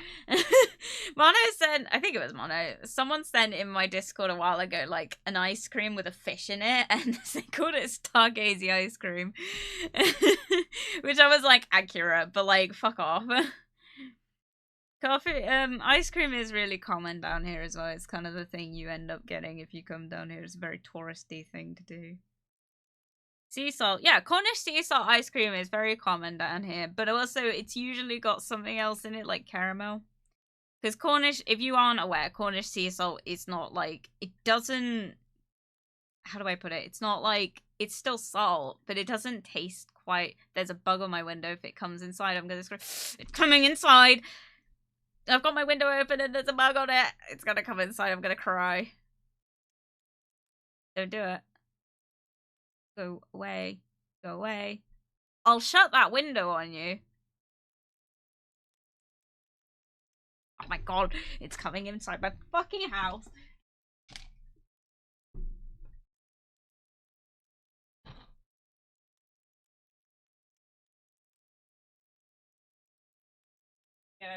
Mono sent, I think it was Mono, someone sent in my Discord a while ago, like, an ice cream with a fish in it, and they called it Stargazy ice cream. Which I was like, accurate, but like, fuck off. Coffee, ice cream is really common down here as well. It's kind of the thing you end up getting if you come down here. It's a very touristy thing to do. Sea salt. Yeah, Cornish sea salt ice cream is very common down here, but also it's usually got something else in it, like caramel. Because Cornish, if you aren't aware, Cornish sea salt is not like, it doesn't, how do I put it? It's not like, it's still salt, but it doesn't taste quite, there's a bug on my window. If it comes inside, I'm gonna scream, it's coming inside! I've got my window open and there's a bug on it! It's gonna come inside, I'm gonna cry. Don't do it. Go away. Go away. I'll shut that window on you. Oh my god, it's coming inside my fucking house. Go.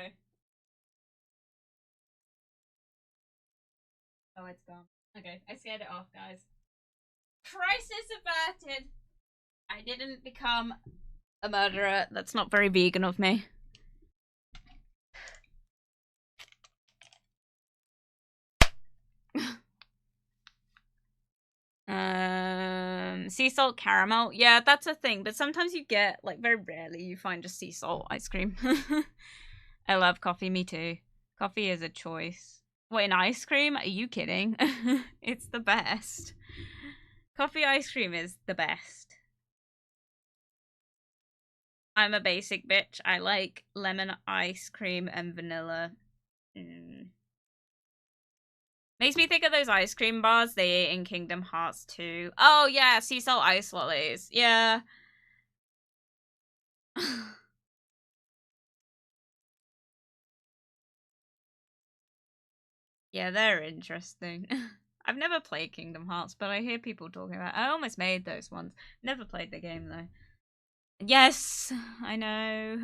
Oh, it's gone. Okay, I scared it off, guys. Crisis averted! I didn't become a murderer. That's not very vegan of me. Sea salt caramel. Yeah, that's a thing. But sometimes you get, like, very rarely you find just sea salt ice cream. I love coffee. Me too. Coffee is a choice. Wait, an ice cream? Are you kidding? It's the best. Coffee ice cream is the best. I'm a basic bitch. I like lemon ice cream and vanilla. Makes me think of those ice cream bars they ate in Kingdom Hearts 2. Oh yeah, sea salt ice lollies. Yeah. Yeah, they're interesting. I've never played Kingdom Hearts, but I hear people talking about it. I almost made those ones. Never played the game though. Yes, I know.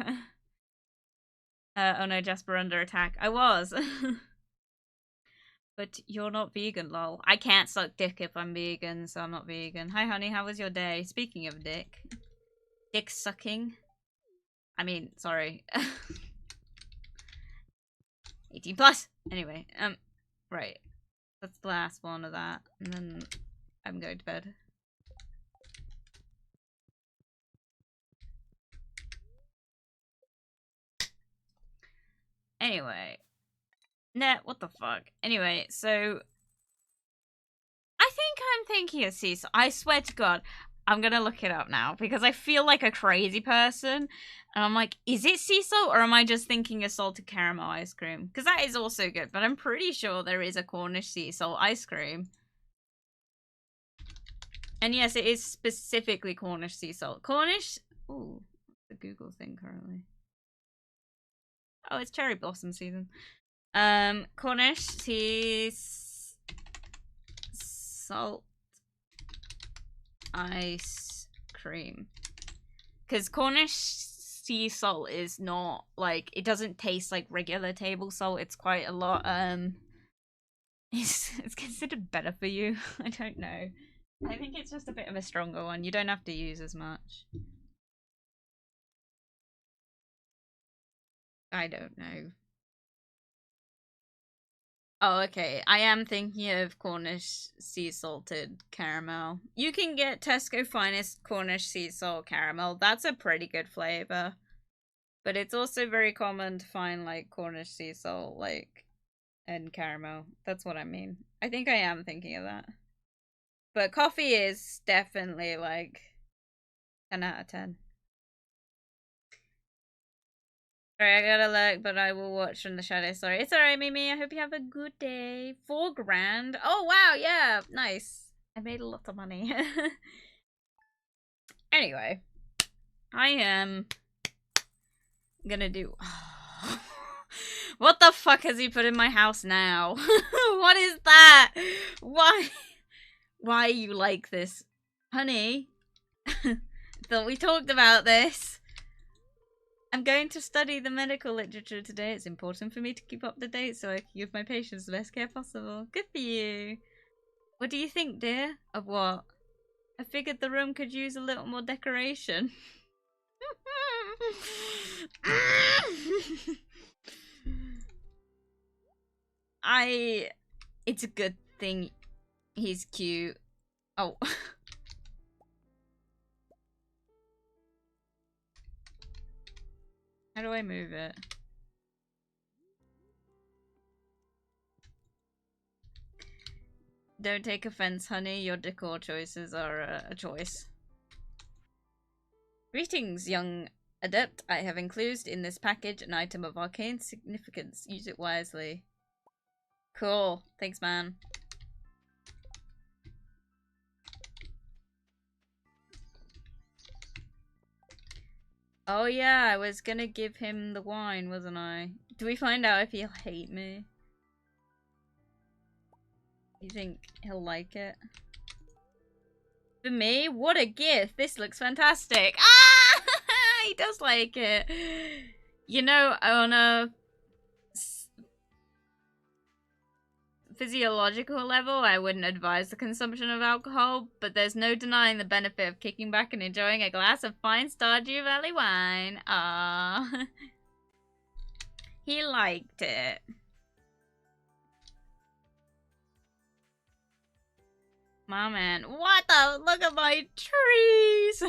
Oh no, Jasper under attack. I was. But you're not vegan, lol. I can't suck dick if I'm vegan, so I'm not vegan. Hi honey, how was your day? Speaking of dick. Dick sucking. I mean, sorry. 18 plus! Anyway, right. That's the last one of that, and then I'm going to bed. Anyway. Nah, what the fuck? Anyway, so I think I'm thinking of sea salt. I swear to God, I'm gonna look it up now because I feel like a crazy person. And I'm like, is it sea salt or am I just thinking of salted caramel ice cream? Because that is also good, but I'm pretty sure there is a Cornish sea salt ice cream. And yes, it is specifically Cornish sea salt. Cornish... Ooh, the Google thing currently. Oh, it's cherry blossom season. Cornish sea salt ice cream. Because Cornish sea salt is not, like, it doesn't taste like regular table salt. It's quite a lot, it's considered better for you. I don't know. I think it's just a bit of a stronger one. You don't have to use as much. I don't know. Oh, okay. I am thinking of Cornish sea salted caramel. You can get Tesco Finest Cornish sea salt caramel. That's a pretty good flavor. But it's also very common to find, like, Cornish sea salt, like, and caramel. That's what I mean. I think I am thinking of that. But coffee is definitely, like, 10 out of 10. Alright, I gotta look, but I will watch from the shadows. Sorry. It's alright, Mimi. I hope you have a good day. 4 grand. Oh, wow. Yeah. Nice. I made a lot of money. Anyway. I am gonna do... What the fuck has he put in my house now? What is that? Why? Why you like this? Honey? Thought we talked about this. I'm going to study the medical literature today. It's important for me to keep up to date so I can give my patients the best care possible. Good for you. What do you think, dear? Of what? I figured the room could use a little more decoration. It's a good thing he's cute. Oh. How do I move it? Don't take offense, honey. Your decor choices are a choice. Greetings, young adept. I have enclosed in this package an item of arcane significance. Use it wisely. Cool. Thanks, man. Oh yeah, I was gonna give him the wine, wasn't I? Do we find out if he'll hate me? You think he'll like it? For me? What a gift! This looks fantastic! Ah! He does like it! You know, on a physiological level, I wouldn't advise the consumption of alcohol, but there's no denying the benefit of kicking back and enjoying a glass of fine Stardew Valley wine. Ah, he liked it. My man, what the? Look at my trees!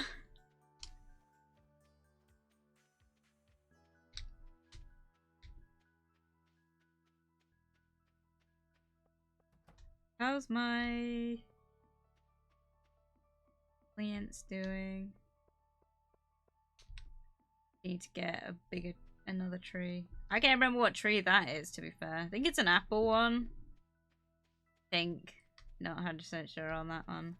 How's my plants doing? Need to get a bigger, another tree. I can't remember what tree that is, to be fair. I think it's an apple one. Think. Not 100% sure on that one.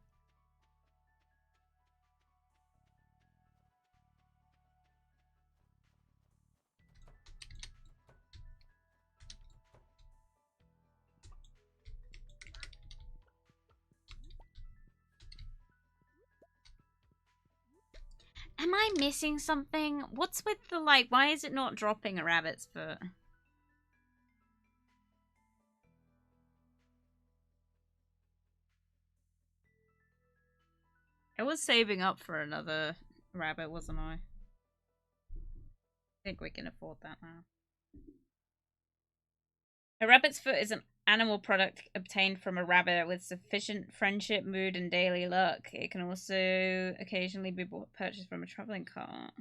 Am I missing something? What's with the, like, why is it not dropping a rabbit's foot? I was saving up for another rabbit, wasn't I? I think we can afford that now. A rabbit's foot is an animal product obtained from a rabbit with sufficient friendship, mood, and daily luck. It can also occasionally be purchased from a traveling cart.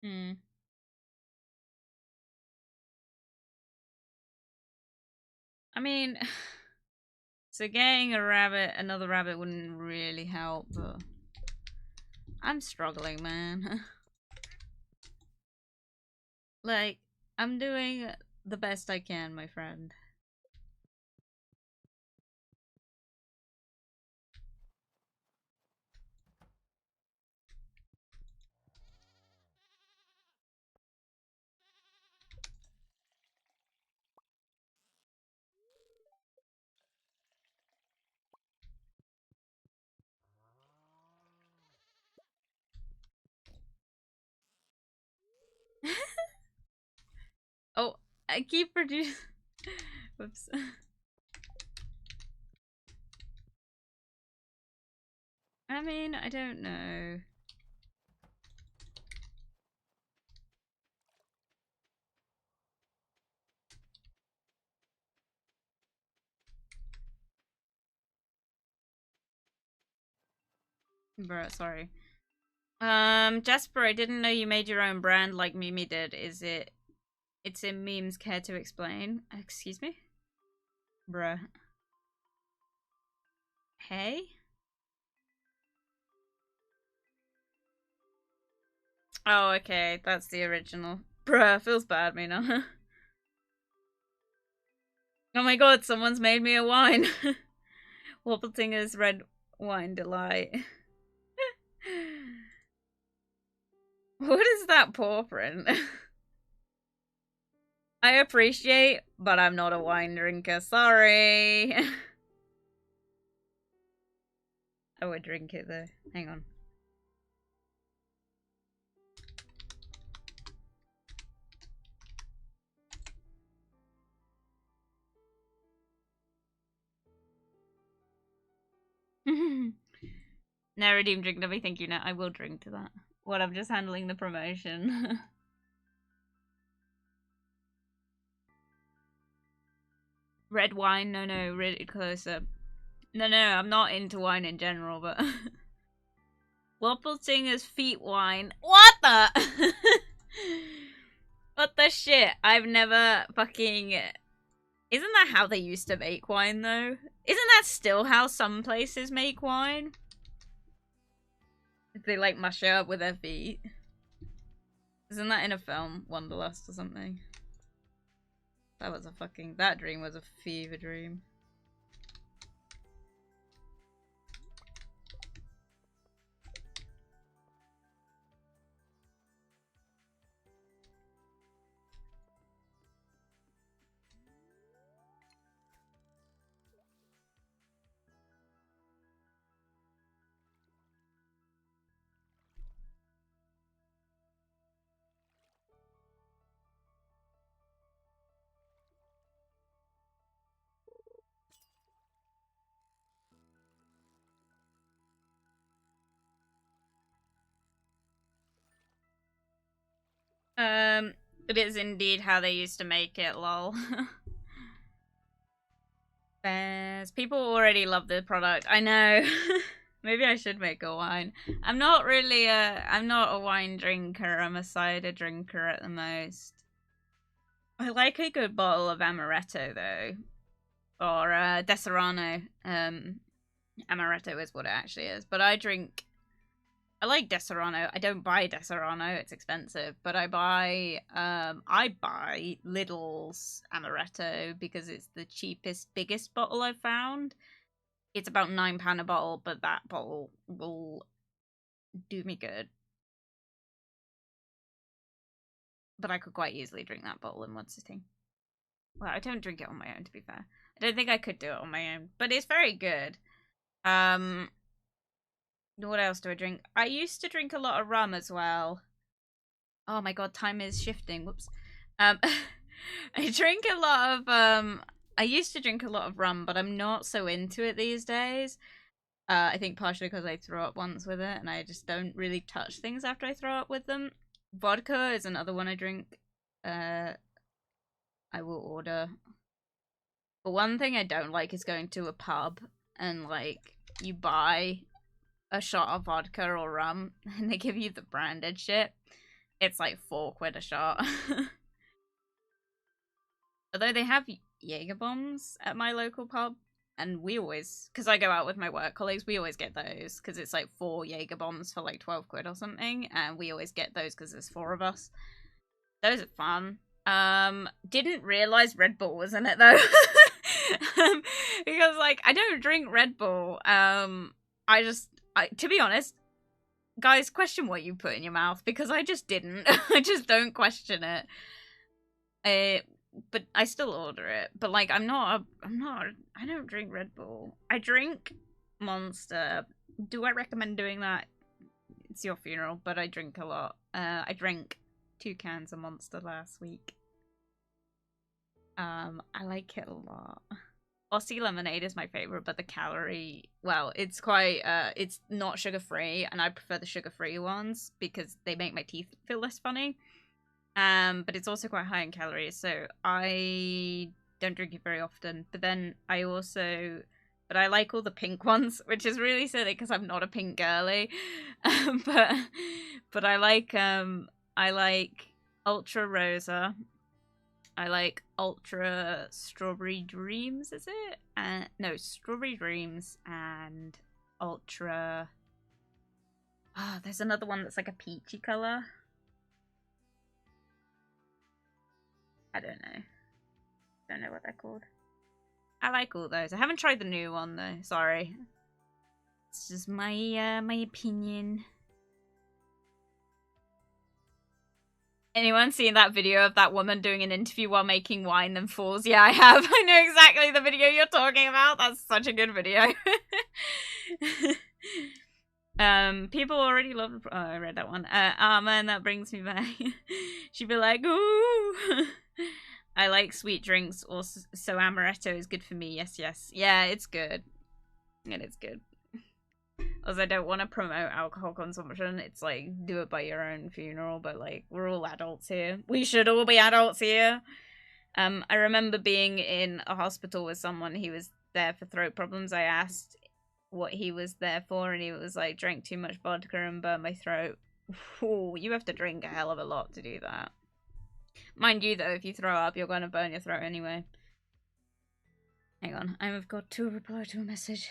Hmm. I mean, so getting a rabbit, another rabbit wouldn't really help, but I'm struggling, man. Like, I'm doing the best I can, my friend. Oh, I keep producing. Whoops. I mean, I don't know. Bruh, sorry. Jasper, I didn't know you made your own brand like Mimi did. Is it? It's in memes. Care to explain? Excuse me? Bruh. Hey? Oh, okay. That's the original. Bruh, feels bad, me now. Oh my god, someone's made me a wine. Wobbletinger's red wine delight. What is that paw print? I appreciate, but I'm not a wine drinker. Sorry. I would drink it though. Hang on. No, redeem drink number, thank you. No, I will drink to that. Well, I'm just handling the promotion. Red wine? No, really closer. No, I'm not into wine in general, but... Singer's feet wine. What the? What the shit? I've never fucking... Isn't that how they used to make wine, though? Isn't that still how some places make wine? They, like, mush it up with their feet. Isn't that in a film? Wanderlust or something? That was a fucking... That dream was a fever dream. It is indeed how they used to make it, lol. Bears. People already love the product. I know. Maybe I should make a wine. I'm not a wine drinker. I'm a cider drinker at the most. I like a good bottle of amaretto, though. Or, Deserrano. Amaretto is what it actually is. But I like Deserrano. I don't buy Deserrano, it's expensive, but I buy Lidl's Amaretto because it's the cheapest, biggest bottle I've found. It's about £9 a bottle, but that bottle will do me good. But I could quite easily drink that bottle in one sitting. Well, I don't drink it on my own, to be fair. I don't think I could do it on my own, but it's very good. What else do I drink? I used to drink a lot of rum as well. Oh my god, time is shifting. Whoops. I drink a lot of I used to drink a lot of rum, but I'm not so into it these days. I think partially because I threw up once with it, and I just don't really touch things after I throw up with them. Vodka is another one I drink. I will order. But one thing I don't like is going to a pub and, like, you buy a shot of vodka or rum and they give you the branded shit. It's like £4 a shot. Although they have Jaeger bombs at my local pub, and we always, because I go out with my work colleagues, we always get those because it's like 4 Jaeger bombs for like £12 or something, and we always get those because there's 4 of us. Those are fun. Didn't realize Red Bull was in it though. Because like I don't drink Red Bull. To be honest, guys, question what you put in your mouth because I just didn't. I just don't question it. But I still order it. But like I don't drink Red Bull. I drink Monster. Do I recommend doing that? It's your funeral, but I drink a lot. I drank 2 cans of Monster last week. I like it a lot. Aussie lemonade is my favorite, but the calorie, well, it's quite, it's not sugar-free, and I prefer the sugar-free ones because they make my teeth feel less funny. But it's also quite high in calories, so I don't drink it very often. But then I like all the pink ones, which is really silly because I'm not a pink girly. But I like Ultra Rosa. I like Ultra Strawberry Dreams, is it? No, Strawberry Dreams and Ultra... there's another one that's like a peachy colour. I don't know. Don't know what they're called. I like all those. I haven't tried the new one though, sorry. It's just my my opinion. Anyone seen that video of that woman doing an interview while making wine then falls? Yeah, I have. I know exactly the video you're talking about. That's such a good video. People already love... Oh, I read that one. Man, that brings me back. She'd be like, ooh. I like sweet drinks, also, so amaretto is good for me. Yes. Yeah, it's good. It is good. As I don't want to promote alcohol consumption. It's like, do it by your own funeral, but like, we're all adults here. We should all be adults here. I remember being in a hospital with someone. He was there for throat problems. I asked what he was there for, and he was like, drank too much vodka and burned my throat. Ooh, you have to drink a hell of a lot to do that. Mind you, though, if you throw up, you're going to burn your throat anyway. Hang on, I've got to reply to a message.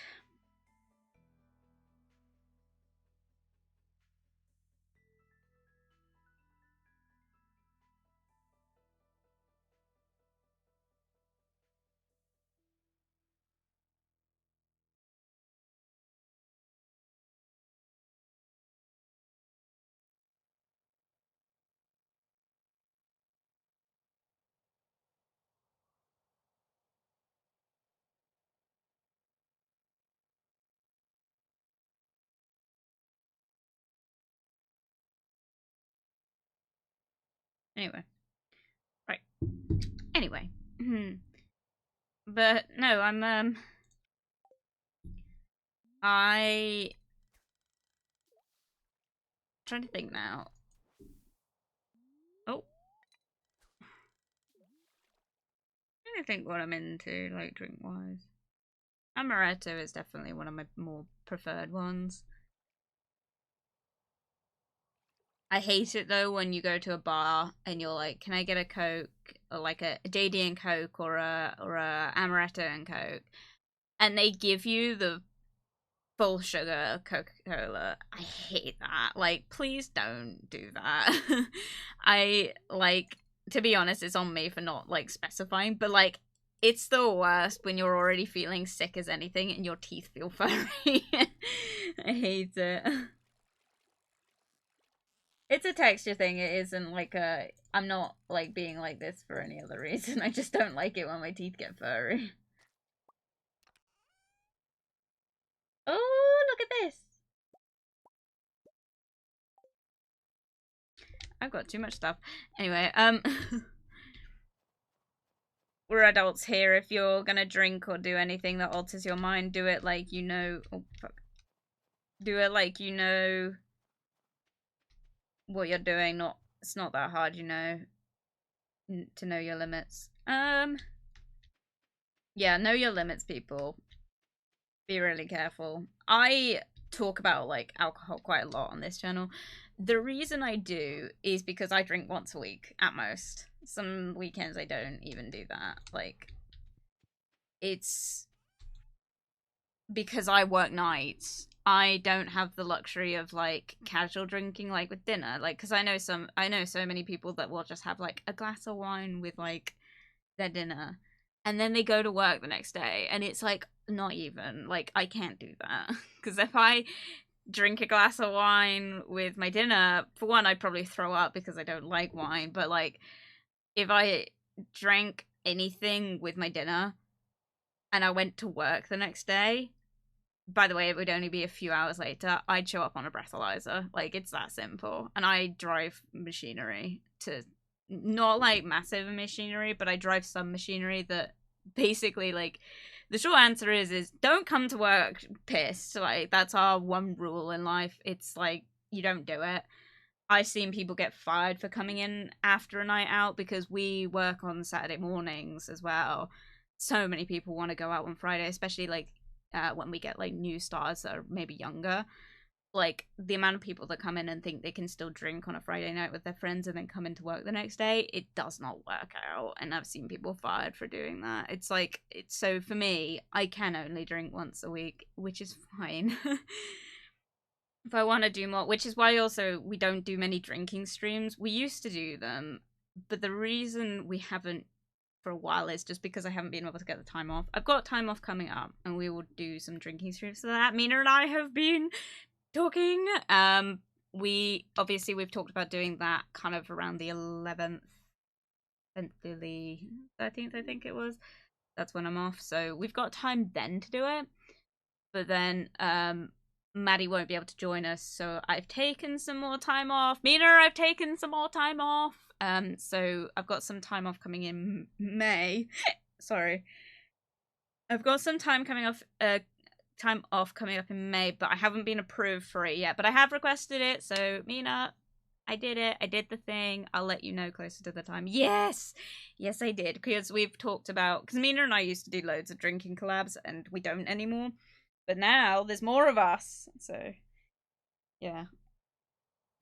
Anyway. Right. Anyway. But, no, I'm trying to think now. Oh. I'm trying to think what I'm into, like, drink-wise. Amaretto is definitely one of my more preferred ones. I hate it though when you go to a bar and you're like, "Can I get a Coke or like a JD and Coke or a Amaretto and Coke?" And they give you the full sugar Coca-Cola. I hate that. Like, please don't do that. I like, to be honest, it's on me for not like specifying, but like, it's the worst when you're already feeling sick as anything and your teeth feel furry. I hate it. It's a texture thing. It isn't like a. I'm not like being like this for any other reason. I just don't like it when my teeth get furry. Oh, look at this. I've got too much stuff. Anyway, we're adults here. If you're gonna drink or do anything that alters your mind, do it like you know. Oh fuck. Do it like you know what you're doing. Not. It's not that hard, you know. To know your limits. Yeah, know your limits, people. Be really careful. I talk about like alcohol quite a lot on this channel. The reason I do is because I drink once a week at most. Some weekends I don't even do that. Like, it's because I work nights. I don't have the luxury of like casual drinking like with dinner. Like, because I know so many people that will just have like a glass of wine with like their dinner, and then they go to work the next day, and it's like not even like I can't do that because if I drink a glass of wine with my dinner, for one, I'd probably throw up because I don't like wine. But like, if I drank anything with my dinner and I went to work the next day, by the way, it would only be a few hours later, I'd show up on a breathalyzer. Like, it's that simple. And I drive machinery to, not like massive machinery, but I drive some machinery that basically, like, the short answer is don't come to work pissed. Like, that's our one rule in life. It's like, you don't do it. I've seen people get fired for coming in after a night out because we work on Saturday mornings as well. So many people want to go out on Friday, especially like when we get like new stars that are maybe younger. Like, the amount of people that come in and think they can still drink on a Friday night with their friends and then come into work the next day, it does not work out. And I've seen people fired for doing that. It's like, it's so for me, I can only drink once a week, which is fine. If I want to do more, which is why also we don't do many drinking streams. We used to do them, but the reason we haven't for a while is just because I haven't been able to get the time off. I've got time off coming up, and we will do some drinking streams. So that Mina and I have been talking. We've talked about doing that kind of around the 11th and the 13th, I think it was. That's when I'm off. So we've got time then to do it. But then Maddie won't be able to join us, so I've taken some more time off. Mina, I've taken some more time off. So I've got some time off coming in May. Sorry. I've got some time coming off time off coming up in May, but I haven't been approved for it yet. But I have requested it, so Mina, I did it. I did the thing. I'll let you know closer to the time. Yes! Yes, I did. Because we've talked about... Because Mina and I used to do loads of drinking collabs, and we don't anymore. But now, there's more of us. So, yeah.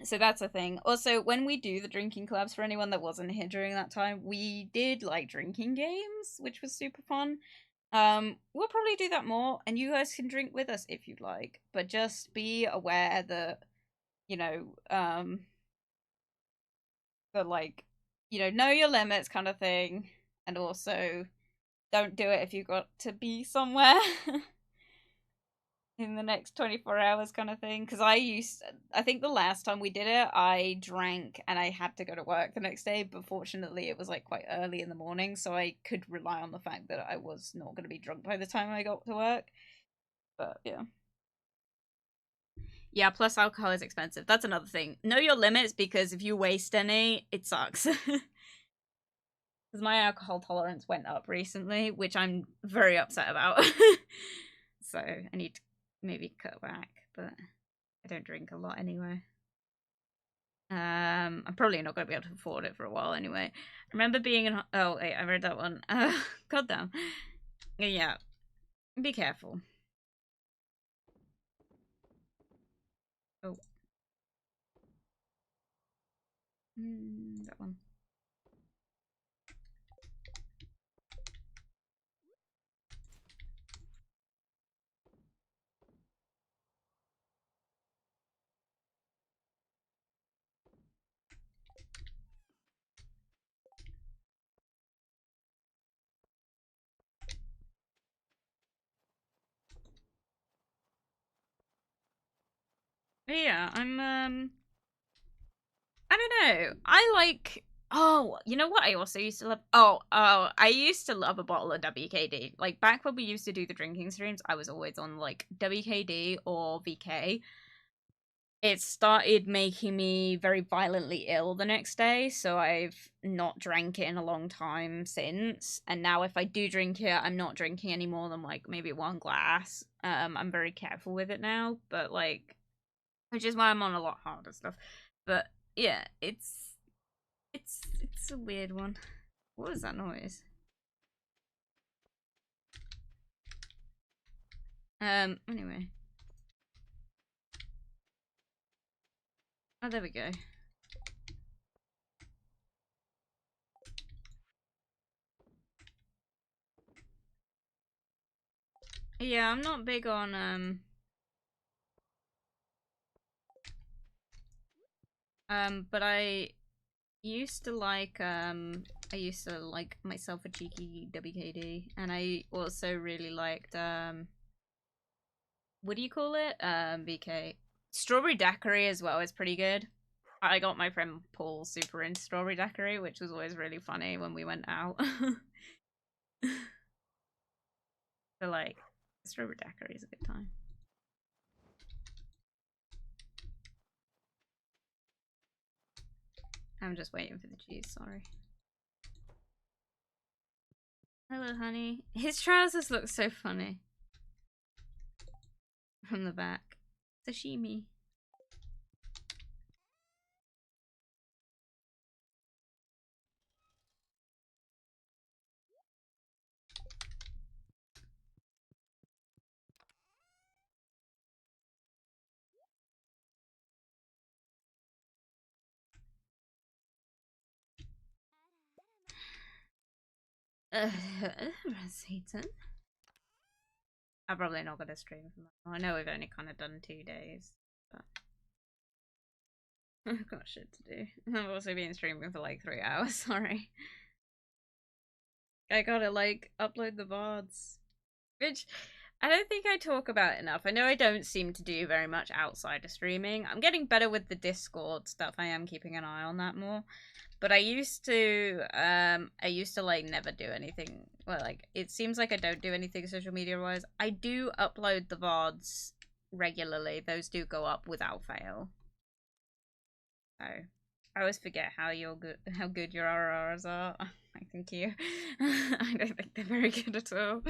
So that's a thing. Also, when we do the drinking collabs, for anyone that wasn't here during that time, we did, like, drinking games, which was super fun. We'll probably do that more, and you guys can drink with us if you'd like. But just be aware that, you know, that, like, you know your limits kind of thing. And also, don't do it if you've got to be somewhere. In the next 24 hours kind of thing, because I think the last time we did it, I drank and I had to go to work the next day, but fortunately it was like quite early in the morning, so I could rely on the fact that I was not going to be drunk by the time I got to work. But yeah, plus alcohol is expensive. That's another thing. Know your limits, because if you waste any, it sucks. Because my alcohol tolerance went up recently, which I'm very upset about. So I need to maybe cut back, but I don't drink a lot anyway. I'm probably not going to be able to afford it for a while anyway. I remember being in... Oh, wait, I read that one. God damn. Yeah. Be careful. Oh. That one. But yeah, I don't know. I like... Oh, you know what I also used to love? Oh, I used to love a bottle of WKD. Like, back when we used to do the drinking streams, I was always on, like, WKD or VK. It started making me very violently ill the next day, so I've not drank it in a long time since. And now if I do drink it, I'm not drinking any more than, like, maybe one glass. I'm very careful with it now, but, like, which is why I'm on a lot harder stuff. But yeah, it's a weird one. What was that noise? Anyway. Oh, there we go. Yeah, I'm not big on, but I used to like myself a cheeky WKD, and I also really liked what do you call it? BK. Strawberry Daiquiri as well is pretty good. I got my friend Paul super into Strawberry Daiquiri, which was always really funny when we went out. So like, Strawberry Daiquiri is a good time. I'm just waiting for the cheese, sorry. Hello, honey. His trousers look so funny. From the back. Sashimi. Satan. I'm probably not gonna stream for that. I know we've only kind of done 2 days, but I've got shit to do. I've also been streaming for like 3 hours, sorry. I gotta like upload the VODs, which I don't think I talk about enough. I know I don't seem to do very much outside of streaming. I'm getting better with the Discord stuff. I am keeping an eye on that more. But I used to like never do anything. Well, like, it seems like I don't do anything social media wise. I do upload the VODs regularly. Those do go up without fail. So I always forget how good your RRs are. Thank you. I don't think they're very good at all.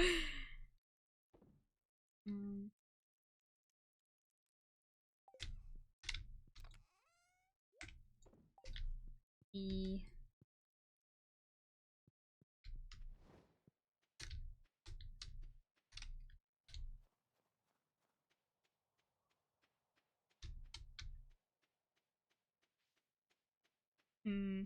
E. Hmm.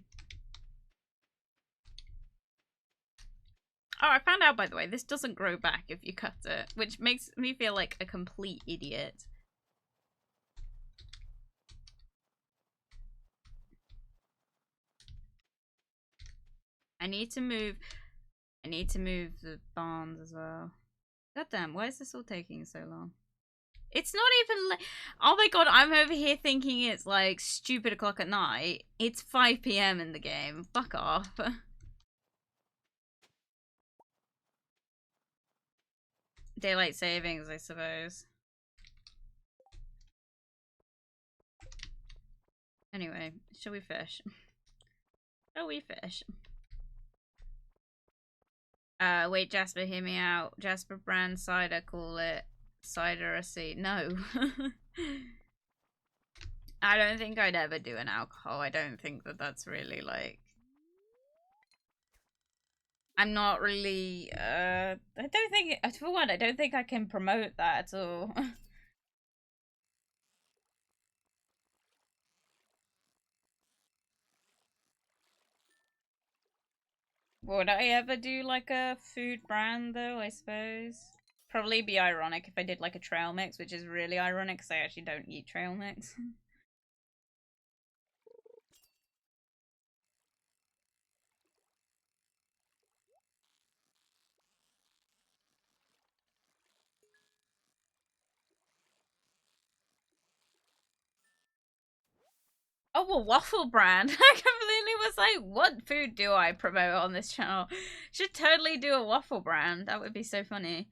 Oh, I found out, by the way, this doesn't grow back if you cut it, which makes me feel like a complete idiot. I need to move the barns as well. God damn, why is this all taking so long? It's not even like, oh my god, I'm over here thinking it's like stupid o'clock at night. It's 5 PM in the game. Fuck off. Daylight savings, I suppose. Anyway, shall we fish? Shall we fish? Wait, Jasper, hear me out. Jasper brand cider, call it cider a seed. No. I don't think I'd ever do an alcohol. I don't think that that's really like... I'm not really, I don't think, for one, I don't think I can promote that at all. Would I ever do like a food brand though, I suppose? Probably be ironic if I did like a trail mix, which is really ironic because I actually don't eat trail mix. Oh, a waffle brand. I completely was like, what food do I promote on this channel? Should totally do a waffle brand. That would be so funny.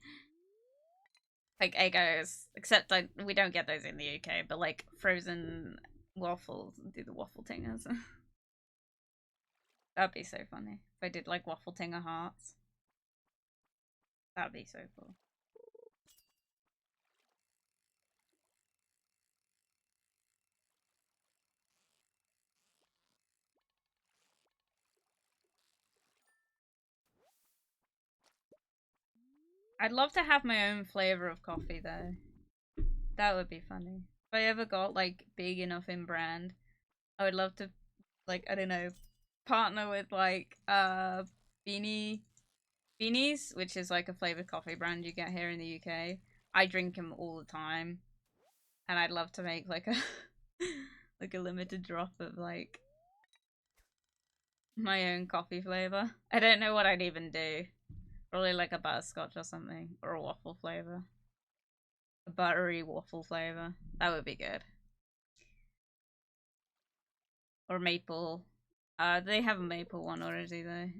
Like Eggos, except like we don't get those in the UK, but like frozen waffles, do the waffle tingers. That'd be so funny. If I did like waffle tinger hearts. That'd be so cool. I'd love to have my own flavor of coffee though. That would be funny. If I ever got like big enough in brand, I would love to, like, I don't know, partner with like beanies, which is like a flavored coffee brand you get here in the UK. I drink them all the time, and I'd love to make like a like a limited drop of like my own coffee flavor. I don't know what I'd even do. Probably like a butterscotch or something, or a waffle flavor. A buttery waffle flavor. That would be good. Or maple. They have a maple one already though.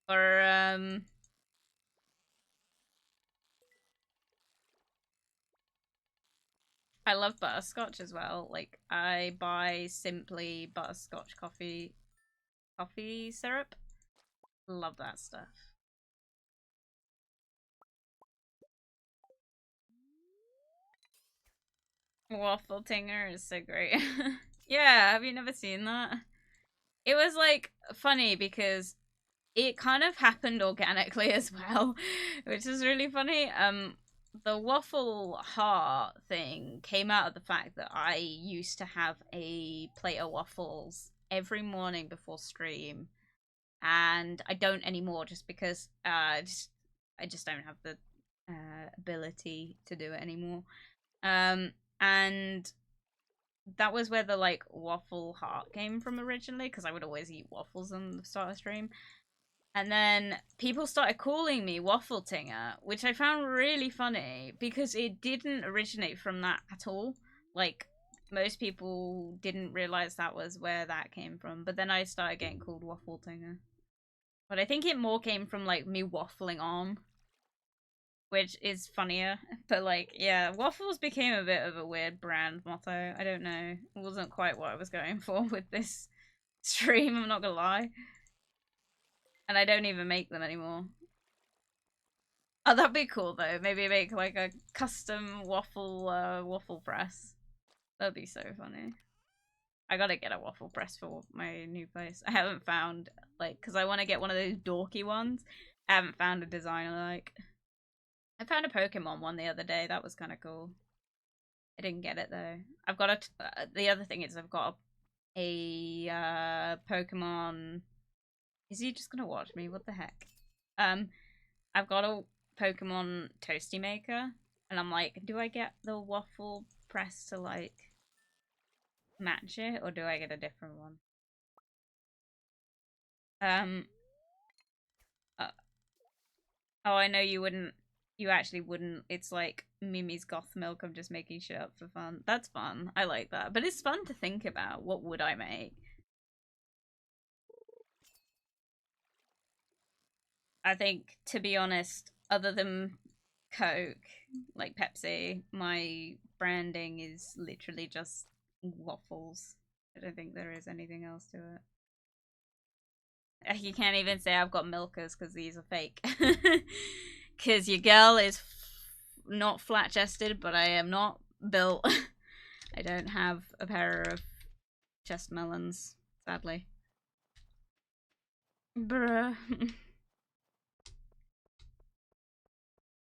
Or I love butterscotch as well. Like I buy simply butterscotch coffee syrup. Love that stuff. Waffle Tinger is so great. Yeah, have you never seen that? It was like funny because it kind of happened organically as well, which is really funny. The waffle heart thing came out of the fact that I used to have a plate of waffles every morning before stream, and I don't anymore just because I just don't have the ability to do it anymore. And that was where the like waffle heart came from originally, because I would always eat waffles on the start of stream. And then people started calling me Waffle Tinger, which I found really funny because it didn't originate from that at all. Like, most people didn't realize that was where that came from. But then I started getting called Waffle Tinger. But I think it more came from, like, me waffling on, which is funnier. But, like, yeah, waffles became a bit of a weird brand motto. I don't know. It wasn't quite what I was going for with this stream, I'm not gonna lie. And I don't even make them anymore. Oh, that'd be cool though. Maybe make like a custom waffle waffle press. That'd be so funny. I gotta get a waffle press for my new place. I haven't found, like, because I want to get one of those dorky ones. I haven't found a design I like. I found a Pokemon one the other day. That was kind of cool. I didn't get it though. I've got the other thing is I've got a Pokemon. Is he just gonna watch me? What the heck? I've got a Pokemon toasty maker, and I'm like, do I get the waffle press to like match it, or do I get a different one? Oh, I know you wouldn't. You actually wouldn't. It's like Mimi's goth milk. I'm just making shit up for fun. That's fun. I like that. But it's fun to think about. What would I make? I think, to be honest, other than Coke, like Pepsi, my branding is literally just waffles. I don't think there is anything else to it. You can't even say I've got milkers because these are fake. Because your girl is not flat chested, but I am not built. I don't have a pair of chest melons, sadly. Bruh.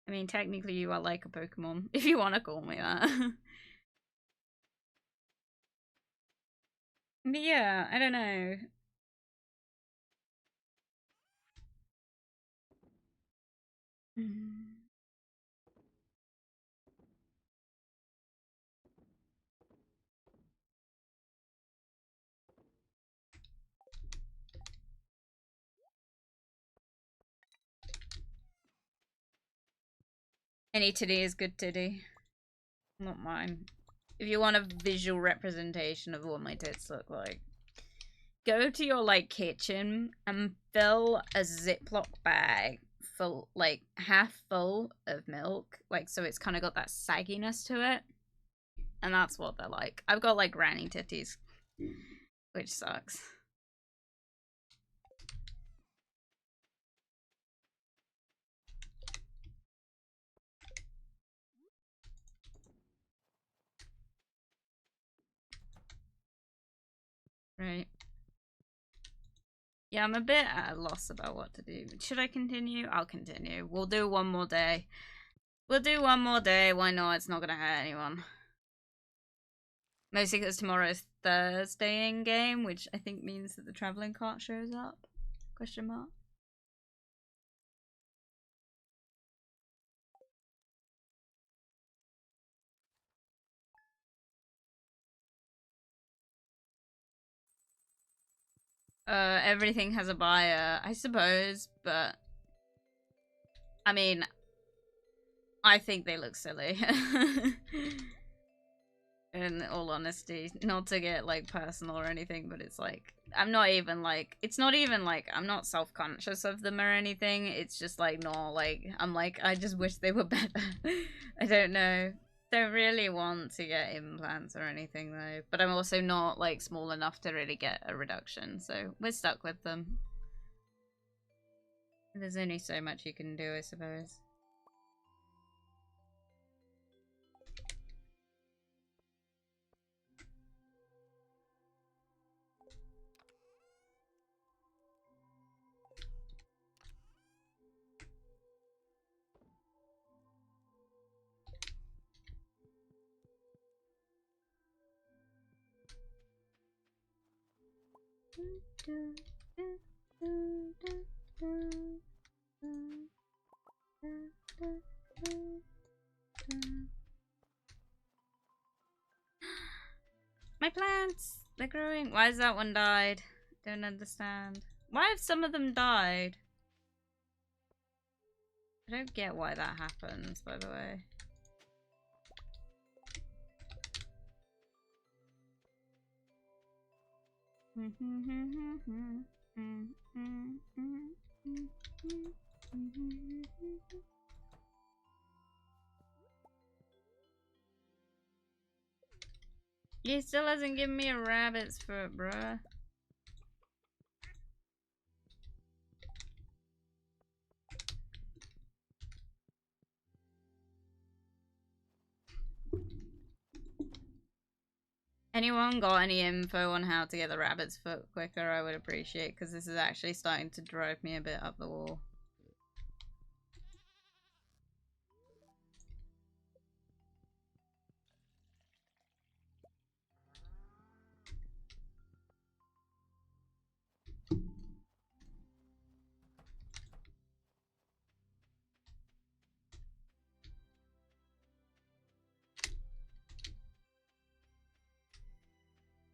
I mean, technically, you are like a Pokemon, if you want to call me that. But yeah, I don't know. Any titty is good titty. Not mine. If you want a visual representation of what my tits look like, go to your like kitchen and fill a Ziploc bag full, like half full of milk, like so it's kind of got that sagginess to it, and that's what they're like. I've got like granny titties, which sucks. Right. Yeah, I'm a bit at a loss about what to do. Should I continue? I'll continue. We'll do one more day. We'll do one more day. Why not? It's not gonna hurt anyone. Mostly because tomorrow's Thursday in game, which I think means that the traveling cart shows up. Question mark. Everything has a buyer, I suppose, but I mean, I think they look silly. In all honesty, not to get like personal or anything, but it's like I'm not even like it's not even like I'm not self-conscious of them or anything. It's just like no, like I'm like I just wish they were better. I don't know. Don't really want to get implants or anything though, but I'm also not like small enough to really get a reduction, so we're stuck with them. There's only so much you can do, I suppose. My plants! They're growing. Why has that one died? Don't understand. Why have some of them died? I don't get why that happens, by the way. He still hasn't given me a rabbit's foot, bruh. Anyone got any info on how to get the rabbit's foot quicker? I would appreciate, because this is actually starting to drive me a bit up the wall.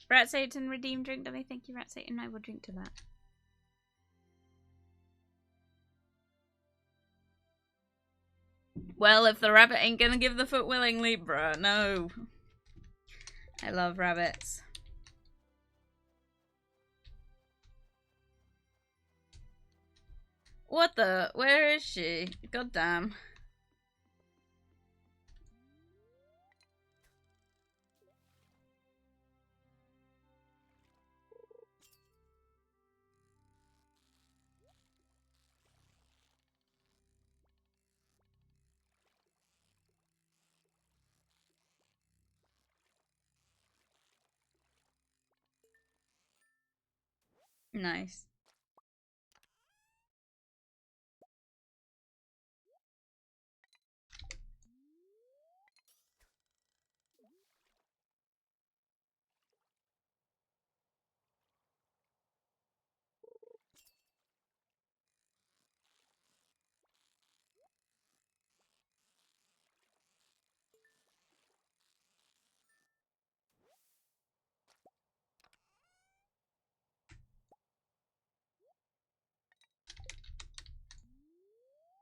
Rat Satan, redeem drink. Don't I thank you, Rat Satan? I will drink to that. Well, if the rabbit ain't gonna give the foot willingly, bruh, no. I love rabbits. What the? Where is she? God damn. Nice.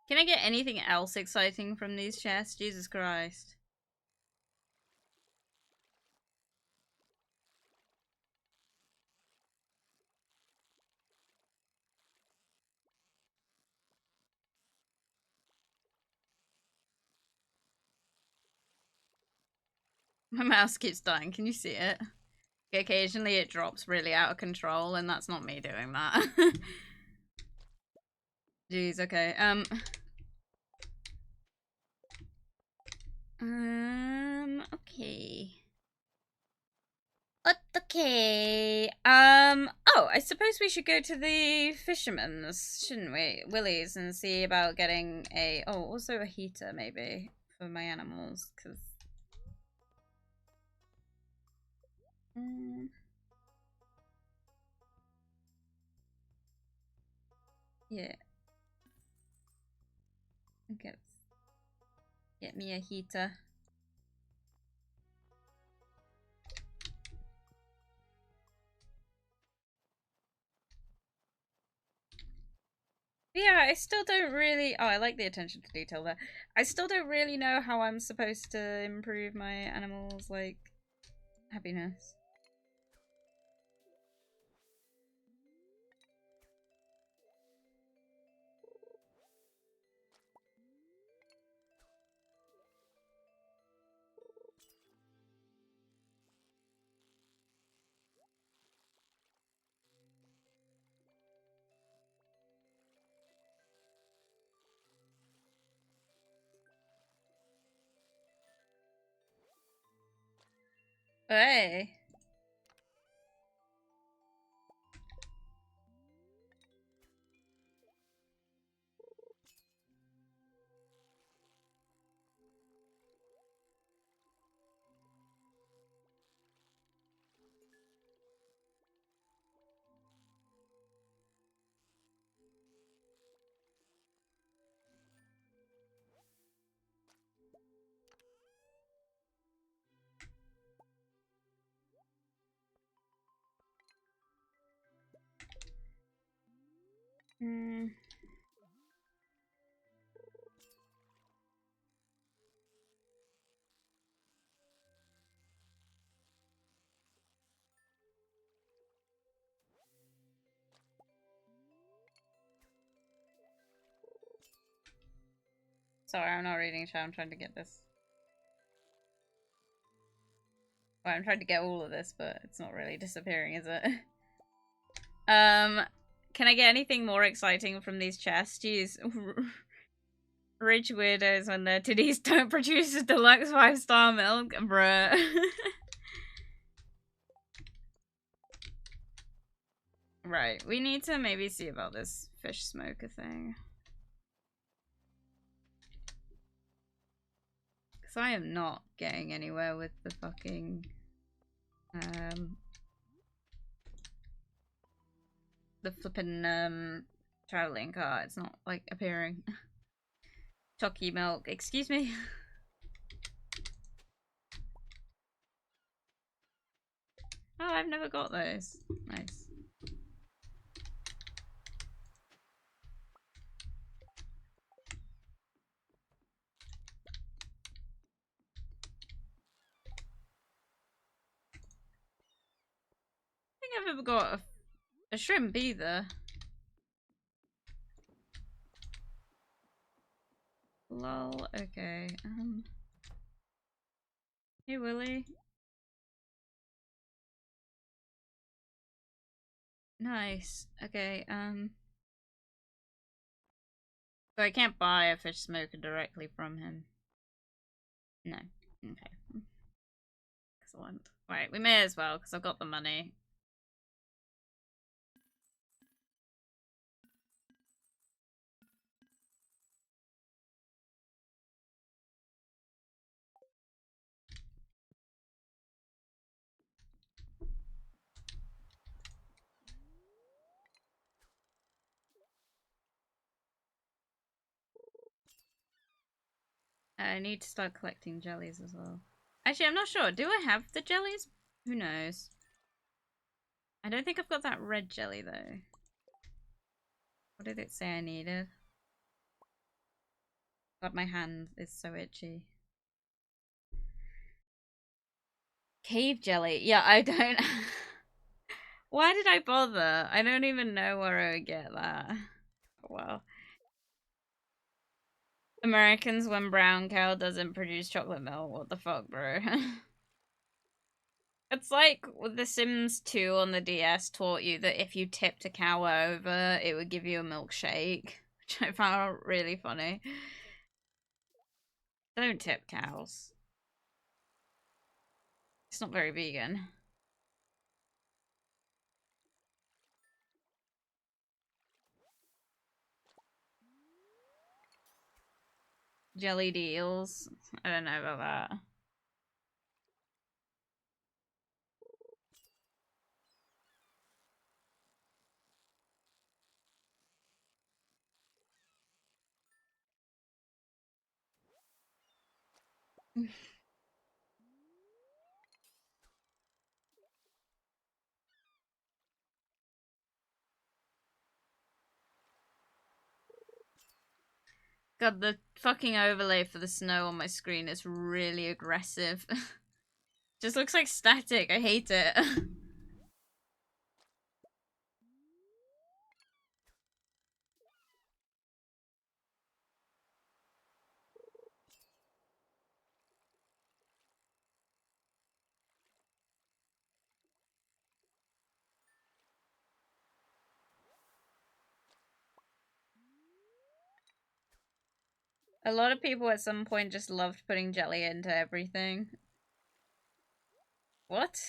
Can I get anything else exciting from these chests? Jesus Christ. My mouse keeps dying. Can you see it? Occasionally it drops really out of control, and that's not me doing that. Jeez, okay. Okay. Okay. Oh, I suppose we should go to the fisherman's, shouldn't we? Willie's, and see about getting a, oh, also a heater, maybe, for my animals, because... yeah. Okay. Get me a heater. Yeah, I still don't really... oh, I like the attention to detail there. I still don't really know how I'm supposed to improve my animals' like happiness. Hey. Sorry, I'm not reading chat. I'm trying to get this. Well, I'm trying to get all of this, but it's not really disappearing, is it? Can I get anything more exciting from these chests? Jeez. Rich weirdos when their titties don't produce deluxe 5-star milk, bruh. Right, we need to maybe see about this fish smoker thing. Because I am not getting anywhere with the fucking... the flippin' traveling car. It's not, like, appearing. Chalky milk, excuse me? Oh, I've never got those. Nice. I think I've ever got a shrimp either. Lol, okay. Hey Willy. Nice. Okay, so I can't buy a fish smoker directly from him. No. Okay. Excellent. Right, we may as well, because I've got the money. I need to start collecting jellies as well. Actually, I'm not sure. Do I have the jellies? Who knows? I don't think I've got that red jelly, though. What did it say I needed? God, my hand is so itchy. Cave jelly. Yeah, I don't... Why did I bother? I don't even know where I would get that. Well. Americans when brown cow doesn't produce chocolate milk. What the fuck, bro? It's like The Sims 2 on the DS taught you that if you tipped a cow over, it would give you a milkshake. Which I found really funny. Don't tip cows. It's not very vegan. Jellied eels. I don't know about that. God, the fucking overlay for the snow on my screen is really aggressive. Just looks like static. I hate it. A lot of people at some point just loved putting jelly into everything. What?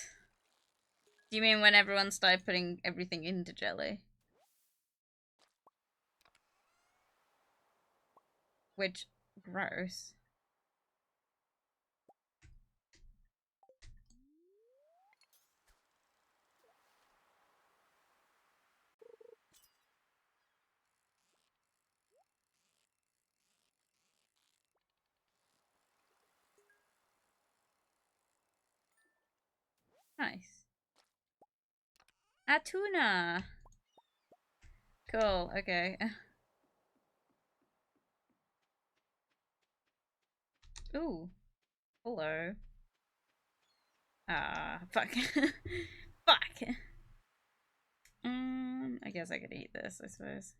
Do you mean when everyone started putting everything into jelly? Which, gross. Nice. A tuna! Cool, okay. Ooh. Hello. Ah, fuck. Fuck! I guess I could eat this, I suppose.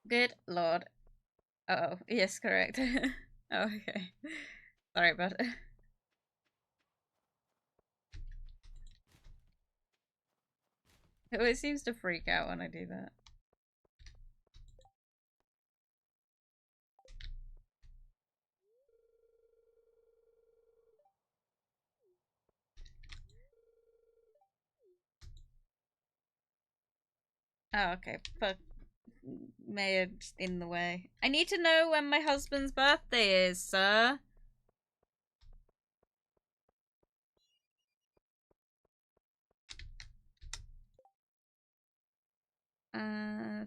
Good lord. Uh oh, yes, correct. Oh, okay. Sorry about it. It always seems to freak out when I do that. Oh, okay. Fuck. Mayor's in the way. I need to know when my husband's birthday is, sir.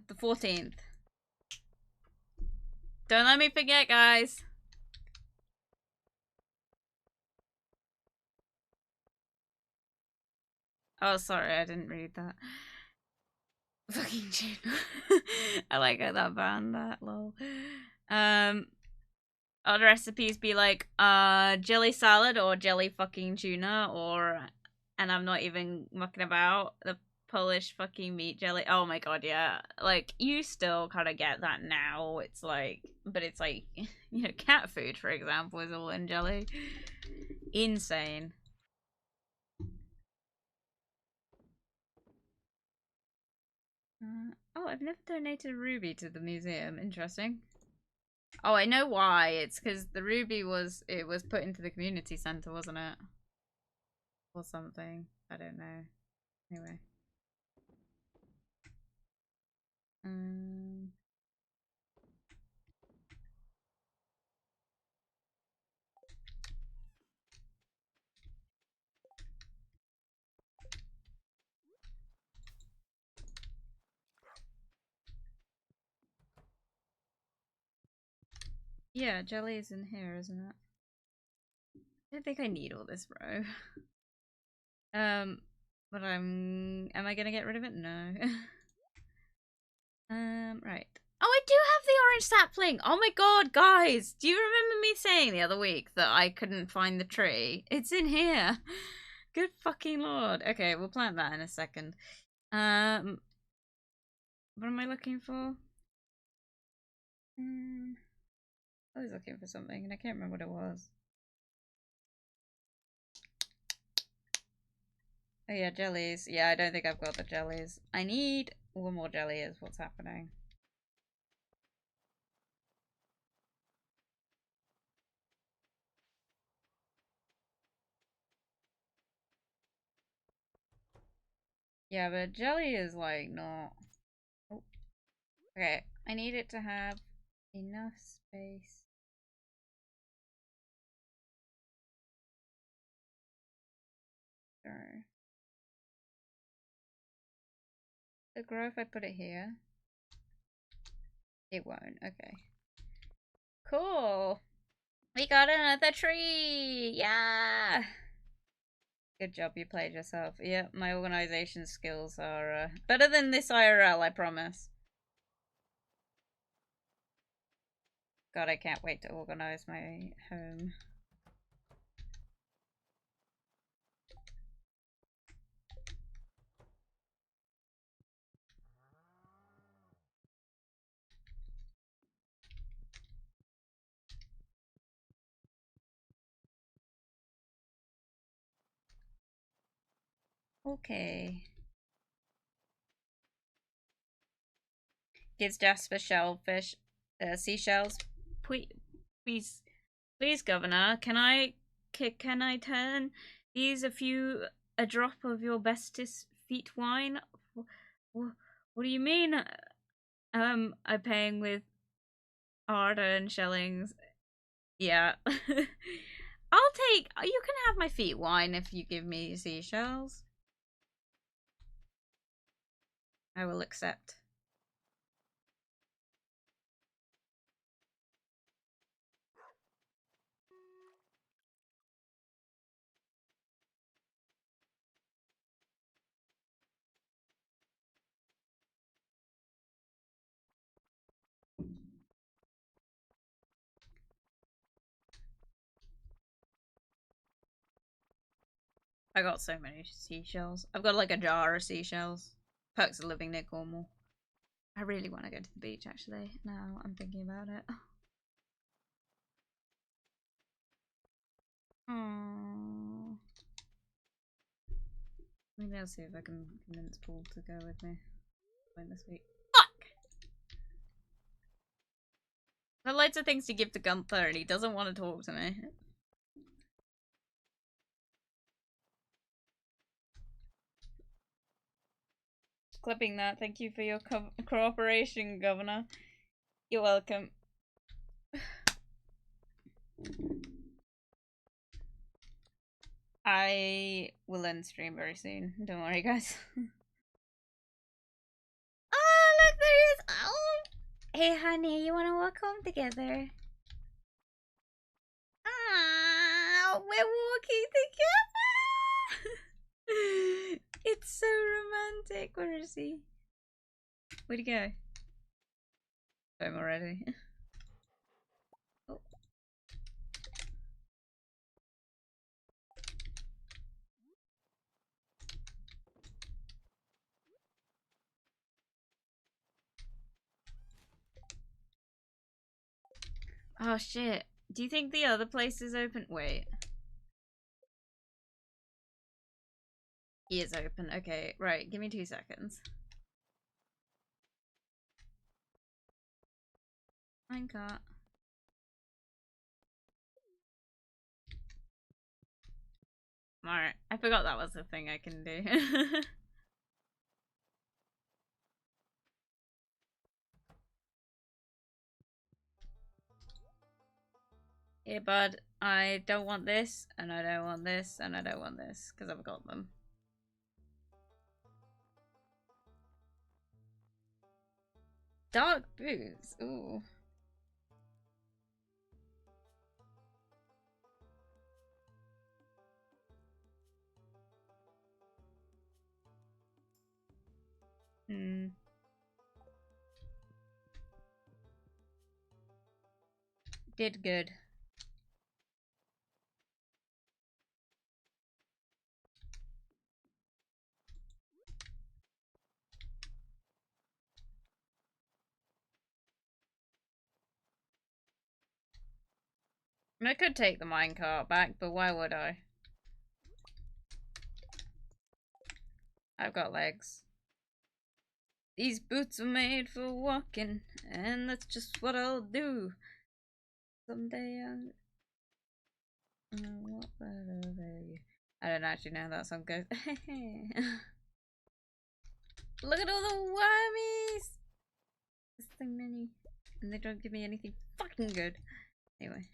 The 14th. Don't let me forget, guys. Oh, sorry, I didn't read that. Fucking tuna. I like how that band that, lol. Other recipes be like, jelly salad or jelly fucking tuna or, and I'm not even mucking about, the Polish fucking meat jelly. Oh my god, yeah. Like, you still kind of get that now. It's like, but it's like, you know, cat food, for example, is all in jelly. Insane. Oh, I've never donated a ruby to the museum. Interesting. Oh, I know why. It's because the ruby was put into the community center, wasn't it? Or something. I don't know. Anyway. Um. Yeah, jelly is in here, isn't it? I don't think I need all this row. But am I gonna get rid of it? No. Right. Oh, I do have the orange sapling! Oh my god, guys! Do you remember me saying the other week that I couldn't find the tree? It's in here! Good fucking lord. Okay, we'll plant that in a second. What am I looking for? I was looking for something and I can't remember what it was. Oh yeah, jellies. Yeah, I don't think I've got the jellies. I need one more jelly is what's happening. Yeah, but jelly is like not... Oh. Okay, I need it to have enough space. Sorry. The grow if I put it here? It won't, okay. Cool! We got another tree! Yeah! Good job, you played yourself. Yeah, my organization skills are better than this IRL, I promise. God, I can't wait to organize my home. Okay. Gives Jasper shellfish, seashells. Please, please, please, Governor, can I turn these a drop of your bestest feet wine? What do you mean? I'm paying with ardor and shillings. Yeah. I'll take. You can have my feet wine if you give me seashells. I will accept. I got so many seashells. I've got like a jar of seashells. Perks of living near Cornwall. I really want to go to the beach actually. Now I'm thinking about it. Aww. Maybe I'll see if I can convince Paul to go with me this week. Fuck! I've got loads of things to give to Gunther and he doesn't want to talk to me. clipping that. Thank you for your cooperation, Governor. You're welcome. I will end stream very soon. Don't worry, guys. Oh, look, there is. Oh, hey, honey, you want to walk home together? Ah, we're walking together. It's so romantic. Where is he? Where'd he go? Home already. Oh. Oh shit. Do you think the other place is open? Wait. He is open. Okay, right. Give me 2 seconds. Minecart. Alright. I forgot that was the thing I can do. Hey, bud. I don't want this, and I don't want this, and I don't want this, because I've got them. Dark boots. Ooh. Hmm. Did good. I could take the minecart back, but why would I? I've got legs. These boots are made for walking, and that's just what I'll do. Someday I'll... what better way? I don't actually know how that song goes. Look at all the wormies! There's so many. And they don't give me anything fucking good. Anyway.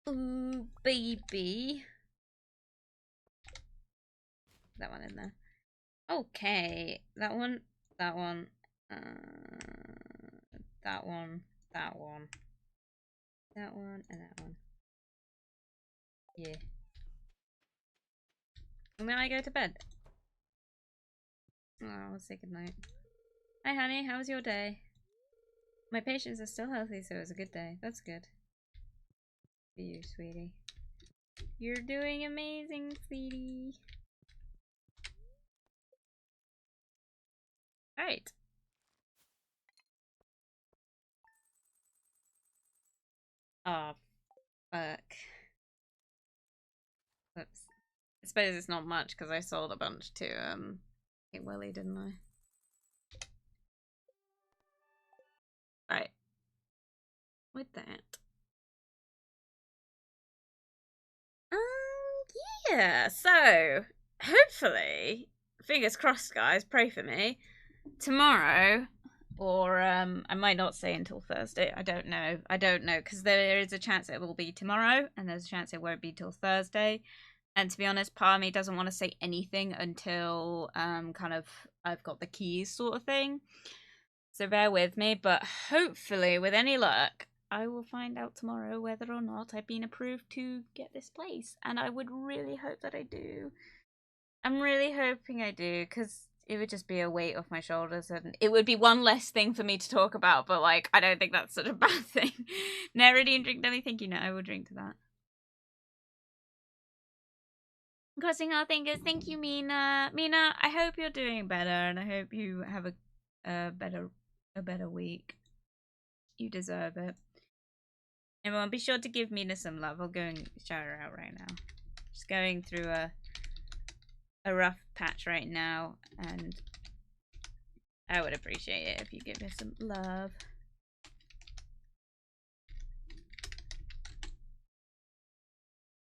Ooh, baby. That one in there. Okay. That one. That one. That one. That one. That one and that one. Yeah. And then I go to bed. Oh, I'll say goodnight. Hi, honey. How was your day? My patients are still healthy, so it was a good day. That's good. For you, sweetie. You're doing amazing, sweetie. Alright. Oh, fuck. Whoops. I suppose it's not much because I sold a bunch to King Willie, didn't I? Right. With that. Yeah, so hopefully, fingers crossed, guys, pray for me. Tomorrow, or I might not say until Thursday. I don't know. I don't know because there is a chance it will be tomorrow, and there's a chance it won't be till Thursday. And to be honest, part of me doesn't want to say anything until kind of I've got the keys, sort of thing. So bear with me, but hopefully, with any luck, I will find out tomorrow whether or not I've been approved to get this place. And I would really hope that I do. I'm really hoping I do, because it would just be a weight off my shoulders, and it would be one less thing for me to talk about, but, like, I don't think that's such a bad thing. Neridine drink anything, you know, I will drink to that. Crossing our fingers. Thank you, Mina. Mina, I hope you're doing better, and I hope you have a better week. You deserve it. Everyone, be sure to give Mina some love. I'll go and shout her out right now. She's going through a a rough patch right now, and I would appreciate it if you give her some love.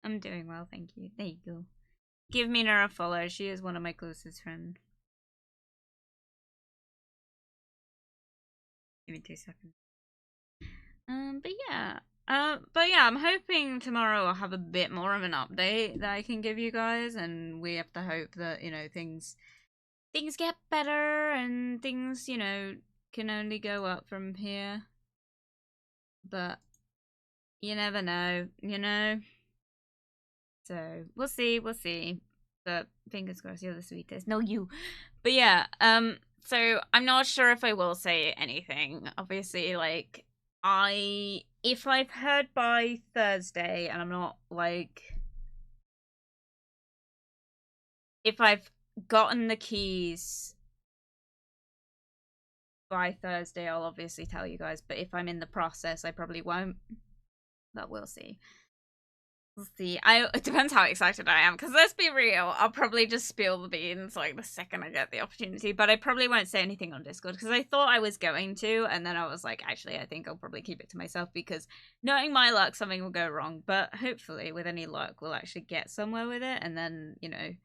I'm doing well, thank you. There you go. Give Mina a follow. She is one of my closest friends. Give me 2 seconds. But yeah, I'm hoping tomorrow I'll have a bit more of an update that I can give you guys, and we have to hope that, you know, things get better and things, you know, can only go up from here. But you never know, you know. So we'll see. But fingers crossed, you're the sweetest. No, you. But yeah, so I'm not sure if I will say anything. Obviously, like, if I've heard by Thursday, and I'm not like, if I've gotten the keys by Thursday, I'll obviously tell you guys. But if I'm in the process, I probably won't. But we'll see. We'll see. It depends how excited I am, because let's be real, I'll probably just spill the beans like the second I get the opportunity, but I probably won't say anything on Discord, because I thought I was going to, and then I was like, actually, I think I'll probably keep it to myself, because knowing my luck, something will go wrong, but hopefully, with any luck, we'll actually get somewhere with it, and then, you know,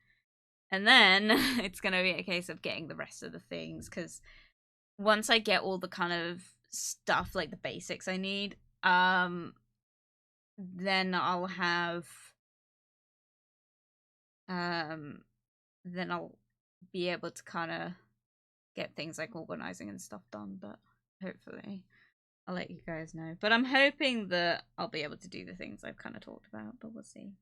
and then it's going to be a case of getting the rest of the things, because once I get all the kind of stuff, like the basics I need, then I'll have, then I'll be able to kind of get things like organizing and stuff done, but hopefully I'll let you guys know. But I'm hoping that I'll be able to do the things I've kind of talked about, but we'll see.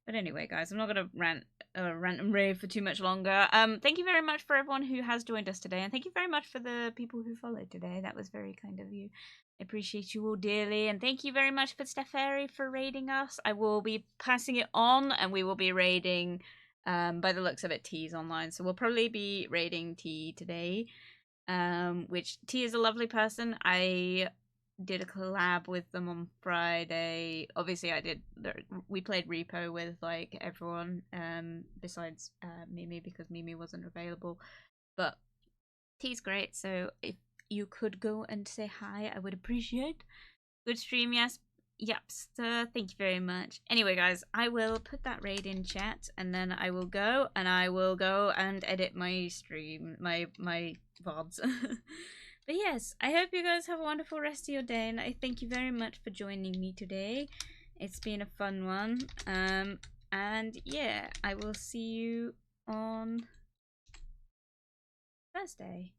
But anyway, guys, I'm not going to rant and rave for too much longer. Thank you very much for everyone who has joined us today, and thank you very much for the people who followed today. That was very kind of you. I appreciate you all dearly, and thank you very much for Stefari for raiding us. I will be passing it on, and we will be raiding, by the looks of it, T's online. So we'll probably be raiding T today, which T is a lovely person. I did a collab with them on Friday. Obviously, we played Repo with like everyone, besides Mimi, because Mimi wasn't available. But T's great, so if you could go and say hi, I would appreciate. Good stream, yes. Yep, so thank you very much. Anyway, guys, I will put that raid in chat, and then I will go and edit my stream, my VODs. But yes, I hope you guys have a wonderful rest of your day, and I thank you very much for joining me today. It's been a fun one. And yeah, I will see you on Thursday.